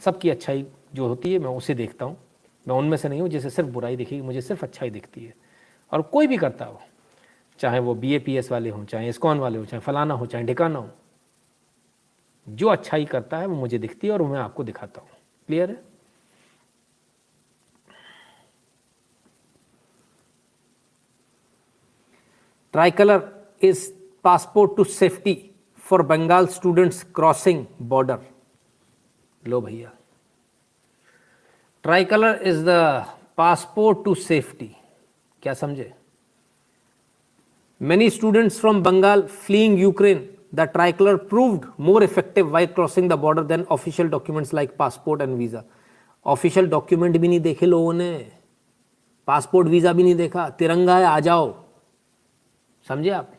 सबकी अच्छाई जो होती है मैं उसे देखता हूँ। मैं उनमें से नहीं हूँ जिसे सिर्फ बुराई दिखेगी, मुझे सिर्फ अच्छाई दिखती है। और कोई भी करता हो, चाहे वो BAPS वाले हों, चाहे इस्कॉन वाले हों, चाहे फलाना हो, चाहे ढिकाना हो, जो अच्छाई करता है वो मुझे दिखती है और मैं आपको दिखाता हूँ। क्लियर है? Tricolour is passport to safety for Bengal students crossing border. लो भैया, tricolour is the passport to safety. क्या समझे? Many students from Bengal fleeing Ukraine, the tricolor proved more effective while crossing the border than official documents like passport and visa. Official document भी नहीं देखे लोगों ने, passport visa भी नहीं देखा, तिरंगा है आ जाओ। समझे आप?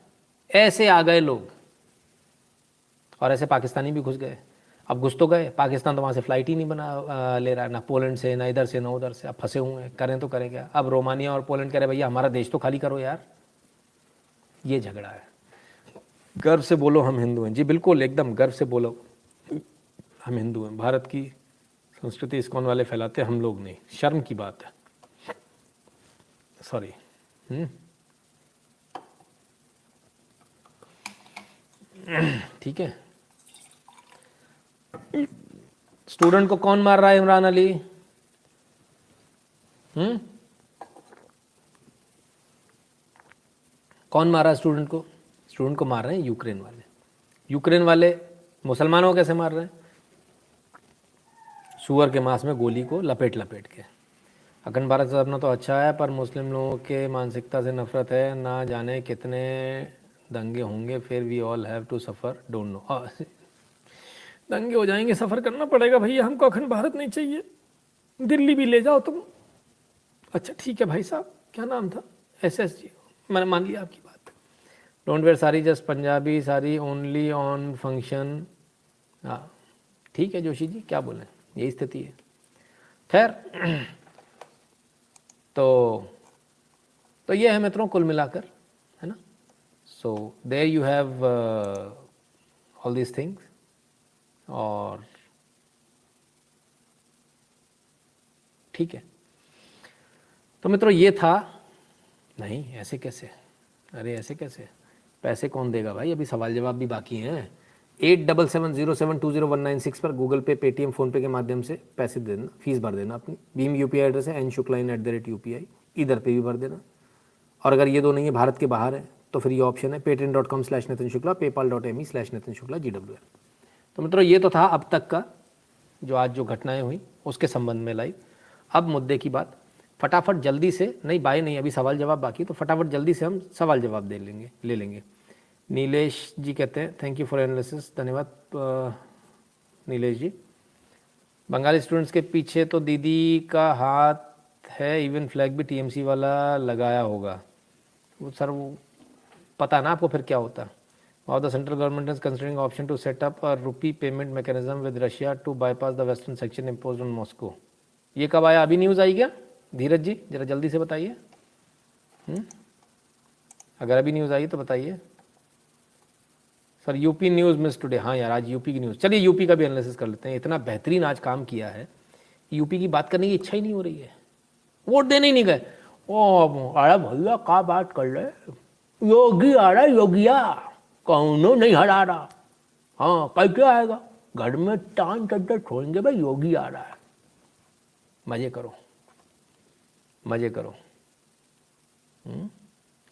ऐसे आ गए लोग, और ऐसे पाकिस्तानी भी घुस गए। अब घुस तो गए, पाकिस्तान तो वहाँ से फ़्लाइट ही नहीं बना ले रहा है, ना पोलैंड से, ना इधर से, ना उधर से। अब फंसे हुए हैं, करें तो करें क्या? अब रोमानिया और पोलैंड कह रहे भैया हमारा देश तो खाली करो यार। ये झगड़ा है। गर्व से बोलो हम हिंदू हैं। जी बिल्कुल, एकदम गर्व से बोलो हम हिंदू हैं। भारत की संस्कृति इस्कॉन वाले फैलाते, हम लोग नहीं। शर्म की बात है, सॉरी। ठीक है। स्टूडेंट को कौन मार रहा है? इमरान अली। कौन मार रहा है स्टूडेंट को? स्टूडेंट को मार रहे हैं यूक्रेन वाले। यूक्रेन वाले मुसलमानों को कैसे मार रहे हैं? सुअर के मांस में गोली को लपेट लपेट के। अखंड भारत से अपना तो अच्छा है, पर मुस्लिम लोगों के मानसिकता से नफरत है। ना जाने कितने दंगे होंगे, फिर we all have to suffer, don't know. दंगे हो जाएंगे, सफ़र करना पड़ेगा भैया। हमको अखंड भारत नहीं चाहिए, दिल्ली भी ले जाओ तुम। अच्छा ठीक है भाई साहब, क्या नाम था? SS जी। मैंने मान लिया आपकी बात। Don't wear sari, just Punjabi sari only on function. हाँ ठीक है जोशी जी, क्या बोलें, यही स्थिति है। खैर, तो ये है मित्रों कुल मिलाकर, है ना। So there you have all these things. और ठीक है, तो मित्रों ये था। नहीं ऐसे कैसे, अरे ऐसे कैसे, पैसे कौन देगा भाई? अभी सवाल जवाब भी बाकी हैं। 8770720196 पर गूगल पे, पेटीएम, फ़ोनपे के माध्यम से पैसे दे देना, फीस भर देना अपनी। भीम UPI एड्रेस है n.shukla@UPI, इधर पे भी भर देना। और अगर ये दो नहीं है, भारत के बाहर है, तो फिर ये ऑप्शन है patreon.com/नितिन शुक्ला, paypal.me/नितिन शुक्ला GWL। तो मित्रों ये तो था अब तक का जो आज जो घटनाएं हुई उसके संबंध में लाइव। अब मुद्दे की बात, फटाफट जल्दी से, नहीं बाय नहीं, अभी सवाल जवाब बाकी, तो फटाफट जल्दी से हम सवाल जवाब ले लेंगे। नीलेश जी कहते हैं थैंक यू फॉर एनालिसिस। धन्यवाद नीलेश जी। बंगाली स्टूडेंट्स के पीछे तो दीदी का हाथ है, इवन फ्लैग भी TMC वाला लगाया होगा। वो सर वो पता ना आपको फिर क्या होता। और the central government is considering option to set up a rupee payment mechanism with Russia to bypass the western section imposed on Moscow. ये कब आया? अभी न्यूज़ आई क्या? धीरज जी जरा जल्दी से बताइए। अगर अभी न्यूज़ आई तो बताइए। Sir UP news miss today. हाँ यार, आज यूपी की न्यूज़। चलिए यूपी का भी एनालिसिस कर लेते हैं। इतना बेहतरीन आज काम किया है, यूपी की बात करने की इच्छा ही नहीं हो रही है। वोट देने ही नहीं गए। ओ अरे भैया क्या बात कर रहे, योगी आ रहा है, योगिया कौनो नहीं हरा रहा। हाँ कैसे आएगा, घर में टान चद्दर छोड़ेंगे भाई, योगी आ रहा है। मजे करो, मजे करो।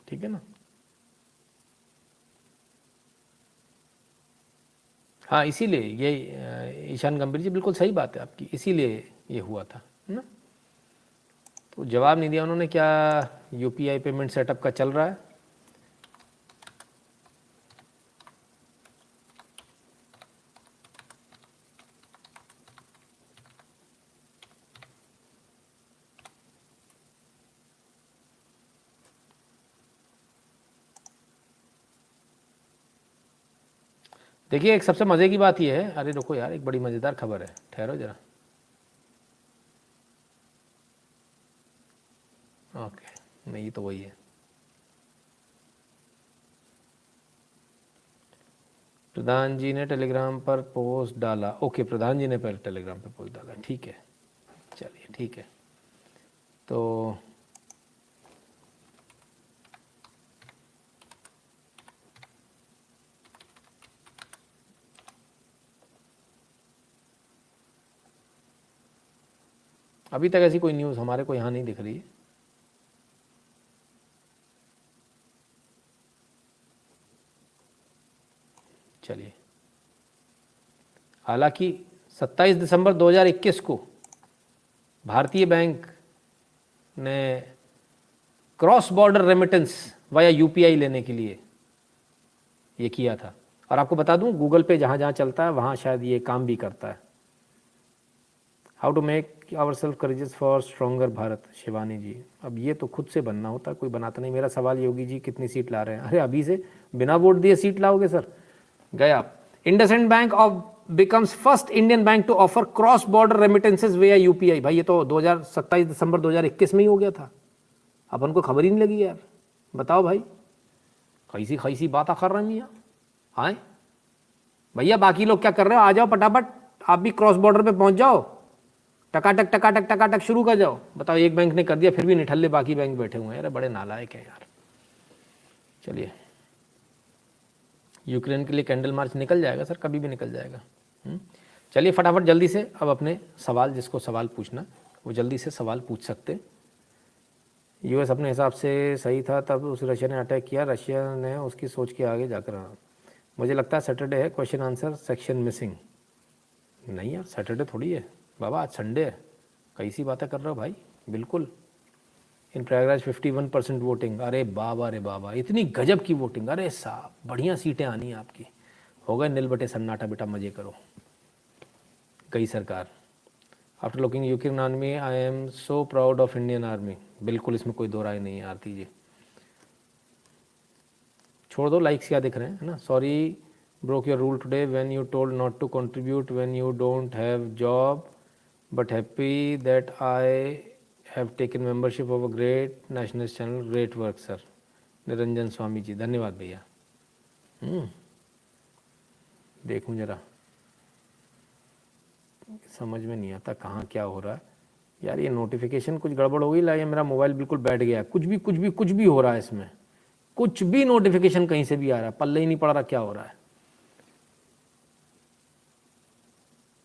ठीक है ना। हाँ इसीलिए ये ईशान गंभीर जी बिल्कुल सही बात है आपकी, इसीलिए ये हुआ था ना। तो जवाब नहीं दिया उन्होंने, क्या यूपीआई पेमेंट सेटअप का चल रहा है। देखिए एक सबसे मज़े की बात यह है, अरे रुको यार एक बड़ी मज़ेदार खबर है, ठहरो जरा। ओके नहीं तो वही है, प्रधान जी ने टेलीग्राम पर पोस्ट डाला। ओके प्रधान जी ने पहले टेलीग्राम पर पोस्ट डाला, ठीक है चलिए ठीक है। तो अभी तक ऐसी कोई न्यूज़ हमारे को यहाँ नहीं दिख रही है। चलिए, हालांकि 27 दिसंबर 2021 को भारतीय बैंक ने cross border remittance via UPI लेने के लिए ये किया था। और आपको बता दूं गूगल पे जहाँ जहाँ चलता है वहाँ शायद ये काम भी करता है। How to make our self courageous for stronger Bharat, Shivani ji. अब ये तो खुद से बनना होता है, कोई बनाता नहीं। मेरा सवाल योगी जी कितनी सीट ला रहे हैं, अरे अभी से बिना वोट दिए सीट लाओगे सर, गए आप। IndusInd bank of becomes first Indian bank to offer cross border remittances via UPI. भाई ये तो 27 दिसंबर 2021 में ही हो गया था, अपन को खबर ही नहीं लगी यार। बताओ भाई कैसी कैसी बात कर रहे हैं मियाँ। हाँ भैया बाकी लोग क्या कर रहे हो, आ जाओ फटाफट आप भी क्रॉस बॉर्डर पे पहुंच जाओ, टकाटक टकाटक टकाटक शुरू कर जाओ। बताओ एक बैंक ने कर दिया फिर भी निठल्ले बाकी बैंक बैठे हुए हैं, अरे बड़े नालायक हैं यार। चलिए यूक्रेन के लिए कैंडल मार्च निकल जाएगा सर, कभी भी निकल जाएगा। चलिए फटाफट जल्दी से अब अपने सवाल, जिसको सवाल पूछना वो जल्दी से सवाल पूछ सकते। यूएस अपने हिसाब से सही था तब उस रशिया ने अटैक किया, रशिया ने उसकी सोच के आगे जाकर। मुझे लगता है सैटरडे है, क्वेश्चन आंसर सेक्शन मिसिंग। नहीं यार सैटरडे थोड़ी है बाबा, आज संडे है, कैसी बातें कर रहे हो भाई। बिल्कुल इन प्रयागराज 51% वोटिंग, अरे बाबा इतनी गजब की वोटिंग, अरे साहब बढ़िया सीटें आनी है आपकी। हो गए नील बटे सन्नाटा, बेटा मजे करो, गई सरकार। After looking Ukraine army I am so proud of Indian army. बिल्कुल इसमें कोई दो राय नहीं है आरती जी। छोड़ दो लाइक्स क्या दिख रहे हैं, है ना। Sorry broke your rule today when you told not to contribute when you don't have job, but happy that I have taken membership of a great national channel, great work sir. Niranjan Swami ji धन्यवाद भैया। देखूं जरा, समझ में नहीं आता कहाँ क्या हो रहा है यार। ये नोटिफिकेशन कुछ गड़बड़ हो गई ला, ये मेरा मोबाइल बिल्कुल बैठ गया। कुछ भी हो रहा है इसमें, कुछ भी नोटिफिकेशन कहीं से भी आ रहा है, पल्ले ही नहीं पड़ रहा क्या हो रहा है।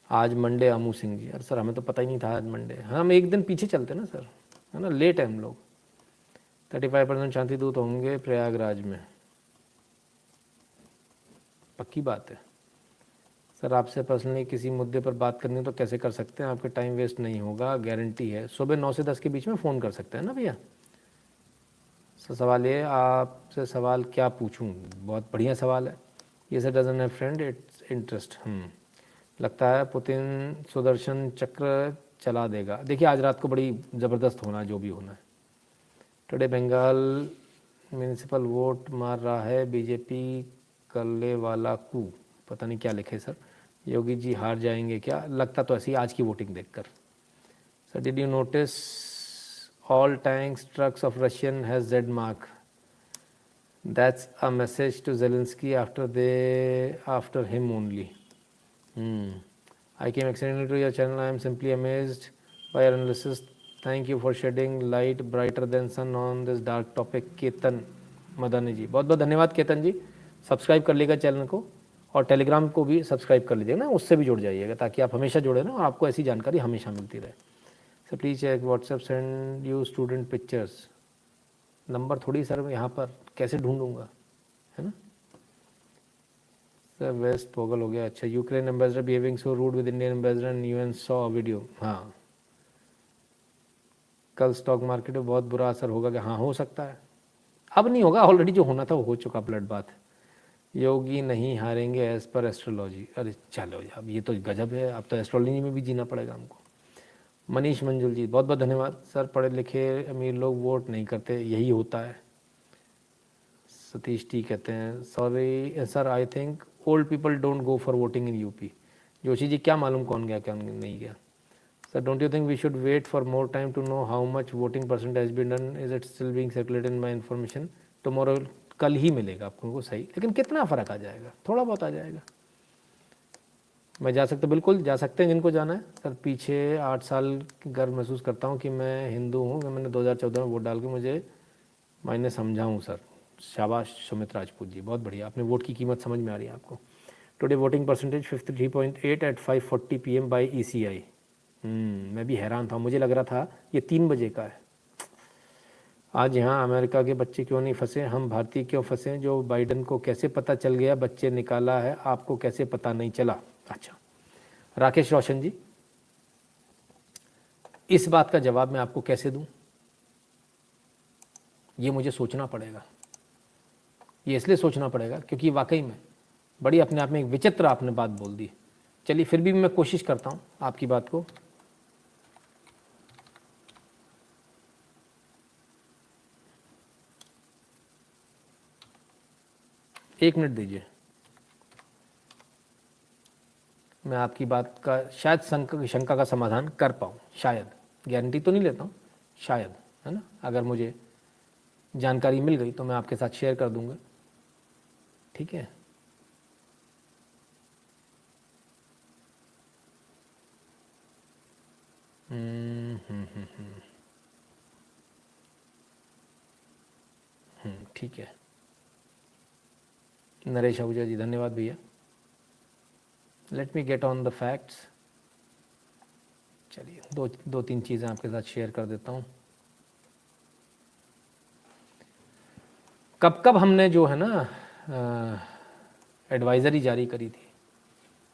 आज मंडे अमू सिंह जी, अरे सर हमें तो पता ही नहीं था आज मंडे। हाँ हम एक दिन पीछे चलते ना सर, है ना, लेट है हम लोग। 35% शांति दूत होंगे प्रयागराज में, पक्की बात है सर। आपसे पर्सनली किसी मुद्दे पर बात करनी हो तो कैसे कर सकते हैं, आपका टाइम वेस्ट नहीं होगा, गारंटी है। सुबह 9 से 10 के बीच में फ़ोन कर सकते हैं ना भैया। सर सवाल ये, आपसे सवाल क्या पूछूं, बहुत बढ़िया सवाल है ये sir. Doesn't have friend it's interest. लगता है पुतिन सुदर्शन चक्र चला देगा। देखिए आज रात को बड़ी ज़बरदस्त होना है जो भी होना है। टुडे बंगाल म्यूनिसिपल वोट मार रहा है बीजेपी करने वाला कू, पता नहीं क्या लिखे सर। योगी जी हार जाएंगे क्या, लगता तो ऐसी आज की वोटिंग देखकर। Sir did you notice all tanks trucks of Russian has Z mark, that's a message to Zelensky after him only. I came accidentally to your channel, I am simply amazed by your analysis, thank you for shedding light brighter than sun on this dark topic. Ketan Madani ji, बहुत बहुत धन्यवाद केतन जी। Subscribe कर लीजिएगा channel को और Telegram को भी subscribe कर लीजिएगा ना, उससे भी जुड़ जाइएगा ताकि आप हमेशा जुड़े ना और आपको ऐसी जानकारी हमेशा मिलती रहे। Sir please check WhatsApp send you student pictures. Number थोड़ी सर यहाँ पर कैसे ढूंढूंगा, है ना सर। वेस्ट पोगल हो गया, अच्छा। Ukraine ambassador behaving so rude with Indian ambassador and UN saw video. हाँ, कल स्टॉक मार्केट में बहुत बुरा असर होगा कि हाँ हो सकता है, अब नहीं होगा, ऑलरेडी जो होना था वो हो चुका, ब्लड बात। योगी नहीं हारेंगे एज पर एस्ट्रोलॉजी। अरे चलो अब ये तो गजब है, अब तो एस्ट्रोलॉजी में भी जीना पड़ेगा हमको। मनीष मंजुल जी, बहुत बहुत धन्यवाद। सर पढ़े लिखे अमीर लोग वोट नहीं करते, यही होता है। सतीश टी कहते हैं sorry sir I think old people don't go for voting in UP. Joshi ji क्या मालूम कौन गया क्या नहीं गया। Sir don't you think we should wait for more time to know how much voting percent has been done, is it still being circulated in my information tomorrow. कल ही मिलेगा आपको सही, लेकिन कितना फ़र्क आ जाएगा, थोड़ा बहुत आ जाएगा। मैं जा सकता, बिल्कुल जा सकते हैं जिनको जाना है। सर पीछे 8 साल गर्व महसूस करता हूँ कि मैं हिंदू हूँ, मैंने 2014 में वोट डाल के मुझे मैंने समझा हूँ सर। शाबाश सुमित राजपूत जी, बहुत बढ़िया, आपने वोट की कीमत समझ में आ रही है आपको। Today voting percentage 53.8 at 5:40 PM by ECI। मैं भी हैरान था, मुझे लग रहा था ये 3 बजे का है। आज यहाँ अमेरिका के बच्चे क्यों नहीं फंसे, हम भारतीय क्यों फंसे। जो बाइडन को कैसे पता चल गया बच्चे निकाला है, आपको कैसे पता नहीं चला। अच्छा राकेश रोशन जी, इस बात का जवाब मैं आपको कैसे दूं, ये मुझे सोचना पड़ेगा। ये इसलिए सोचना पड़ेगा क्योंकि वाकई में बड़ी अपने आप में एक विचित्र आपने बात बोल दी। चलिए फिर भी मैं कोशिश करता हूं आपकी बात को। एक मिनट दीजिए, मैं आपकी बात का शायद शंका का समाधान कर पाऊँ, शायद, गारंटी तो नहीं लेता हूँ, शायद, है ना। अगर मुझे जानकारी मिल गई तो मैं आपके साथ शेयर कर दूंगा, ठीक है। ठीक है नरेश आहूजा जी, धन्यवाद भैया। Let me get on the facts. चलिए दो तीन चीज़ें आपके साथ शेयर कर देता हूँ। कब हमने जो है ना एडवाइज़री जारी करी थी,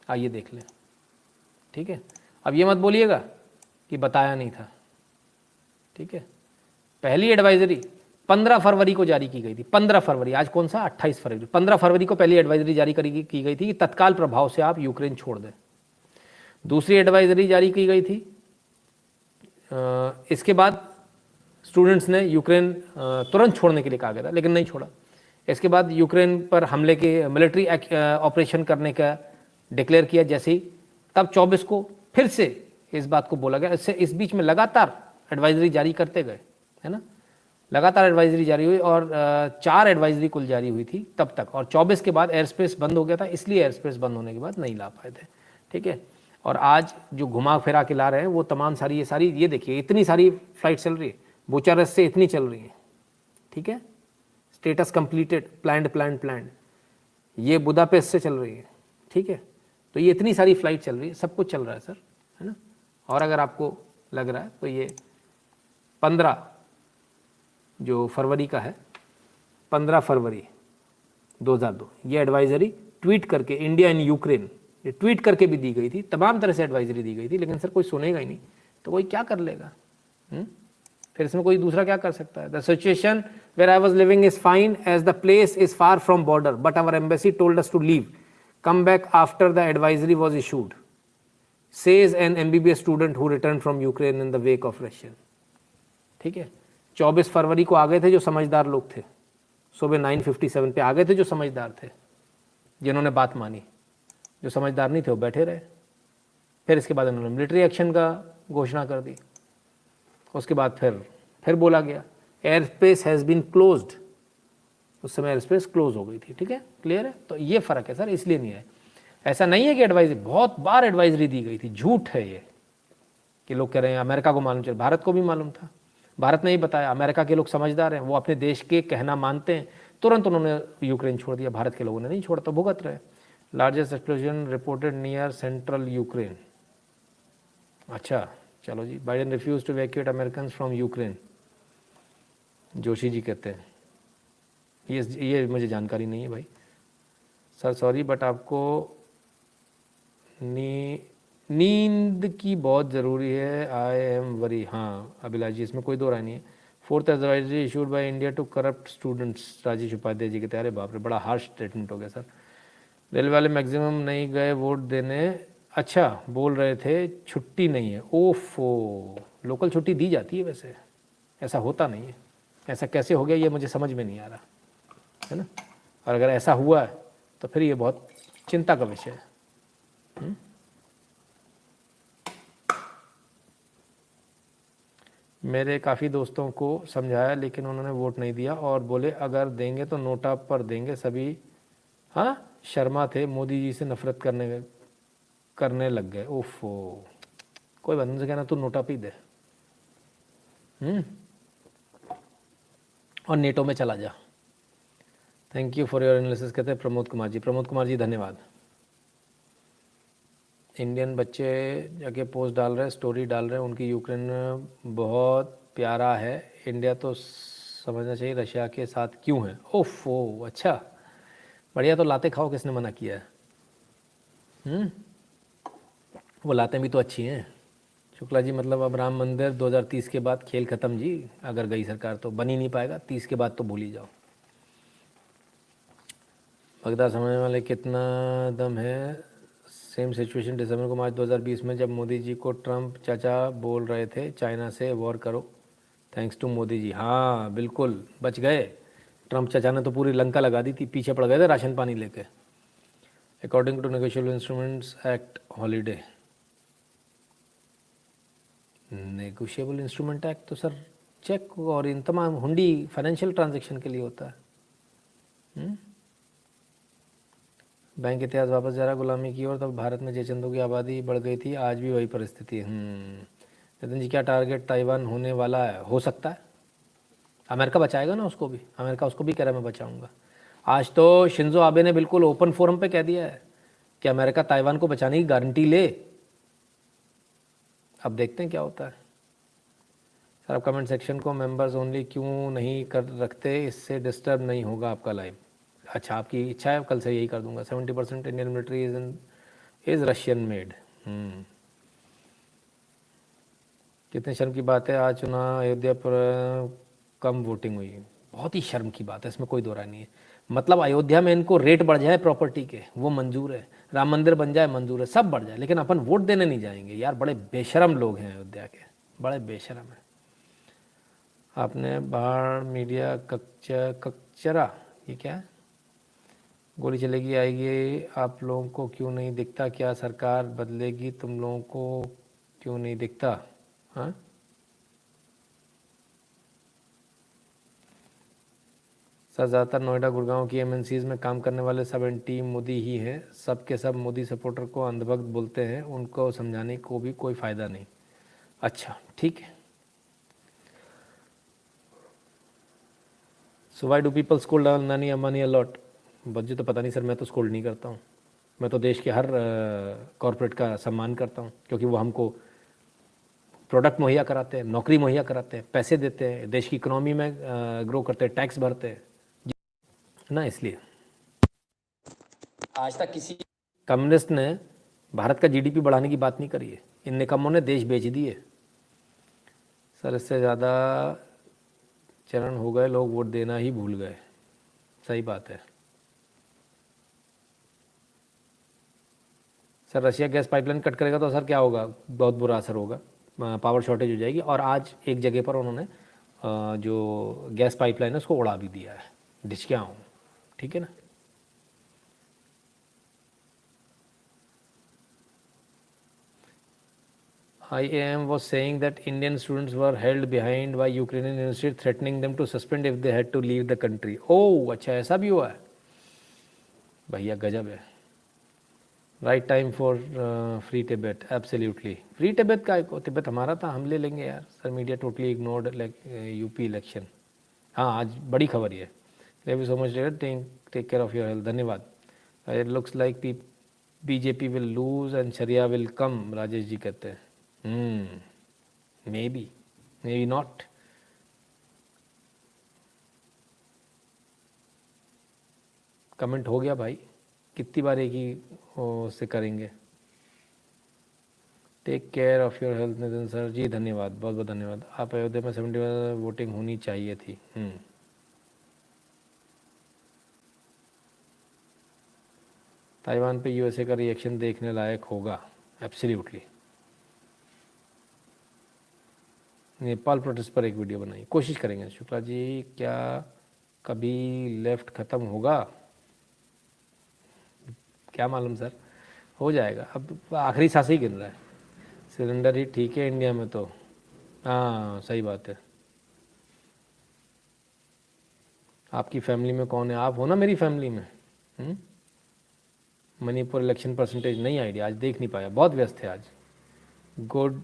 आइए देख लें, ठीक है। अब ये मत बोलिएगा कि बताया नहीं था, ठीक है। पहली एडवाइज़री 15 फरवरी को जारी की गई थी। 15 फरवरी, आज कौन सा 28 फरवरी, 15 फरवरी को पहली एडवाइजरी जारी की गई थी कि तत्काल प्रभाव से आप यूक्रेन छोड़ दें। दूसरी एडवाइजरी जारी की गई थी, इसके बाद स्टूडेंट्स ने यूक्रेन तुरंत छोड़ने के लिए कहा गया था, लेकिन नहीं छोड़ा। इसके बाद यूक्रेन पर हमले के मिलिट्री ऑपरेशन करने का डिक्लेयर किया जैसे ही, तब 24 को फिर से इस बात को बोला गया। इससे इस बीच में लगातार एडवाइजरी जारी करते गए, है ना, लगातार एडवाइजरी जारी हुई और 4 एडवाइजरी कुल जारी हुई थी तब तक। और 24 के बाद एयर स्पेस बंद हो गया था, इसलिए एयर स्पेस बंद होने के बाद नहीं ला पाए थे, ठीक है। और आज जो घुमा फिरा के ला रहे हैं वो तमाम सारी ये देखिए इतनी सारी फ्लाइट चल रही है, बुचारेस्ट से इतनी चल रही है, ठीक है। स्टेटस कंप्लीटेड, प्लान्ड, ये बुदापेस्ट से चल रही है, ठीक है। तो ये इतनी सारी फ्लाइट चल रही है, सब कुछ चल रहा है सर, है ना। और अगर आपको लग रहा है तो ये 15 जो फरवरी का है, 15 फरवरी 2002, ये एडवाइजरी ट्वीट करके इंडिया एंड यूक्रेन, ये ट्वीट करके भी दी गई थी, तमाम तरह से एडवाइजरी दी गई थी। लेकिन सर कोई सुनेगा ही नहीं तो कोई क्या कर लेगा, फिर इसमें कोई दूसरा क्या कर सकता है। The situation where I was living is fine as the place is far from border but our embassy told us to leave, come back after the advisory was issued, says an MBBS student who return from Ukraine in the wake of Russian, ठीक है। 24 फरवरी को आ गए थे जो समझदार लोग थे, सुबह 9:57 पे आ गए थे जो समझदार थे, जिन्होंने बात मानी। जो समझदार नहीं थे वो बैठे रहे। फिर इसके बाद उन्होंने मिलिट्री एक्शन का घोषणा कर दी। उसके बाद फिर बोला गया air space has been closed, उस समय एयर स्पेस क्लोज हो गई थी, ठीक है, क्लियर है। तो ये फ़र्क है सर, इसलिए नहीं है। ऐसा नहीं है कि एडवाइजरी, बहुत बार एडवाइजरी दी गई थी, झूठ है ये कि लोग कह रहे हैं अमेरिका को मालूम चल, भारत को भी मालूम था, भारत ने ही बताया। अमेरिका के लोग समझदार हैं, वो अपने देश के कहना मानते हैं, तुरंत उन्होंने यूक्रेन छोड़ दिया। भारत के लोगों ने नहीं छोड़ा तो भुगत रहे। Largest explosion reported near central Ukraine. अच्छा चलो जी। Biden refuse to evacuate American from Ukraine, Joshi ji कहते हैं। ये मुझे जानकारी नहीं है भाई सर, सॉरी, बट आपको नींद की बहुत ज़रूरी है। I am worry. हाँ अभिलाष जी, इसमें कोई दो राय नहीं है। 4th advisory issued by India to corrupt students, Rajesh Upadhyay ji कहते हैं। अरे बाप रे, बड़ा हार्श स्टेटमेंट हो गया सर। रेलवे वाले मैक्सिमम नहीं गए वोट देने, अच्छा बोल रहे थे छुट्टी नहीं है। ओफो, लोकल छुट्टी दी जाती है वैसे, ऐसा होता नहीं है। ऐसा कैसे हो गया ये मुझे समझ में नहीं आ रहा है ना। और अगर ऐसा हुआ है तो फिर ये बहुत चिंता का विषय है। मेरे काफ़ी दोस्तों को समझाया लेकिन उन्होंने वोट नहीं दिया और बोले अगर देंगे तो नोटा पर देंगे सभी। हाँ शर्मा थे, मोदी जी से नफरत करने लग गए। ओफो, कोई बंदे से कहना तू नोटा पे ही दे और नेटो में चला जा। Thank you for your analysis कहते हैं प्रमोद कुमार जी। प्रमोद कुमार जी धन्यवाद। इंडियन बच्चे जाके पोस्ट डाल रहे हैं, स्टोरी डाल रहे हैं, उनकी यूक्रेन बहुत प्यारा है, इंडिया तो समझना चाहिए रशिया के साथ क्यों है। ओफो, अच्छा बढ़िया, तो लाते खाओ, किसने मना किया है। वो लातें भी तो अच्छी हैं। शुक्ला जी मतलब अब राम मंदिर 2030 के बाद खेल ख़त्म जी, अगर गई सरकार तो बन ही नहीं पाएगा, 30 के बाद तो भूल ही जाओ। बगदा समझने वाले कितना दम है। सेम सिचुएशन दिसंबर को मार्च 2020 में जब मोदी जी को ट्रंप चाचा बोल रहे थे चाइना से वॉर करो, थैंक्स टू मोदी जी। हाँ बिल्कुल बच गए, ट्रंप चाचा ने तो पूरी लंका लगा दी थी, पीछे पड़ गए थे राशन पानी लेके। According to negotiable instruments act holiday, negotiable instrument act तो सर चेक और इन तमाम हुंडी फाइनेंशियल ट्रांजैक्शन के लिए होता है। बैंक इतिहास वापस जा रहा गुलामी की ओर, तब भारत में जयचंदों की आबादी बढ़ गई थी, आज भी वही परिस्थिति है। नितिन जी क्या टारगेट ताइवान होने वाला है? हो सकता है, अमेरिका बचाएगा ना उसको भी, अमेरिका उसको भी कह रहा है मैं बचाऊंगा। आज तो शिंजो आबे ने बिल्कुल ओपन फोरम पे कह दिया है कि अमेरिका ताइवान को बचाने की गारंटी ले। अब देखते हैं क्या होता है। सर आप कमेंट सेक्शन को मेंबर्स ओनली क्यों नहीं कर रखते, इससे डिस्टर्ब नहीं होगा आपका लाइव। अच्छा आपकी इच्छा है, कल से यही कर दूंगा। 70% Indian military is Russian made. कितने शर्म की बात है, आज चुनाव अयोध्या पर कम वोटिंग हुई, बहुत ही शर्म की बात है, इसमें कोई दो राय नहीं है। मतलब अयोध्या में इनको रेट बढ़ जाए प्रॉपर्टी के वो मंजूर है, राम मंदिर बन जाए मंजूर है, सब बढ़ जाए, लेकिन अपन वोट देने नहीं जाएंगे। यार बड़े बेशरम लोग हैं अयोध्या के, बड़े बेशरम हैं। आपने बाहर मीडिया कचरा, ये क्या है? गोली चलेगी आएगी, आप लोगों को क्यों नहीं दिखता? क्या सरकार बदलेगी, तुम लोगों को क्यों नहीं दिखता? हाँ सर ज़्यादातर नोएडा गुड़गांव की एमएनसीज में काम करने वाले सब एंटी मोदी ही हैं, सब के सब मोदी सपोर्टर को अंधभक्त बोलते हैं, उनको समझाने को भी कोई फ़ायदा नहीं। अच्छा ठीक है। So why do people scold नानी अम्बानी अ लॉट? बच्चे तो पता नहीं सर, मैं तो स्कोल्ड नहीं करता हूँ, मैं तो देश के हर कॉरपोरेट का सम्मान करता हूँ, क्योंकि वो हमको प्रोडक्ट मुहैया कराते हैं, नौकरी मुहैया कराते हैं, पैसे देते हैं, देश की इकोनॉमी में ग्रो करते हैं, टैक्स भरते हैं ना। इसलिए आज तक किसी कम्युनिस्ट ने भारत का जीडीपी बढ़ाने की बात नहीं करी है, इन निकम्मों ने देश बेच दिए। सर इससे ज़्यादा चरण हो गए, लोग वोट देना ही भूल गए। सही बात है sir. Russia gas pipeline cut करेगा तो सर क्या होगा? बहुत बुरा असर होगा, पावर शॉर्टेज हो जाएगी। और आज एक जगह पर उन्होंने जो गैस पाइपलाइन है उसको उड़ा भी दिया है, डिचकियाँ हूँ, ठीक है ना। IAM was saying that Indian students were held behind by Ukrainian university, threatening them to suspend if they had to leave the country. Oh, अच्छा ऐसा भी हुआ है भैया, गजब है। Right time for free Tibet, absolutely. Free Tibet का तिब्बत हमारा था, हम ले लेंगे यार। Sir media totally ignored UP election. हाँ आज बड़ी खबर ये। Thank you so much David, take care of your health, धन्यवाद। It looks like BJP will lose and sharia will come, Rajesh ji कहते हैं। May be not. कमेंट हो गया भाई, कितनी बार एक ही से करेंगे। Take care of your health Nitin sir ji, धन्यवाद, बहुत बहुत धन्यवाद। आप अयोध्या में 70 वोटिंग होनी चाहिए थी। ताइवान पे यूएसए का रिएक्शन देखने लायक होगा, एब्सोल्युटली। नेपाल प्रोटेस्ट पर एक वीडियो बनाई, कोशिश करेंगे। शुक्ला जी, क्या कभी लेफ्ट ख़त्म होगा? क्या मालूम सर, हो जाएगा। अब आखिरी सांस ही गिन रहा है। सिलेंडर ही ठीक है इंडिया में तो। हाँ सही बात है। आपकी फैमिली में कौन है? आप हो ना मेरी फैमिली में। मणिपुर इलेक्शन परसेंटेज नहीं आइडिया, आज देख नहीं पाया, बहुत व्यस्त है आज। Good,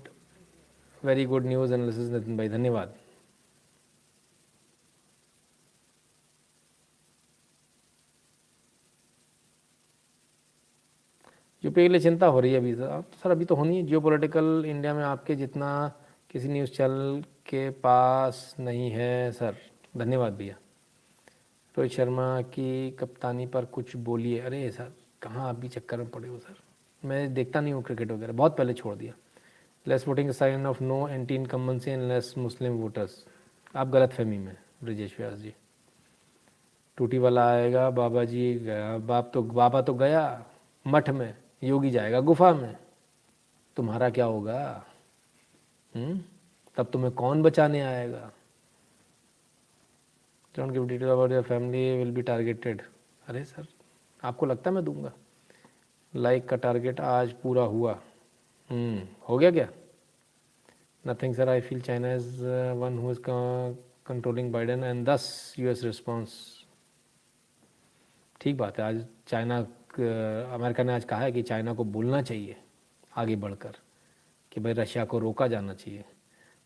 very good news analysis Nitin भाई, धन्यवाद। यूपी के लिए चिंता हो रही है अभी सर, अभी तो होनी है। जियो पॉलिटिकल इंडिया में आपके जितना किसी न्यूज़ चैनल के पास नहीं है सर, धन्यवाद भैया। रोहित शर्मा की कप्तानी पर कुछ बोलिए। अरे सर कहाँ आप भी चक्कर में पड़े हो सर, मैं देखता नहीं हूँ क्रिकेट वगैरह, बहुत पहले छोड़ दिया। Less voting sign of no anti incumbency and less Muslim voters. आप गलत फहमी में ब्रिजेश व्यास जी। टूटी वाला आएगा, बाबा जी गया, बाबा तो गया मठ में, योगी जाएगा गुफा में, तुम्हारा क्या होगा? तब तुम्हें कौन बचाने आएगा? Don't give detail about your family will be targeted. अरे सर आपको लगता है मैं दूंगा? लाइक का टारगेट आज पूरा हुआ। हो गया क्या? Nothing sir, I feel China is one who is controlling Biden and दस यूएस रिस्पॉन्स। ठीक बात है, आज चाइना, अमेरिका ने आज कहा है कि चाइना को बोलना चाहिए आगे बढ़कर कि भाई रशिया को रोका जाना चाहिए।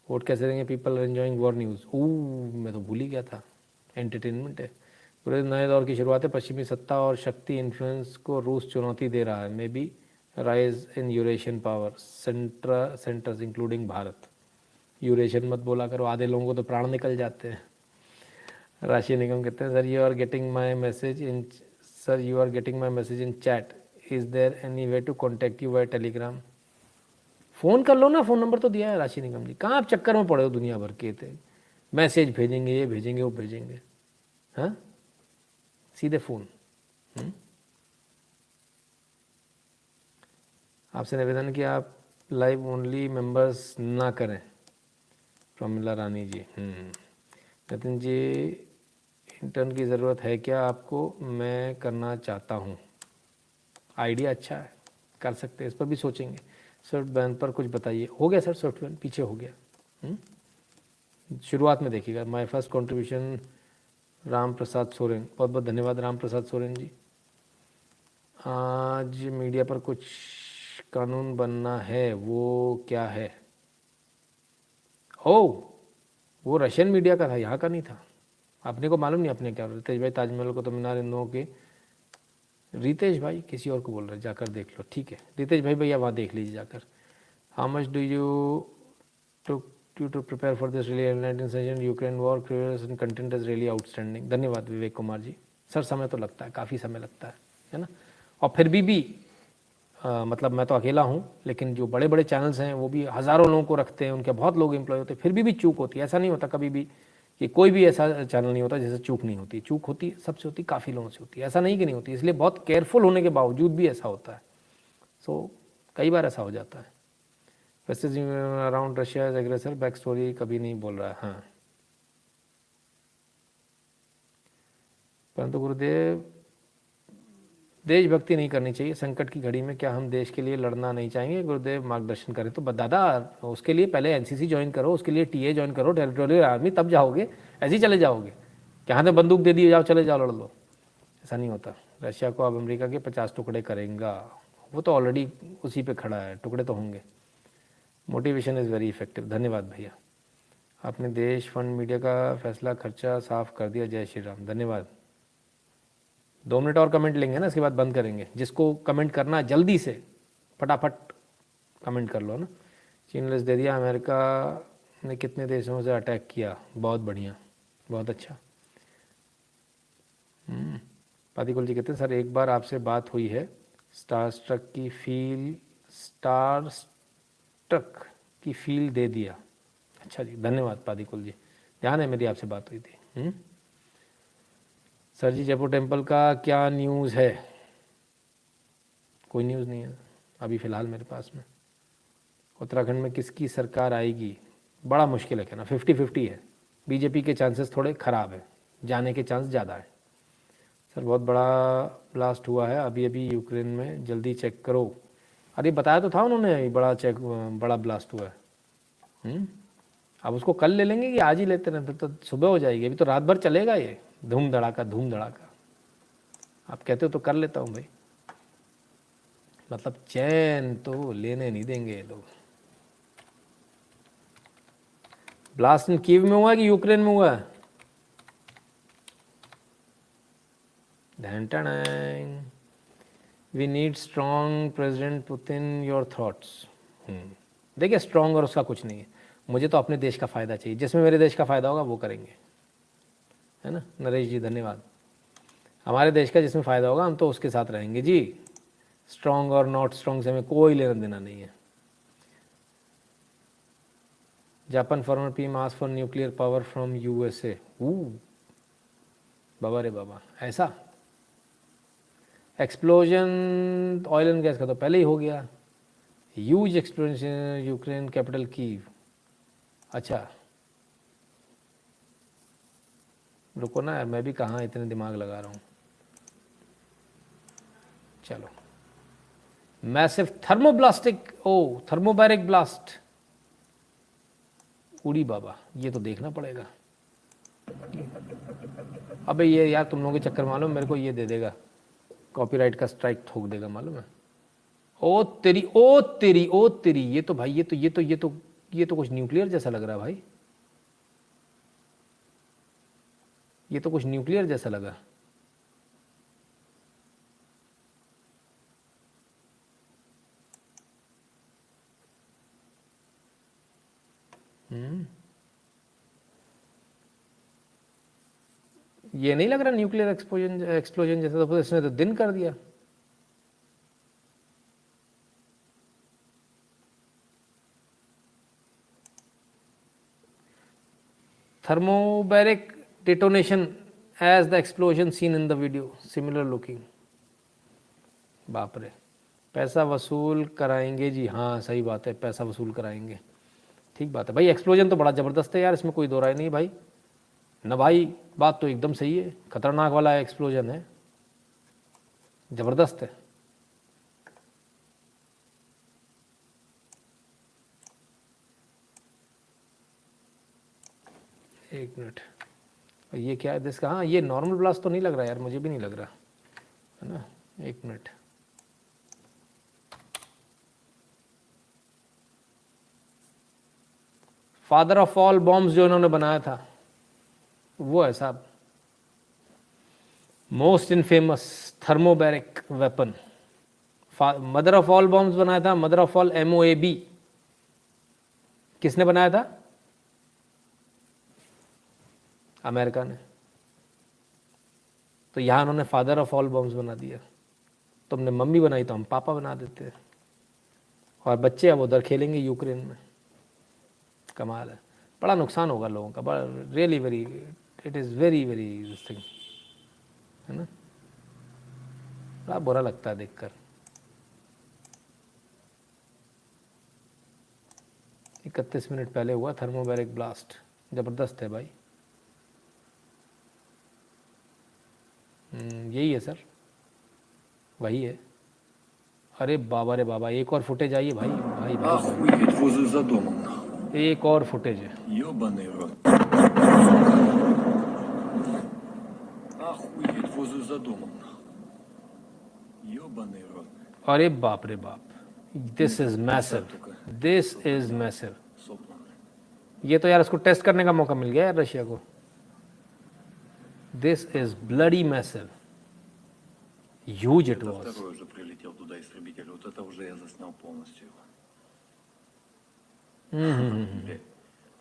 वोट कैसे देंगे? People are enjoying war news. मैं तो भूल ही गया था, एंटरटेनमेंट है। पूरे नए दौर की शुरुआत है। पश्चिमी सत्ता और शक्ति इन्फ्लुएंस को रूस चुनौती दे रहा है। May be rise in Eurasian power centres including Bharat. Eurasian मत बोला करो, आधे लोगों को तो प्राण निकल जाते हैं। राशि निगम कहते हैं sir you are getting my message in chat, is there any way to contact you by Telegram? Phone कर लो ना, फ़ोन नंबर तो दिया है राशि निगम जी। कहाँ आप चक्कर में पड़े हो दुनिया भर के? थे मैसेज भेजेंगे, ये भेजेंगे, वो भेजेंगे, हाँ सीधे फ़ोन। आपसे निवेदन कि आप लाइव ओनली मेंबर्स ना करें। प्रमिला रानी जी। नितिन जी, इंटर्न की ज़रूरत है क्या आपको? मैं करना चाहता हूँ। आइडिया अच्छा है, कर सकते हैं, इस पर भी सोचेंगे। सॉफ्ट बैन पर कुछ बताइए। हो गया सर, सॉफ्ट बैन पीछे हो गया। शुरुआत में देखिएगा। My first contribution Ram Prasad Soren, बहुत बहुत धन्यवाद राम प्रसाद सोरेन जी। आज मीडिया पर कुछ कानून बनना है, वो क्या है? वो रशियन मीडिया का था, यहाँ का नहीं था। अपने को मालूम नहीं अपने क्या। रितेश भाई, ताजमहल को तो मीनार हिंदुओं के, रितेश भाई किसी और को बोल रहे, जाकर देख लो। ठीक है रितेश भाई, भैया वहाँ देख लीजिए जाकर। How much do you to prepare for this really session Ukraine war, curious and content is really outstanding. धन्यवाद विवेक कुमार जी। सर समय तो लगता है, काफ़ी समय लगता है ना। और फिर भी मतलब मैं तो अकेला हूँ, लेकिन जो बड़े बड़े चैनल्स हैं वो भी हज़ारों लोगों को रखते हैं, उनके बहुत लोग एम्प्लॉय होते हैं, फिर भी चूक होती है। ऐसा नहीं होता कभी भी कि कोई भी ऐसा चैनल नहीं होता जैसे चूक नहीं होती। चूक होती सबसे होती, काफ़ी लोगों से होती है, ऐसा नहीं कि नहीं होती। इसलिए बहुत केयरफुल होने के बावजूद भी ऐसा होता है। सो कई बार ऐसा हो जाता है। वैसे around Russia is aggressor, back story कभी नहीं बोल रहा है। हाँ, परंतु गुरुदेव देशभक्ति नहीं करनी चाहिए संकट की घड़ी में। क्या हम देश के लिए लड़ना नहीं चाहेंगे? गुरुदेव मार्गदर्शन करें। तो दादा उसके लिए पहले एनसीसी ज्वाइन करो, उसके लिए टीए ज्वाइन करो, टेरिटोरियल आर्मी, तब जाओगे। ऐसे ही चले जाओगे कि हाथ में बंदूक दे दी, जाओ चले जाओ लड़ लो, ऐसा नहीं होता। रशिया को अब अमेरिका के 50 टुकड़े करेगा। वो तो ऑलरेडी उसी पे खड़ा है, टुकड़े तो होंगे। Motivation is very effective. धन्यवाद भैया, आपने देश फंड मीडिया का फैसला खर्चा साफ कर दिया। जय श्री राम। धन्यवाद। 2 मिनट और कमेंट लेंगे ना, इसके बाद बंद करेंगे। जिसको कमेंट करना है जल्दी से फटाफट कमेंट कर लो ना। चीन लिस्ट दे दिया। अमेरिका ने कितने देशों से अटैक किया? बहुत बढ़िया, बहुत अच्छा। पातिकुल जी कहते हैं सर एक बार आपसे बात हुई है, स्टार स्ट्रक की फील दे दिया। अच्छा जी, धन्यवाद पातिकुल जी, ध्यान है मेरी आपसे बात हुई थी। सर जी जयपुर टेम्पल का क्या न्यूज़ है? कोई न्यूज़ नहीं है अभी फ़िलहाल मेरे पास में। उत्तराखंड में किसकी सरकार आएगी? बड़ा मुश्किल है कहना, 50-50 है। बीजेपी के चांसेस थोड़े ख़राब है, जाने के चांस ज़्यादा है। सर बहुत बड़ा ब्लास्ट हुआ है अभी अभी यूक्रेन में, जल्दी चेक करो। अरे बताया तो था उन्होंने, बड़ा ब्लास्ट हुआ है। अब उसको कल ले लेंगे कि आज ही लेते रहते तो सुबह हो जाएगी। अभी तो रात भर चलेगा ये धूम धड़ाका। आप कहते हो तो कर लेता हूँ भाई, मतलब चैन तो लेने नहीं देंगे ये लोग। ब्लास्ट इन कीव में हुआ कि यूक्रेन में हुआ? We need strong president Putin, your thoughts. देखिए स्ट्रॉन्ग और उसका कुछ नहीं है, मुझे तो अपने देश का फ़ायदा चाहिए। जिसमें मेरे देश का फ़ायदा होगा वो करेंगे, है ना नरेश जी, धन्यवाद। हमारे देश का जिसमें फ़ायदा होगा हम तो उसके साथ रहेंगे जी। स्ट्रॉन्ग और नॉट स्ट्रॉन्ग से हमें कोई लेना देना नहीं है। Japan former PM ask for nuclear power from USA. बाबा रे बाबा, ऐसा एक्सप्लोजन ऑयल एंड गैस का तो पहले ही हो गया। Huge explosion Ukraine capital Kyiv. अच्छा रुको ना यार, मैं भी कहाँ इतने दिमाग लगा रहा हूँ। चलो, मैसिव थर्मोबैरिक ब्लास्ट। उड़ी बाबा, ये तो देखना पड़ेगा। अबे ये यार तुम लोगों के चक्कर मालूम मेरे को ये दे देगा, कॉपीराइट का स्ट्राइक ठोक देगा मालूम है। ओ तेरी, ये तो भाई ये तो कुछ न्यूक्लियर जैसा लग रहा है भाई। ये तो कुछ न्यूक्लियर जैसा लगा। ये नहीं लग रहा न्यूक्लियर एक्सप्लोजन जैसा, तो इसने तो दिन कर दिया। Thermobaric detonation as the explosion seen in the video, similar looking। बाप रे, पैसा वसूल कराएंगे जी। हाँ सही बात है, पैसा वसूल कराएंगे, ठीक बात है भाई। एक्सप्लोजन तो बड़ा ज़बरदस्त है यार, इसमें कोई दो राय नहीं भाई ना भाई, बात तो एकदम सही है। खतरनाक वाला एक्सप्लोजन है, ज़बरदस्त है। एक मिनट, ये क्या है इसका? हाँ ये नॉर्मल ब्लास्ट तो नहीं लग रहा यार, मुझे भी नहीं लग रहा है ना। एक minute, father of all bombs जो इन्होंने बनाया था वो है साहब, most infamous thermobaric weapon. Mother of all bombs बनाया था, मदर ऑफ ऑल MOAB। किसने बनाया था? अमेरिका ने। तो यहाँ उन्होंने फादर ऑफ ऑल बॉम्ब्स बना दिया। तुमने मम्मी बनाई तो हम पापा बना देते हैं, और बच्चे अब उधर खेलेंगे यूक्रेन में। कमाल है, बड़ा नुकसान होगा लोगों का, बड़ा really very, it is very this thing, है ना। बड़ा बुरा लगता है देखकर। 31 मिनट पहले हुआ थर्मोबैरिक ब्लास्ट, ज़बरदस्त है भाई। यही है सर, वही है। अरे बाबा रे बाबा, एक और फुटेज आई है भाई भाई, एक और फुटेज है। अरे बाप रे बाप, this is massive, this is massive. ये तो यार इसको टेस्ट करने का मौका मिल गया यार रशिया को। This is bloody massive, huge it was. Второй уже прилетел туда истребитель. Вот это уже я заснял полностью его.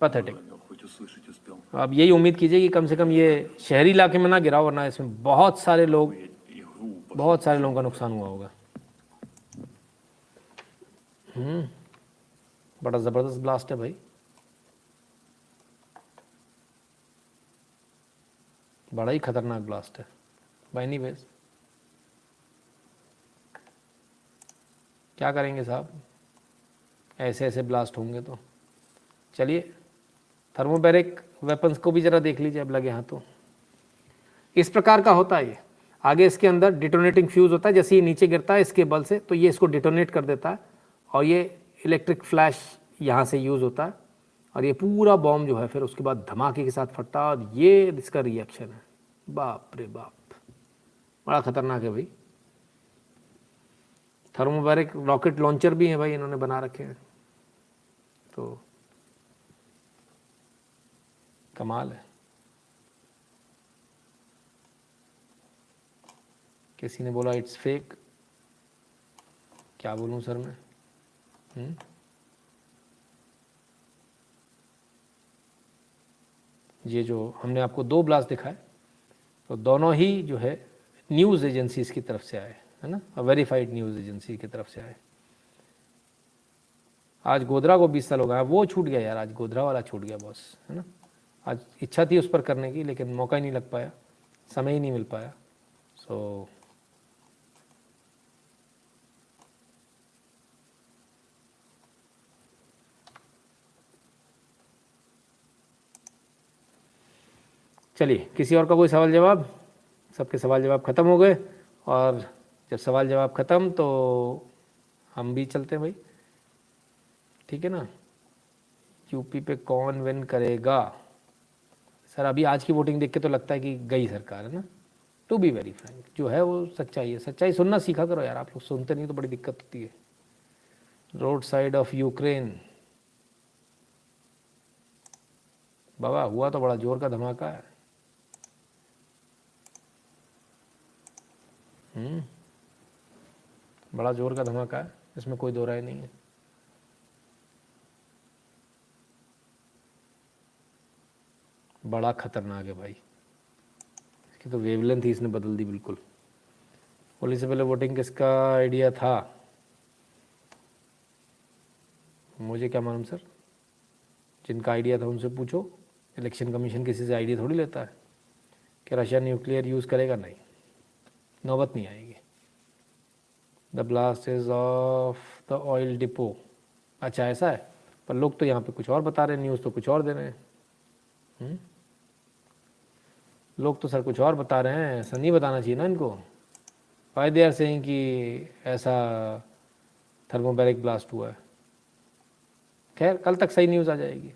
Pathetic. Хоть услышать उспел. अब यही उम्मीद कीजिए कि कम से कम ये शहरी इलाके में ना गिरा, वरना इसमें बहुत सारे लोगों का नुकसान हुआ होगा। बड़ा ज़बरदस्त ब्लास्ट है भाई, बड़ा ही खतरनाक ब्लास्ट है। बाय एनीवेज क्या करेंगे साहब, ऐसे ऐसे ब्लास्ट होंगे तो। चलिए थर्मोबैरिक वेपन्स को भी ज़रा देख लीजिए अब लगे हाथ तो। इस प्रकार का होता है ये। आगे इसके अंदर डिटोनेटिंग फ्यूज़ होता है, जैसे ये नीचे गिरता है इसके बल से तो ये इसको डिटोनेट कर देता है, और ये इलेक्ट्रिक फ्लैश यहाँ से यूज़ होता है, और ये पूरा बॉम्ब जो है फिर उसके बाद धमाके के साथ फटता है, और ये इसका रिएक्शन है। बाप रे बाप, बड़ा ख़तरनाक है भाई। थर्मोबैरिक रॉकेट लॉन्चर भी हैं भाई इन्होंने बना रखे हैं, तो कमाल है। किसी ने बोला इट्स फेक, क्या बोलूं सर मैं। ये जो हमने आपको दो ब्लास्ट दिखाए तो दोनों ही जो है न्यूज़ एजेंसीज की तरफ से आए, है ना, वेरीफाइड न्यूज़ एजेंसी की तरफ से आए। आज गोधरा को 20 साल हो गया, वो छूट गया यार, आज गोधरा वाला छूट गया बॉस, है ना। आज इच्छा थी उस पर करने की लेकिन मौका ही नहीं लग पाया, समय ही नहीं मिल पाया। सो चलिए किसी और का कोई सवाल जवाब, सबके सवाल जवाब ख़त्म हो गए, और जब सवाल जवाब ख़त्म तो हम भी चलते हैं भाई, ठीक है ना। यूपी पे कौन विन करेगा सर, अभी आज की वोटिंग देख के तो लगता है कि गई सरकार, है ना। टू बी वेरी फ्रैंक, जो है वो सच्चाई है, सच्चाई सुनना सीखा करो यार, आप लोग सुनते नहीं तो बड़ी दिक्कत होती है। रोड साइड ऑफ यूक्रेन, बाबा हुआ तो बड़ा जोर का धमाका है। बड़ा जोर का धमाका है, इसमें कोई दो राय नहीं है। बड़ा खतरनाक है भाई, इसकी तो वेवलेंथ ही इसने बदल दी बिल्कुल। होली से पहले वोटिंग किसका आइडिया था, मुझे क्या मालूम सर, जिनका आइडिया था उनसे पूछो। इलेक्शन कमीशन किसी से आइडिया थोड़ी लेता है कि रशिया न्यूक्लियर यूज़ करेगा, नहीं, नौबत नहीं आएगी। The blast is of the oil depot, अच्छा ऐसा है, पर लोग तो यहाँ पे कुछ और बता रहे हैं, न्यूज़ तो कुछ और दे रहे हैं। लोग तो सर कुछ और बता रहे हैं, ऐसा नहीं बताना चाहिए ना इनको। वाई दे आर सेइंग कि ऐसा थर्मोबैरिक ब्लास्ट हुआ है। खैर कल तक सही न्यूज़ आ जाएगी।